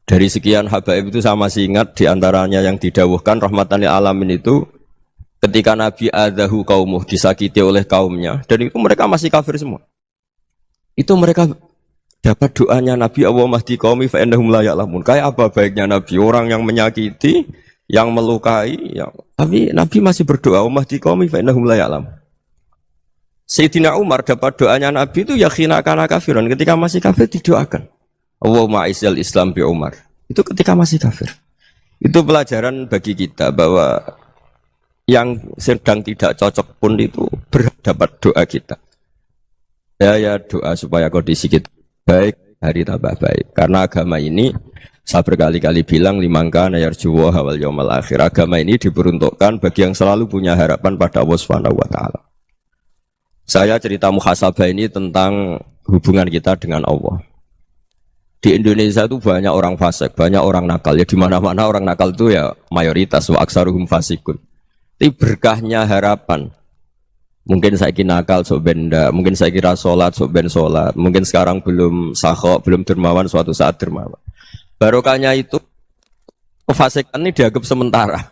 Dari sekian habaib itu saya masih ingat diantaranya yang didawuhkan rahmatan lil alamin itu ketika Nabi adahu kaumuh, disakiti oleh kaumnya, dan itu mereka masih kafir semua. Itu mereka dapat doanya Nabi Allahumma hdi qaumi fa innahum la ya'lamun. Kayak apa baiknya Nabi, orang yang menyakiti, yang melukai, tapi Nabi masih berdoa Allahumma hdi qaumi fa innahum la ya'lamun. Sayyidina Umar dapat doanya Nabi itu yakhina kana kafiran, ketika masih kafir didoakan Allahumma aizzal Islam bi Umar. Itu ketika masih kafir. Itu pelajaran bagi kita bahwa yang sedang tidak cocok pun itu berdapat doa kita. Ya doa supaya kondisi kita baik, hari tambah baik. Karena agama ini saya berkali-kali bilang limangka nayarjuwa hawal yaumal akhir. Agama ini diperuntukkan bagi yang selalu punya harapan pada Allah Subhanahu wa taala. Saya cerita muhasabah ini tentang hubungan kita dengan Allah. Di Indonesia itu banyak orang fasik, banyak orang nakal. Ya di mana-mana orang nakal itu ya mayoritas, wa aksaruhum fasikun. Tapi berkahnya harapan. Mungkin saya kira nakal sok benda, mungkin saya kira sholat sok ben sholat, mungkin sekarang belum sakhok, belum dermawan, suatu saat dermawan. Barokahnya itu kefasikan ini dianggap sementara.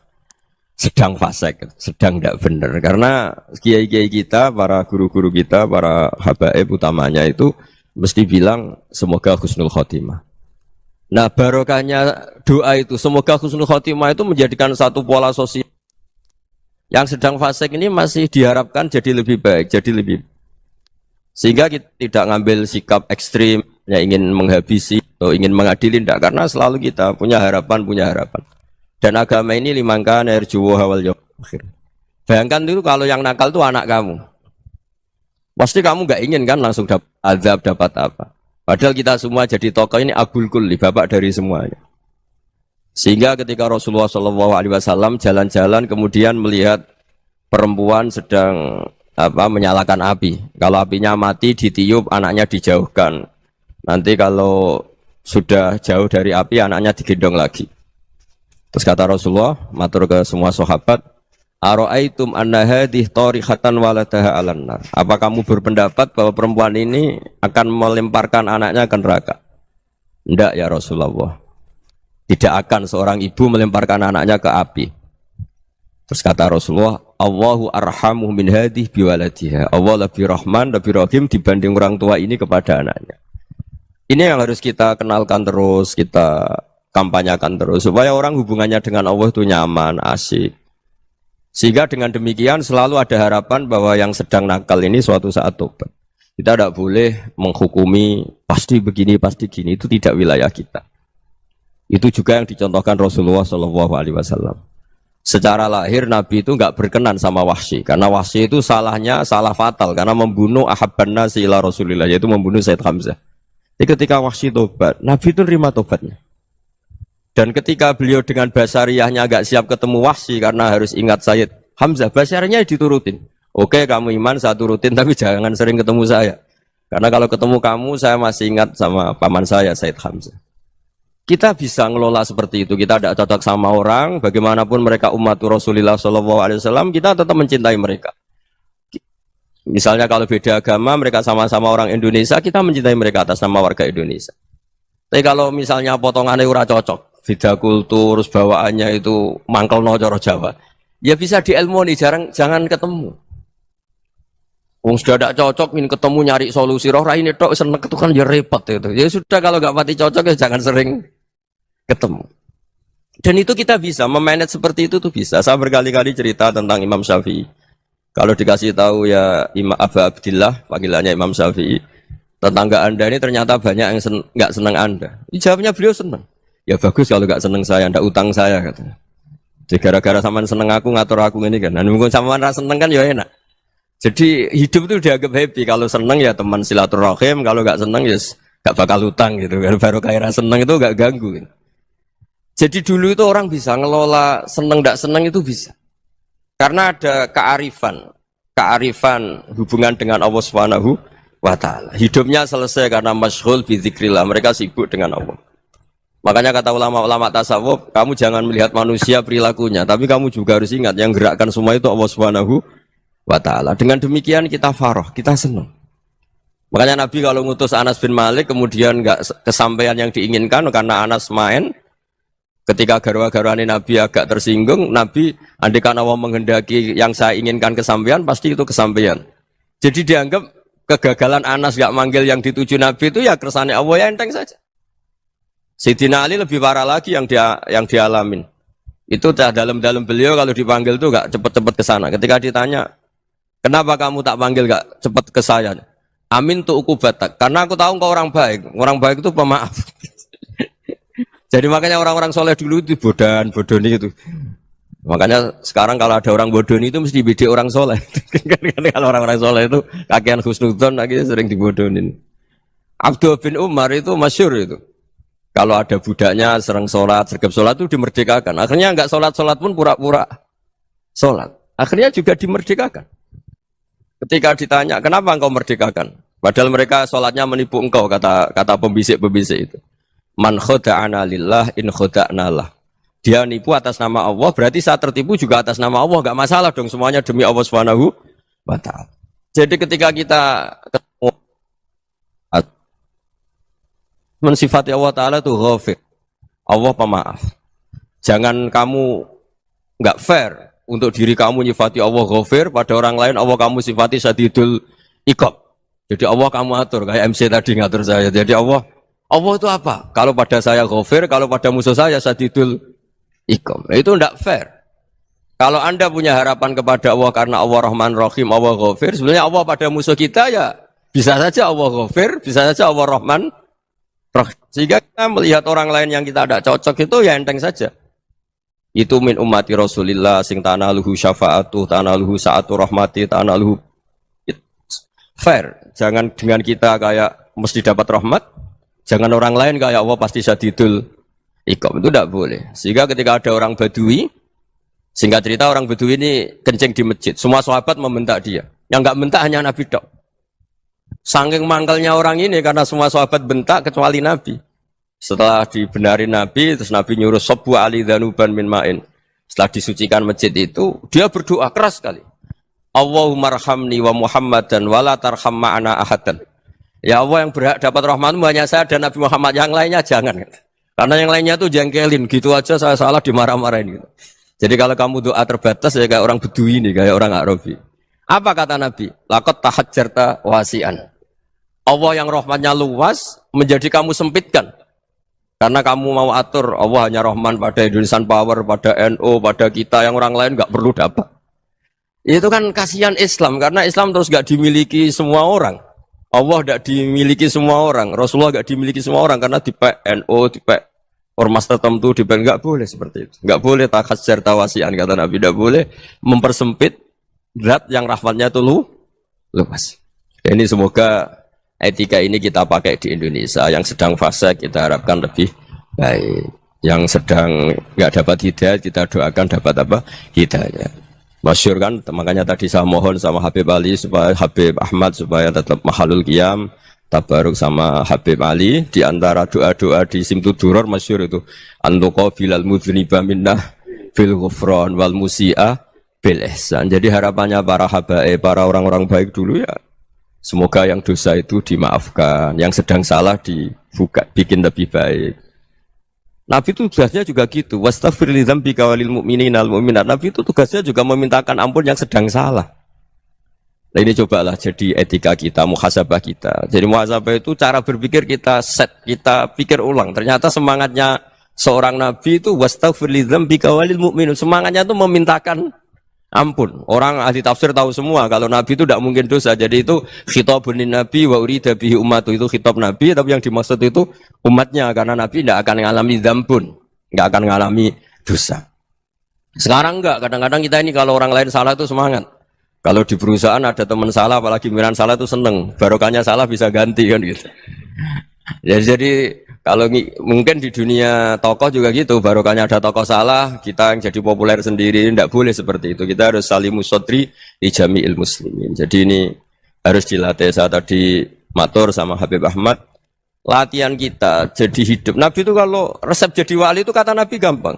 Sedang fasik, sedang tidak benar. Karena kiai-kiai kita, para guru-guru kita, para habaib utamanya itu mesti bilang semoga husnul khotimah. Nah barokahnya doa itu semoga husnul khotimah itu menjadikan satu pola sosial. Yang sedang fasik ini masih diharapkan jadi lebih baik, jadi lebih. Sehingga kita tidak ngambil sikap ekstrim, yang ingin menghabisi atau ingin mengadili, tidak. Karena selalu kita punya harapan. Dan agama ini limangka nerjuwa hawal yaumil akhir. Bayangkan itu kalau yang nakal itu anak kamu. Pasti kamu nggak ingin kan langsung dapat azab, dapat apa. Padahal kita semua jadi tokoh ini abul kulli, bapak dari semuanya. Sehingga ketika Rasulullah SAW jalan-jalan kemudian melihat perempuan sedang menyalakan api. Kalau apinya mati ditiup, anaknya dijauhkan. Nanti kalau sudah jauh dari api, anaknya digendong lagi. Terus kata Rasulullah, matur ke semua sahabat, Aro'aitum anna hadih tarihatan waladaha alan nar. Apa kamu berpendapat bahwa perempuan ini akan melemparkan anaknya ke neraka? Tidak ya Rasulullah. Tidak akan seorang ibu melemparkan anaknya ke api. Terus kata Rasulullah, Allahu arhamu min hadih biwaladiha. Allah lebih rahman, lebih rahim dibanding orang tua ini kepada anaknya. Ini yang harus kita kenalkan terus, kita kampanyakan terus. Supaya orang hubungannya dengan Allah itu nyaman, asik. Sehingga dengan demikian selalu ada harapan bahwa yang sedang nakal ini suatu saat tobat. Kita tidak boleh menghukumi pasti begini, pasti gini. Itu tidak wilayah kita. Itu juga yang dicontohkan Rasulullah SAW. Secara lahir Nabi itu nggak berkenan sama Wahsy. Karena Wahsy itu salahnya salah fatal. Karena membunuh ahabban nasi ila Rasulillah. Yaitu membunuh Sayyid Hamzah. Jadi ketika Wahsy tobat, Nabi itu nerima tobatnya. Dan ketika beliau dengan basariyahnya agak siap ketemu Wahsy karena harus ingat Sayyid Hamzah, basariyahnya diturutin. Oke, kamu iman, saya turutin, tapi jangan sering ketemu saya. Karena kalau ketemu kamu, saya masih ingat sama paman saya, Sayyid Hamzah. Kita bisa ngelola seperti itu. Kita tidak cocok sama orang, bagaimanapun mereka umat Rasulullah SAW, kita tetap mencintai mereka. Misalnya kalau beda agama, mereka sama-sama orang Indonesia, kita mencintai mereka atas nama warga Indonesia. Tapi kalau misalnya potongannya ora cocok, beda kultur, bawaannya itu mangkel no cara Jawa, ya bisa diilmoni, jangan ketemu. Wong sudah tidak cocok, ingin ketemu nyari solusi. Roh ini tok seneng itu kan ya repot itu. Ya sudah kalau nggak pati cocok ya jangan sering ketemu. Dan itu kita bisa memanage seperti itu tuh bisa. Saya berkali-kali cerita tentang Imam Syafi'i. Kalau dikasih tahu ya Imam Aba Abdillah, panggilannya Imam Syafi'i, tetangga Anda ini ternyata banyak yang nggak senang Anda. Jawabnya beliau senang. Ya bagus kalau nggak senang saya, ndak utang saya katanya. Jadi gara-gara sampean seneng aku ngatur aku ini kan. Dan mungkin sampean ra seneng kan ya enak. Jadi hidup itu dianggap happy. Kalau seneng ya teman silaturahim, kalau nggak seneng ya nggak bakal utang gitu. Baru kayak seneng itu nggak ganggu. Gitu. Jadi dulu itu orang bisa ngelola seneng ndak seneng itu bisa. Karena ada kearifan hubungan dengan Allah Subhanahu wa Ta'ala. Hidupnya selesai karena masyghul bi dzikrillah, mereka sibuk dengan Allah. Makanya kata ulama-ulama tasawuf, kamu jangan melihat manusia perilakunya, tapi kamu juga harus ingat yang gerakkan semua itu Allah Subhanahu wa Ta'ala. Dengan demikian kita farah, kita senang. Makanya Nabi kalau ngutus Anas bin Malik kemudian enggak kesampaian yang diinginkan karena Anas main. Ketika garwa-garwane Nabi agak tersinggung, Nabi andaikan Allah menghendaki yang saya inginkan kesampaian, pasti itu kesampaian. Jadi dianggap kegagalan Anas gak manggil yang dituju Nabi itu ya kersane Allah ya enteng saja. Sayyidina Ali lebih parah lagi yang dialamin. Itu dalam beliau kalau dipanggil itu gak cepet-cepet ke sana. Ketika ditanya, kenapa kamu tak panggil gak cepet ke saya? Amin tu ukubatak. Karena aku tahu engkau orang baik. Orang baik itu pemaaf. Jadi makanya orang-orang soleh dulu itu bodoni itu. Makanya sekarang kalau ada orang bodoni itu mesti beda orang soleh. Kalau orang-orang soleh itu kakean husnudzon akhirnya sering dibodonin. Abdul bin Umar itu masyhur itu. Kalau ada budaknya sering sholat, sergap sholat itu dimerdekakan. Akhirnya enggak sholat pun pura-pura sholat. Akhirnya juga dimerdekakan. Ketika ditanya kenapa engkau merdekakan? Padahal mereka sholatnya menipu engkau kata pembisik-pembisik itu. Man khoda'ana lillah in khoda'na lah. Dia nipu atas nama Allah, berarti saat tertipu juga atas nama Allah. Gak masalah dong, semuanya demi Allah Subhanahu wa Ta'ala. Jadi ketika kita ketemu mensifati Allah Ta'ala itu ghafir. Allah pemaaf. Jangan kamu gak fair untuk diri kamu nyifati Allah ghafir, pada orang lain Allah kamu sifati syadidul iqab. Jadi Allah kamu atur, kayak MC tadi ngatur saya. Jadi Allah itu apa? Kalau pada saya ghafir, kalau pada musuh saya syadidul iqam. Itu tidak fair. Kalau Anda punya harapan kepada Allah karena Allah Rahman Rahim, Allah ghafir, sebenarnya Allah pada musuh kita ya bisa saja Allah ghafir, bisa saja Allah Rahman Rahim. Sehingga kita melihat orang lain yang kita tidak cocok itu ya enteng saja. Itu min ummati Rasulillah sing tanaluhu syafa'atu, tanaluhu sa'atu rahmati, tanaluhu fair. Jangan dengan kita kayak mesti dapat rahmat. Jangan orang lain kayak Allah pasti syadidul iqam, itu tidak boleh. Sehingga ketika ada orang Badui, singkat cerita orang Badui ini kencing di masjid, semua sahabat membentak dia. Yang enggak bentak hanya Nabi tok. Saking mangkalnya orang ini karena semua sahabat bentak kecuali Nabi. Setelah dibenarin Nabi, terus Nabi nyuruh sabbu ali dhanuban min ma'in. Setelah disucikan masjid itu, dia berdoa keras sekali. Allahumma arhamni wa Muhammadan wa la tarham ma'ana ahadan. Ya Allah yang berhak dapat rahmatmu hanya saya dan Nabi Muhammad, yang lainnya jangan. Karena yang lainnya tuh jengkelin, gitu aja saya salah dimarah-marahin. Gitu. Jadi kalau kamu doa terbatas ya kayak orang Bedui ini, kayak orang Arabi. Apa kata Nabi? Laqad tahajjarta wasi'an. Allah yang rahmatnya luas menjadi kamu sempitkan. Karena kamu mau atur Allah hanya rahman pada Indonesian Power, pada NU, pada kita yang orang lain nggak perlu dapat. Itu kan kasihan Islam, karena Islam terus nggak dimiliki semua orang. Allah tidak dimiliki semua orang, Rasulullah tidak dimiliki semua orang karena di NU, di ormas tertentu, di nggak boleh seperti itu, nggak boleh takhasyar tawasian kata Nabi, tidak boleh mempersempit zat yang rahmatnya itu luas. Ini semoga etika ini kita pakai di Indonesia. Yang sedang fase kita harapkan lebih baik, yang sedang nggak dapat hidayah kita doakan dapat apa hidayah. Masyhur kan, makanya tadi saya mohon sama Habib Ali supaya Habib Ahmad supaya tetap mahalul qiyam, tabaruk sama Habib Ali. Di antara doa-doa di Simtud Duror masyhur itu antuqa bilal mudhniba minnah fil ghufran wal musi'ah bil ihsan. Jadi harapannya para habaib, para orang-orang baik dulu ya, semoga yang dosa itu dimaafkan, yang sedang salah dibuka, bikin lebih baik. Nabi itu tugasnya juga gitu. Wastaghfir li dzambika walil mu'minina wal mu'minat. Nabi itu tugasnya juga memintakan ampun yang sedang salah. Nah ini cobalah jadi etika kita, muhasabah kita. Jadi muhasabah itu cara berpikir kita set, kita pikir ulang. Ternyata semangatnya seorang nabi itu wastaghfir li dzambika walil mu'minun. Semangatnya itu memintakan ampun. Orang ahli tafsir tahu semua kalau nabi itu tidak mungkin dosa. Jadi itu khitabun nabi wa urida bihi ummatu, itu khitab nabi, tapi yang dimaksud itu umatnya, karena nabi tidak akan mengalami dzambun, tidak akan mengalami dosa. Sekarang enggak, kadang-kadang kita ini kalau orang lain salah itu semangat. Kalau di perusahaan ada teman salah, apalagi miran salah itu seneng. Barokahnya salah bisa ganti kan gitu. Ya, jadi kalau mungkin di dunia tokoh juga gitu, barokahnya ada tokoh salah, kita yang jadi populer sendiri, tidak boleh seperti itu. Kita harus salimus sodri di jami'il muslimin. Jadi ini harus dilatih. Saya tadi matur sama Habib Ahmad, latihan kita jadi hidup. Nabi itu kalau resep jadi wali itu kata Nabi gampang.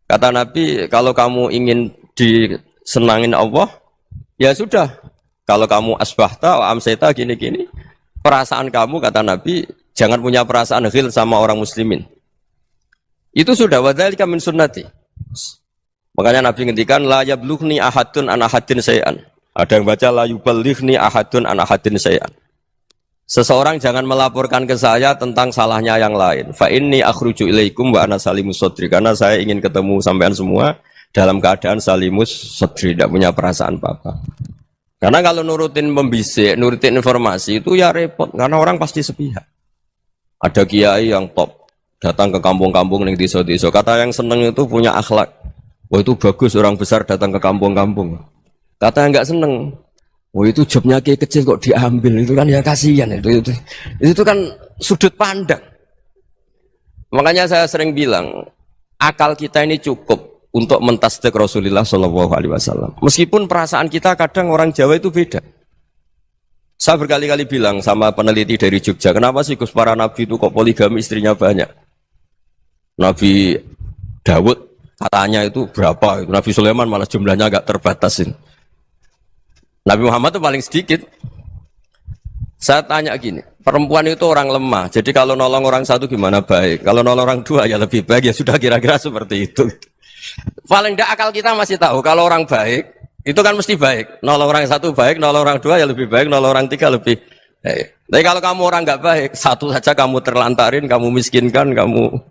Kata Nabi, kalau kamu ingin disenangin Allah, ya sudah, kalau kamu asbahta wa amseta gini-gini, perasaan kamu, kata Nabi, jangan punya perasaan ghil sama orang muslimin. Itu sudah, wadzalika min sunnati. Makanya Nabi ngendikan la yablughni ahadun an ahadin syai'an. Ada yang baca la yuballighni ahadun an ahadin syai'an. Seseorang jangan melaporkan ke saya tentang salahnya yang lain. Fa inni akhruju ilaikum wa ana salimus sodri. Karena saya ingin ketemu sampean semua dalam keadaan salimus sodri, tidak punya perasaan apa-apa. Karena kalau nurutin membisik, nurutin informasi itu ya repot, karena orang pasti sepihak. Ada kiai yang top, datang ke kampung-kampung yang desa-desa, kata yang seneng itu punya akhlak. Wah itu bagus, orang besar datang ke kampung-kampung. Kata yang nggak seneng, wah itu jobnya kiai kecil kok diambil, itu kan ya kasihan. Itu kan sudut pandang. Makanya saya sering bilang, akal kita ini cukup untuk mentasdik Rasulullah Shallallahu Alaihi Wasallam. Meskipun perasaan kita kadang orang Jawa itu beda. Saya berkali-kali bilang sama peneliti dari Jogja, kenapa sih Gus para nabi itu kok poligami istrinya banyak? Nabi Dawud katanya itu berapa? Nabi Sulaiman malah jumlahnya agak terbatasin. Nabi Muhammad itu paling sedikit. Saya tanya gini, perempuan itu orang lemah. Jadi kalau nolong orang satu gimana baik? Kalau nolong orang dua ya lebih baik. Ya sudah kira-kira seperti itu. Paling tidak akal kita masih tahu kalau orang baik itu kan mesti baik. Nolong orang satu baik, nolong orang dua ya lebih baik, nolong orang tiga lebih baik. Tapi kalau kamu orang nggak baik, satu saja kamu terlantarin, kamu miskinkan, kamu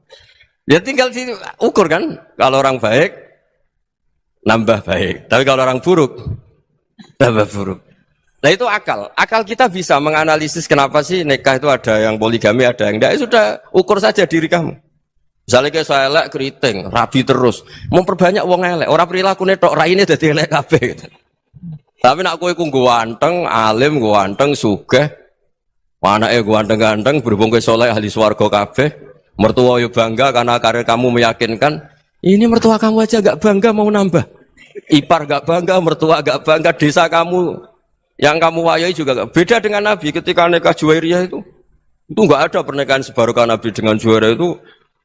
ya tinggal diukur kan. Kalau orang baik nambah baik, tapi kalau orang buruk tambah buruk. Nah itu akal. Akal kita bisa menganalisis kenapa sih nikah itu ada yang poligami, ada yang enggak. Ya sudah, ukur saja diri kamu. Misalnya kayak saya elek keriting, rabi terus, memperbanyak wong elek, orang perilaku netok raine dadi elek kabeh gitu. Tapi nak kowe ku ganteng, alim, ganteng, sugih, anake ganteng-ganteng, berhubung kowe saleh ahli swarga kabeh, mertua yo bangga karena karir kamu meyakinkan, ini mertua kamu aja gak bangga mau nambah. Ipar gak bangga, mertua gak bangga, desa kamu yang kamu wayai juga gak. Beda dengan Nabi ketika nikah Juwairiyah itu gak ada pernikahan sebarokah Nabi dengan Juwairiyah itu.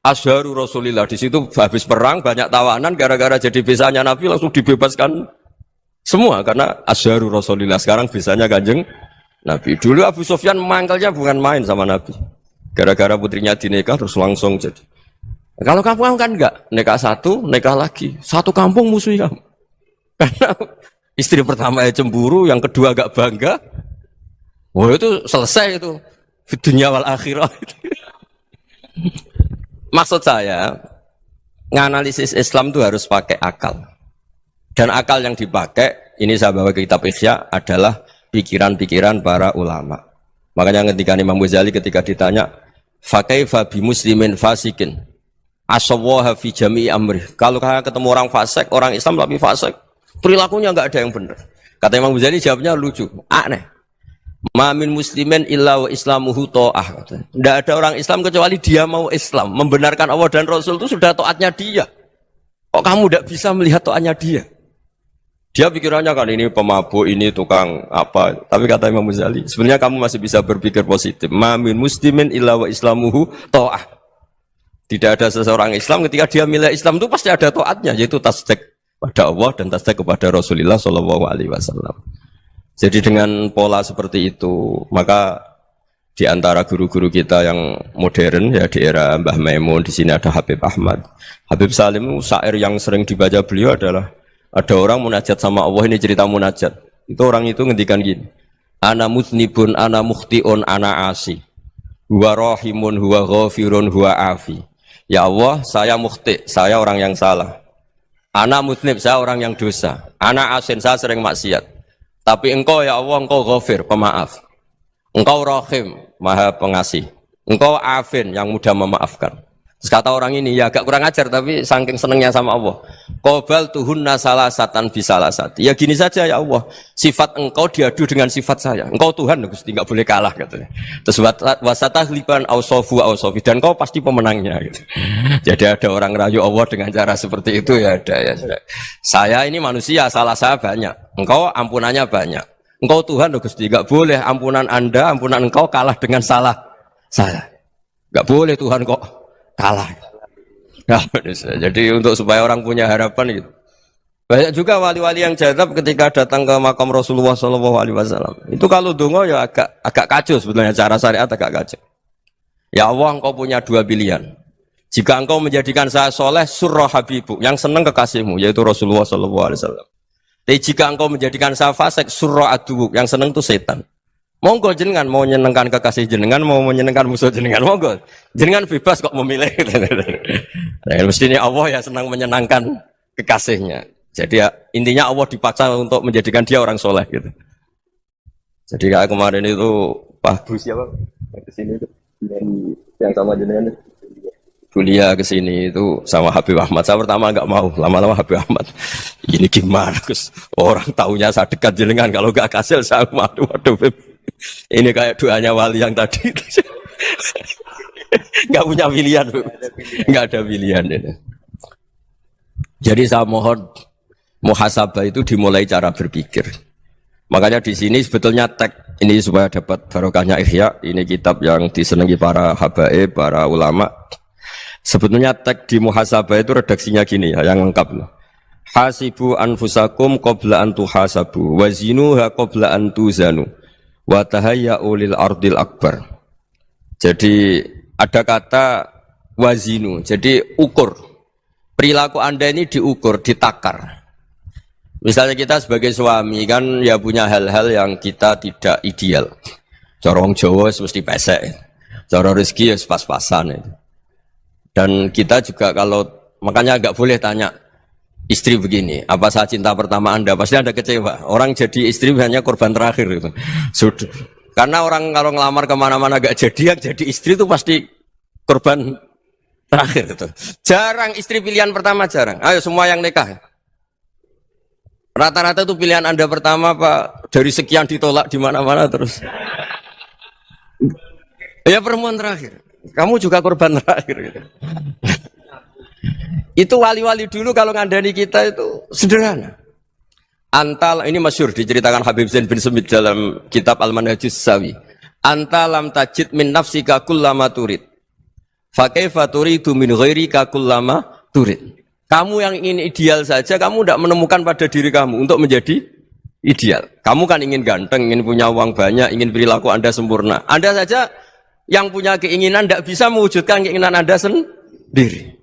Azharu Rasulillah, di situ habis perang banyak tawanan gara-gara jadi besanya Nabi langsung dibebaskan semua karena Azharu Rasulillah. Sekarang besanya Kanjeng Nabi. Dulu Abu Sufyan mangkalnya bukan main sama Nabi. Gara-gara putrinya dinikah terus langsung jadi. Kalau kamu kan enggak, nikah satu, nikah lagi. Satu kampung musuhi kamu. Karena istri pertama ya cemburu, yang kedua agak bangga. Wah itu selesai itu. Dunia wal akhirah. Maksud saya, nganalisis Islam itu harus pakai akal. Dan akal yang dipakai, ini saya bawa ke kitab Ihya, adalah pikiran-pikiran para ulama. Makanya ketika Imam Ghazali ketika ditanya, fakaifa bi muslimin fasikin asawaha fi jami'i amri. Kalau ketemu orang fasik, orang Islam tapi fasik, perilakunya enggak ada yang benar. Kata Imam Ghazali jawabnya lucu, aneh. Ma min muslimin illa wa islamuhu ta'ah. Tidak ada orang Islam kecuali dia mau Islam, membenarkan Allah dan Rasul itu sudah taatnya dia. Kok kamu tidak bisa melihat taatnya dia? Dia pikirannya kan ini pemabuk, ini tukang apa. Tapi kata Imam Ghazali, sebenarnya kamu masih bisa berpikir positif. Ma min muslimin illa wa islamuhu ta'ah. Tidak ada seseorang Islam ketika dia milih Islam itu pasti ada taatnya, yaitu tasdik pada Allah dan tasdik kepada Rasulullah Shallallahu Alaihi Wasallam. Jadi dengan pola seperti itu, maka di antara guru-guru kita yang modern ya di era Mbah Maimun, di sini ada Habib Ahmad, Habib Salim, syair yang sering dibaca beliau adalah ada orang munajat sama Allah, ini cerita munajat. Itu orang itu ngendikan gini, ana muznibun, ana mukhtiun, ana asi, huwa rahimun, huwa ghafirun, huwa afi. Ya Allah, saya mukhti, saya orang yang salah. Ana muznib, saya orang yang dosa. Ana asin, saya sering maksiat. Tapi engkau ya Allah, engkau ghafir, pemaaf. Engkau rahim, maha pengasih. Engkau afin, yang mudah memaafkan. Terus kata orang ini, ya agak kurang ajar, tapi saking senengnya sama Allah. Qobal tuhunna salasatan bisalasati. Ya gini saja ya Allah, sifat engkau diadu dengan sifat saya. Engkau Tuhan, Gusti, nggak boleh kalah katanya. Terus wasatahliban ausofu ausofi, dan engkau pasti pemenangnya. Gitu. Jadi ada orang rayu Allah dengan cara seperti itu ya ada ya. Saya ini manusia, salah saya banyak. Engkau ampunannya banyak. Engkau Tuhan, Gusti, nggak boleh ampunan Anda, ampunan engkau kalah dengan salah saya. Nggak boleh Tuhan kok kalah. Nah, jadi untuk supaya orang punya harapan gitu. Banyak juga wali-wali yang jadab ketika datang ke makam Rasulullah SAW. Itu kalau dongo ya agak kacau sebetulnya, cara syariat agak kacau. Ya Allah, engkau punya dua pilihan. Jika engkau menjadikan saya soleh, surah habibu, yang senang kekasihmu, yaitu Rasulullah SAW. Tapi jika engkau menjadikan saya fasik, surah adubuk, yang senang itu setan. Monggo jenengan mau menyenangkan kekasih jenengan, mau menyenangkan musuh jenengan, monggo. Jenengan bebas kok memilih. Nah, mestinya Allah ya senang menyenangkan kekasihnya. Jadi ya, intinya Allah dipaksa untuk menjadikan dia orang soleh gitu. Jadi kayak kemarin itu Pak Bu siapa? Kesini itu yang sama jenengan. Kuliah kesini itu sama Habib Ahmad. Saya pertama nggak mau, lama-lama Habib Ahmad. Ini gimana, Gus? Orang taunya saya dekat jenengan, kalau nggak kasih saya waduh. Ini kayak doanya wali yang tadi. Nggak punya pilihan, nggak ada pilihan ini. Jadi saya mohon muhasabah itu dimulai cara berpikir. Makanya di sini sebetulnya tag ini supaya dapat barokahnya Ihya. Ini kitab yang disenangi para habaib, para ulama. Sebetulnya tag di muhasabah itu redaksinya gini ya, yang lengkap loh. Hasibu anfusakum qabla an tuhasabu wazinuha qabla an tuzanu wa tahayya'u lil ardil akbar. Jadi ada kata wazinu, jadi ukur. Perilaku Anda ini diukur, ditakar. Misalnya kita sebagai suami kan ya punya hal-hal yang kita tidak ideal. Corong Jawa mesti pesek. Cara rezeki ya pas-pasan itu. Dan kita juga kalau makanya nggak boleh tanya istri begini, apa saya cinta pertama Anda? Pasti Anda kecewa. Orang jadi istri hanya korban terakhir gitu. Sudah. Karena orang kalau ngelamar kemana-mana gak jadi, yang jadi istri itu pasti korban terakhir gitu. Jarang istri pilihan pertama, jarang. Ayo semua yang nikah. Rata-rata itu pilihan Anda pertama Pak, dari sekian ditolak di mana-mana terus. Ya perempuan terakhir. Kamu juga korban terakhir gitu. Itu wali-wali dulu kalau ngandani kita itu sederhana. Antal ini masyhur diceritakan Habib Zain bin Semit dalam kitab Al-Manhajus Sawi. Anta lam tajid min nafsika kullama turid. Fa kaifa turidu min ghairika kullama turid. Kamu yang ingin ideal saja, kamu tidak menemukan pada diri kamu untuk menjadi ideal. Kamu kan ingin ganteng, ingin punya uang banyak, ingin perilaku Anda sempurna. Anda saja yang punya keinginan tidak bisa mewujudkan keinginan Anda sendiri.